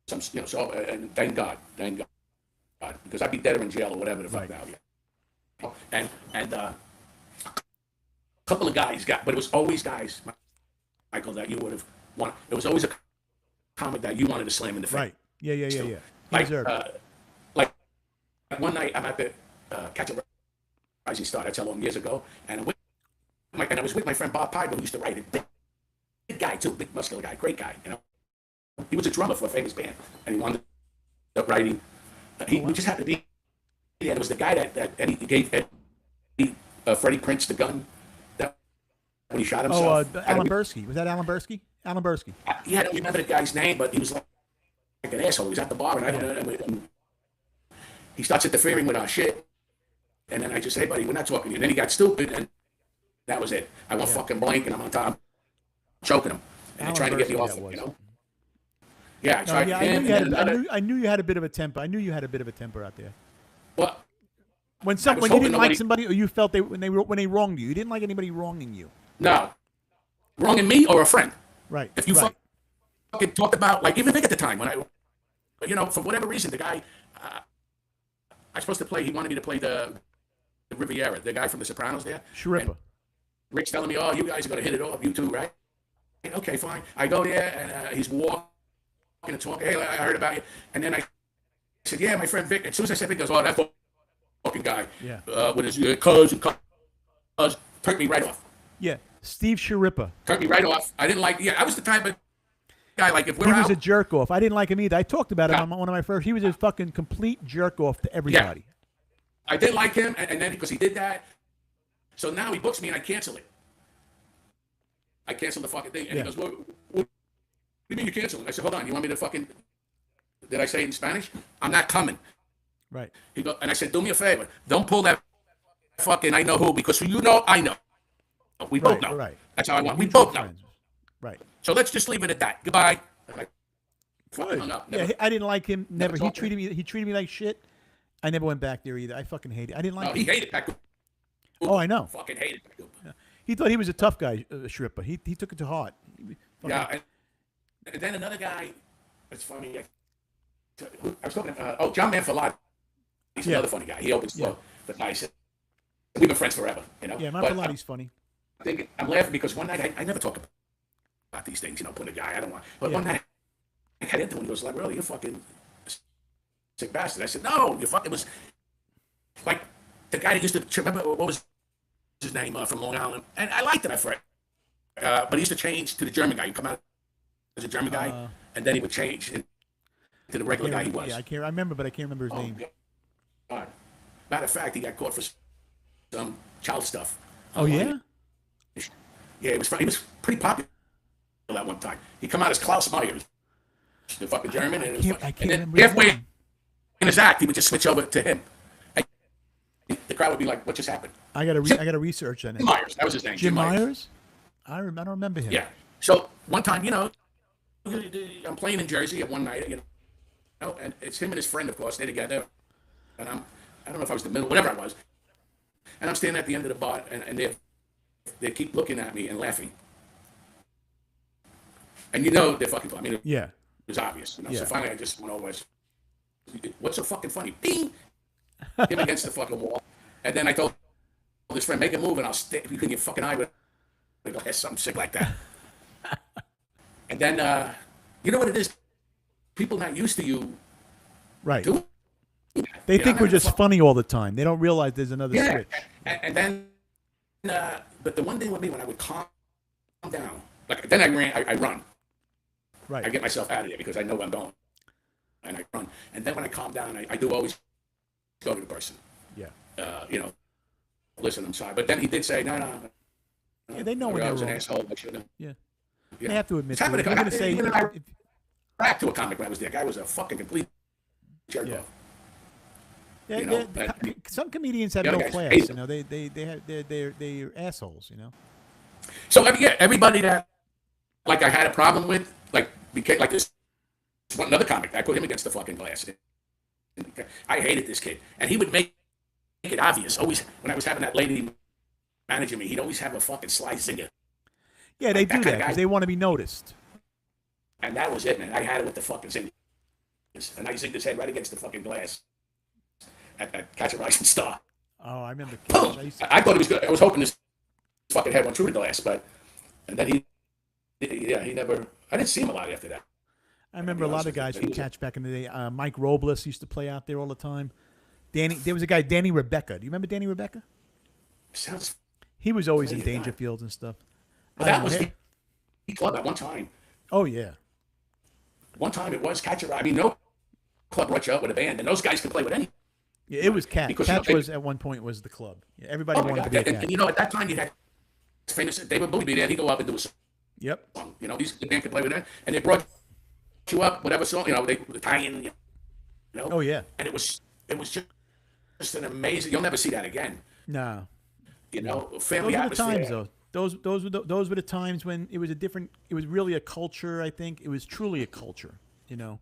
Speaker 3: some, you know, so, and thank God. Because I'd be dead or in jail or whatever the fuck
Speaker 2: Right.
Speaker 3: now. Yeah. And a couple of guys but it was always guys, Michael, that you would have wanted. It was always a comic that you wanted to slam in the face.
Speaker 2: Right. Yeah. He
Speaker 3: Like,
Speaker 2: deserved it.
Speaker 3: like one night I'm at the Catch a Rising Star. I tell him years ago, and I was with my friend Bob Piper, who used to write it. big guy too, big muscular guy, great guy. You know, he was a drummer for a famous band, and he wound up writing. We just happened to be. Yeah, it was the guy that Eddie gave Freddie Prinze the gun that when he shot himself.
Speaker 2: Alan Bursky. Was that Alan Bursky? Alan Bursky.
Speaker 3: Yeah, I don't remember the guy's name, but he was like an asshole. He was at the bar, and I don't know. He starts interfering with our shit, and then I just say, "Hey, buddy, we're not talking." And then he got stupid, and that was it. I went fucking blank, and I'm on top, choking him, and they're trying to get me off him, you know. Yeah, I tried.
Speaker 2: I knew you had a bit of a temper. I knew you had a bit of a temper out there.
Speaker 3: Well,
Speaker 2: when you didn't like somebody, or you felt when they wronged you didn't like anybody wronging you.
Speaker 3: No, wronging me or a friend.
Speaker 2: Right.
Speaker 3: If you fucking talked about, like, even Vic at the time when for whatever reason, the guy I was supposed to play, he wanted me to play the Riviera, the guy from The Sopranos there.
Speaker 2: Sharippa.
Speaker 3: Rick's telling me, "Oh, you guys are gonna hit it off, you two, right?" Okay, fine. I go there and he's walking and talking. Hey, I heard about you. And then I said, "Yeah, my friend Vic." As soon as I said Vic, he goes, "Oh, that fucking guy."
Speaker 2: Yeah.
Speaker 3: With his cuz turned me right off.
Speaker 2: Yeah. Steve Sharippa.
Speaker 3: Turned me right off. I didn't like. Yeah, I was the type of guy, like, if we're
Speaker 2: He was
Speaker 3: out,
Speaker 2: a jerk off. I didn't like him either. I talked about him on one of my first. He was a fucking complete jerk off to everybody.
Speaker 3: Yeah. I didn't like him, and then because he did that, so now he books me and I cancel it. I cancel the fucking thing, and he goes, "What do you mean you cancel it?" I said, "Hold on, you want me to fucking? Did I say it in Spanish? I'm not coming."
Speaker 2: Right.
Speaker 3: He goes, and I said, "Do me a favor, don't pull that fucking I know who, because you know I know. We both know.
Speaker 2: Right.
Speaker 3: That's how I want. We both know.
Speaker 2: Right.
Speaker 3: So let's just leave it at that. Goodbye."
Speaker 2: Good. Yeah, I didn't like him. Never. He treated me like shit. I never went back there either. I fucking hated it. I didn't like him.
Speaker 3: He hated Pac.
Speaker 2: Oh, I know.
Speaker 3: Fucking hated Pac.
Speaker 2: Yeah. He thought he was a tough guy, Shrippa. He took it to heart.
Speaker 3: Yeah, and then another guy. It's funny. I was talking. John Manfilati. He's another funny guy. He opens the nice. We've been friends forever, you know.
Speaker 2: Yeah, Manfilati's funny.
Speaker 3: I'm laughing because one night I never talk about these things, put a guy. I don't want. But one night I got into him. He goes like, "Really, you're fucking sick bastard." I said, "No, you fucking was like the guy that used to remember what was his name from Long Island," and I liked it at first. But he used to change to the German guy. He'd come out as a German guy, and then he would change to the regular guy he was.
Speaker 2: Yeah, I remember, but I can't remember his name.
Speaker 3: God. Matter of fact, he got caught for some child stuff.
Speaker 2: Oh yeah.
Speaker 3: Yeah, he was pretty popular at one time. He come out as Klaus Meyer, the fucking German, and then halfway in his act, he would just switch over to him. And the crowd would be like, "What just happened?"
Speaker 2: I gotta research that.
Speaker 3: Jim Myers, that was his name.
Speaker 2: Jim Myers. I don't remember him.
Speaker 3: Yeah. So one time, I'm playing in Jersey at one night, and it's him and his friend, of course, they're together, and I don't know if I was in the middle, whatever I was, and I'm standing at the end of the bar, and they keep looking at me and laughing. And they're fucking funny. I mean, it was obvious. So finally I just went over, "What's so fucking funny?" Ding! Him against the fucking wall. And then I told this friend, "Make a move and I'll stay between your fucking eye with a glass," something sick like that. And then, you know what it is? People not used to you.
Speaker 2: Right.
Speaker 3: Doing that.
Speaker 2: They think we're just funny all the time. They don't realize there's another switch.
Speaker 3: And then, but the one thing with me, when I would calm down, like then I run.
Speaker 2: Right.
Speaker 3: I get myself out of there because I know where I'm going, and I run. And then when I calm down, I do always go to the person. Yeah. Listen, I'm sorry, but then he did say, "No."
Speaker 2: Yeah, they know when
Speaker 3: I
Speaker 2: they're
Speaker 3: was an
Speaker 2: wrong.
Speaker 3: asshole. I should have.
Speaker 2: Yeah. They have to admit.
Speaker 3: It's happened.
Speaker 2: They're going to say.
Speaker 3: Back to a comic when I was there. Guy was a fucking complete jerk off.
Speaker 2: Some comedians have no class. They're assholes.
Speaker 3: So everybody that like I had a problem with, like became like this. Another comic, I put him against the fucking glass. I hated this kid, and he would make it obvious. Always when I was having that lady managing me, he'd always have a fucking sly zinger.
Speaker 2: Yeah, they do that because they want to be noticed.
Speaker 3: And that was it, man. I had it with the fucking zingers, and I zinged his head right against the fucking glass at Catch a Rising Star.
Speaker 2: Oh, I remember.
Speaker 3: Boom! I thought it was good. I was hoping this fucking head went through the glass, and then he never. I didn't see him a lot after that.
Speaker 2: I remember a lot of guys from Catch back in the day. Mike Robles used to play out there all the time. There was a guy, Danny Rebecca. Do you remember Danny Rebecca?
Speaker 3: Sounds.
Speaker 2: He was always in Dangerfield and stuff.
Speaker 3: Well, that was club at one time.
Speaker 2: Oh yeah.
Speaker 3: One time it was Catch a Ride. I mean, no club brought you up with a band, and those guys could play with any.
Speaker 2: Yeah, it was Catch.
Speaker 3: Because,
Speaker 2: Catch
Speaker 3: you know,
Speaker 2: was at one point was the club. Yeah, everybody
Speaker 3: Oh my
Speaker 2: wanted to
Speaker 3: God!
Speaker 2: be a
Speaker 3: And,
Speaker 2: Catch.
Speaker 3: and you know, at that time you had famous David Bowie be there. He'd go up and do a
Speaker 2: Yep.
Speaker 3: song. You know, the band could play with that, and they brought you up whatever song. You know, they Italian. You know.
Speaker 2: Oh yeah.
Speaker 3: And it was just an amazing. You'll never see that again.
Speaker 2: No.
Speaker 3: You know,
Speaker 2: Those
Speaker 3: family
Speaker 2: were the
Speaker 3: atmosphere.
Speaker 2: times, though. Those were the times when it was a different. It was really a culture. I think it was truly a culture. You know,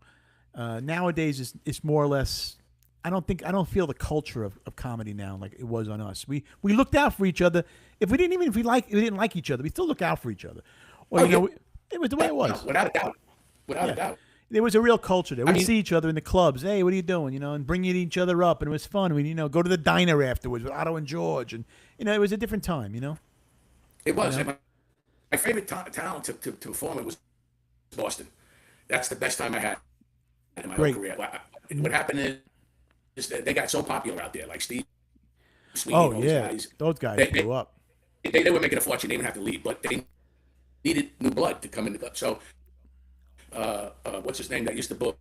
Speaker 2: nowadays it's more or less. I don't feel the culture of comedy now like it was on us. We looked out for each other. If we didn't like each other, we still look out for each other. Or
Speaker 3: Oh,
Speaker 2: you know,
Speaker 3: yeah.
Speaker 2: it was the way it was.
Speaker 3: No, without a doubt. Without
Speaker 2: Yeah.
Speaker 3: a doubt.
Speaker 2: There was a real culture there. We'd
Speaker 3: mean-
Speaker 2: see each other in the clubs. Hey, what are you doing? You know, and bringing each other up, and it was fun. We go to the diner afterwards with Otto and George, and it was a different time. You know.
Speaker 3: It was.
Speaker 2: You
Speaker 3: And my favorite town to perform in was Boston. That's the best time I had in my whole
Speaker 2: Great.
Speaker 3: career. What happened is that they got so popular out there, like Steve Sweeney,
Speaker 2: Oh
Speaker 3: those
Speaker 2: yeah,
Speaker 3: guys.
Speaker 2: those guys
Speaker 3: They-
Speaker 2: blew up.
Speaker 3: They were making a fortune. They didn't have to leave, but they needed new blood to come in the club. So, what's his name that used to book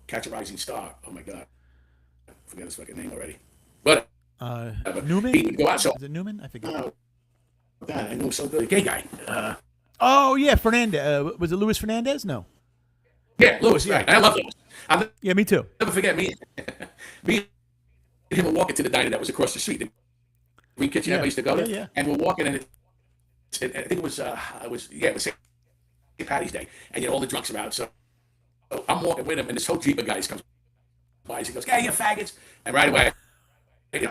Speaker 3: Catch a Rising Star? Oh my God, I forgot his fucking name already. But
Speaker 2: Newman.
Speaker 3: he would go out. So,
Speaker 2: Is it Newman? I forget.
Speaker 3: God, I knew him so good. Gay guy.
Speaker 2: Oh yeah, Fernandez. Was it Luis Fernandez? No.
Speaker 3: Yeah, Lewis. Right. I love Lewis. I'll
Speaker 2: Yeah, me too.
Speaker 3: never forget me and him were walking to the diner that was across the street. The Green Kitchen
Speaker 2: Yeah.
Speaker 3: I used to go to.
Speaker 2: Yeah.
Speaker 3: And we're walking, and I think it was St. Patty's Day, and all the drunks are out. So I'm walking with him, and this whole Jeep of guys comes by. He goes, "Hey, you faggots!" And right away,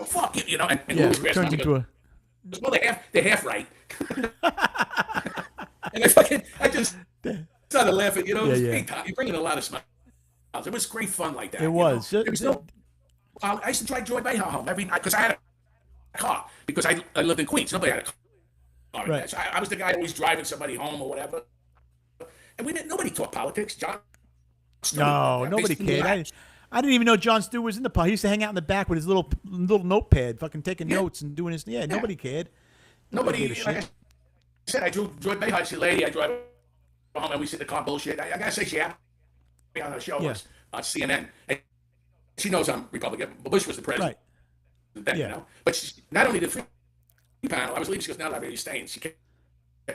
Speaker 3: fuck you, and
Speaker 2: Yeah,
Speaker 3: Louis grabs
Speaker 2: turns
Speaker 3: me.
Speaker 2: into a.
Speaker 3: Well, they're half right. And I just started laughing. It was
Speaker 2: Yeah.
Speaker 3: great time. You're bringing a lot of smiles. It was great fun like that.
Speaker 2: It was.
Speaker 3: There was no. I used to drive Joy Behar home every night because I had a car because I lived in Queens. Nobody had a car.
Speaker 2: Right.
Speaker 3: So I was the guy always driving somebody home or whatever. And nobody talked politics. John.
Speaker 2: No, nobody cared. I didn't even know Jon Stewart was in the pod. He used to hang out in the back with his little notepad, fucking taking notes and doing his. Yeah, nobody cared.
Speaker 3: Nobody.
Speaker 2: gave a
Speaker 3: Like I
Speaker 2: shit.
Speaker 3: said, I drove Joy Behar. She's a lady. I drive home and we sit in the car bullshit. I gotta say, she had me on her show
Speaker 2: Yeah.
Speaker 3: once on CNN. And she knows I'm Republican. Bush was the president.
Speaker 2: Right.
Speaker 3: Then,
Speaker 2: Yeah.
Speaker 3: But not only the free panel, I was leaving. She goes, "No, you're staying." She kept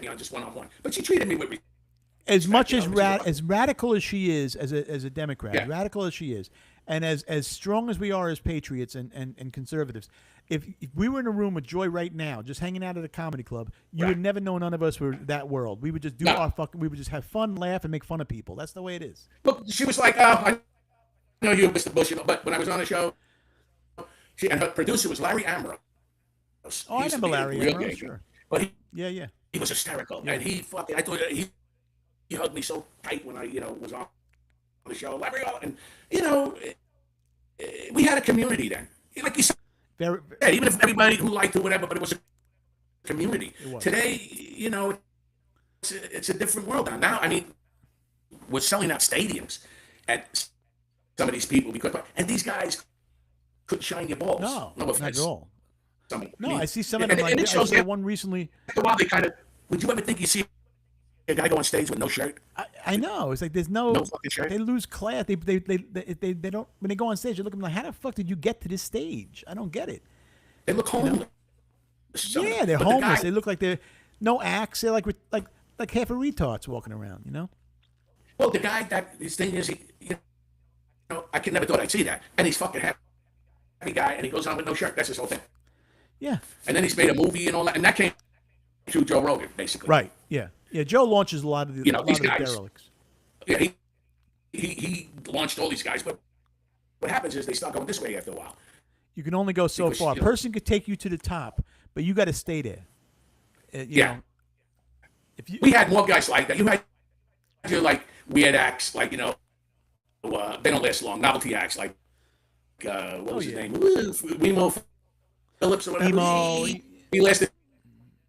Speaker 3: me on just one-on-one, but she treated me with
Speaker 2: As much as
Speaker 3: you know,
Speaker 2: as radical as she is as a Democrat,
Speaker 3: Yeah.
Speaker 2: radical as she is, and as strong as we are as patriots and conservatives, if we were in a room with Joy right now, just hanging out at a comedy club, you would never know none of us were that world. We would just do
Speaker 3: No.
Speaker 2: we would just have fun, laugh, and make fun of people. That's the way it is.
Speaker 3: But she was like, "Oh, I know you, Mr. Bush," but when I was on the show, and her producer was Larry Ambrose.
Speaker 2: Oh, I
Speaker 3: He used to
Speaker 2: remember
Speaker 3: be a
Speaker 2: Larry
Speaker 3: real
Speaker 2: Ambrose,
Speaker 3: gay guy.
Speaker 2: sure.
Speaker 3: But
Speaker 2: Yeah.
Speaker 3: he was hysterical, and he fucking. I thought he hugged me so tight when I was on the show, Larry, and we had a community then. Like you said,
Speaker 2: Very,
Speaker 3: even if everybody who liked it, whatever, but it was a community.
Speaker 2: was.
Speaker 3: Today, it's a different world now. Now, I mean, we're selling out stadiums at some of these people and these guys couldn't shine your balls.
Speaker 2: no,
Speaker 3: no
Speaker 2: not
Speaker 3: offense.
Speaker 2: at all.
Speaker 3: Some-
Speaker 2: No,
Speaker 3: mean,
Speaker 2: I see some of
Speaker 3: and-
Speaker 2: them.
Speaker 3: and
Speaker 2: Like,
Speaker 3: it
Speaker 2: I
Speaker 3: shows
Speaker 2: saw
Speaker 3: that
Speaker 2: one recently.
Speaker 3: after a while they kind of. Would you ever think you see a guy go on stage with no shirt?
Speaker 2: I know. It's like there's no.
Speaker 3: No fucking shirt.
Speaker 2: They lose class. They don't. When they go on stage, they look at them like, how the fuck did you get to this stage? I don't get it.
Speaker 3: They look homeless. Some of
Speaker 2: Yeah,
Speaker 3: them.
Speaker 2: they're
Speaker 3: But the
Speaker 2: homeless.
Speaker 3: guy-
Speaker 2: They look like they're no acts. They're like half a retards walking around.
Speaker 3: Well, the guy that his thing is, I could never thought I'd see that, and he's fucking happy guy, and he goes on with no shirt. That's his whole thing.
Speaker 2: Yeah.
Speaker 3: And then he's made a movie and all that, and that came through Joe Rogan, basically.
Speaker 2: Right. Yeah. Yeah. Joe launches a lot of the,
Speaker 3: You know,
Speaker 2: a lot
Speaker 3: these
Speaker 2: of the
Speaker 3: guys-
Speaker 2: derelicts.
Speaker 3: Yeah, he launched all these guys, but what happens is they start going this way after a while.
Speaker 2: You can only go so
Speaker 3: Because,
Speaker 2: far. A
Speaker 3: you know-
Speaker 2: person could take you to the top, but you got to stay there. You
Speaker 3: Yeah.
Speaker 2: know, if you,
Speaker 3: We had more guys like that. You had like weird acts, like they don't last long. Novelty acts, like what was his
Speaker 2: yeah.
Speaker 3: name? Remo Phillips or whatever.
Speaker 2: Emo.
Speaker 3: He lasted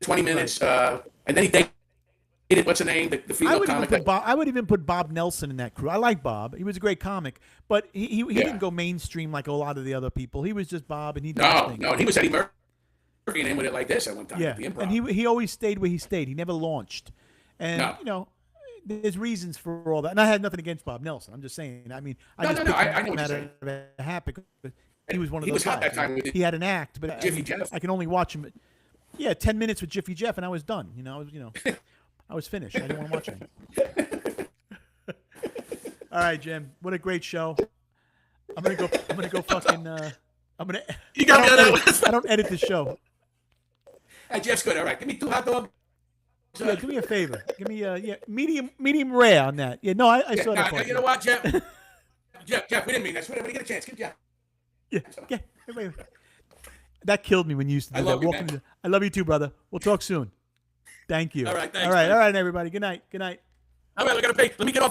Speaker 3: 20 minutes, and then he dated what's her name? The female comic.
Speaker 2: I would even put Bob Nelson in that crew. I like Bob. He was a great comic, but he
Speaker 3: Yeah.
Speaker 2: didn't go mainstream like a lot of the other people. He was just Bob, and he did his
Speaker 3: No,
Speaker 2: thing.
Speaker 3: no, and he was Eddie Murphy and him with it like this at one time.
Speaker 2: Yeah,
Speaker 3: At the Improv.
Speaker 2: and he always stayed where he stayed. He never launched, And
Speaker 3: No.
Speaker 2: you know, there's reasons for all that. And I had nothing against Bob Nelson. I'm just saying. I mean, I
Speaker 3: No,
Speaker 2: just
Speaker 3: no, no,
Speaker 2: picked
Speaker 3: I
Speaker 2: him
Speaker 3: know what
Speaker 2: out
Speaker 3: you're
Speaker 2: of a hat because he was one of
Speaker 3: He
Speaker 2: those
Speaker 3: was hot
Speaker 2: guys.
Speaker 3: that time with
Speaker 2: He had an act, but
Speaker 3: Jiffy Jeff.
Speaker 2: I can only watch him. Yeah, 10 minutes with Jiffy Jeff, and I was done. I was finished. I didn't want to watch anything. All right, Jim. What a great show. I'm gonna go. Fucking. I'm gonna.
Speaker 3: You got me on that one.
Speaker 2: I don't edit the show.
Speaker 3: Hey, Jeff's good. All right, give me 2 hot dogs.
Speaker 2: Yeah, do me a favor. Give me medium rare on that. Yeah, no, I saw that part.
Speaker 3: You know what, Jeff? Jeff, we didn't mean that. When we get a chance, give Jeff.
Speaker 2: Yeah. Wait. That killed me when you used to do
Speaker 3: I
Speaker 2: that.
Speaker 3: love you, man.
Speaker 2: I love you too, brother. We'll talk soon. Thank you.
Speaker 3: All right, thanks,
Speaker 2: All right,
Speaker 3: man.
Speaker 2: everybody. Good night.
Speaker 3: All right, I gotta pay. Let me get off.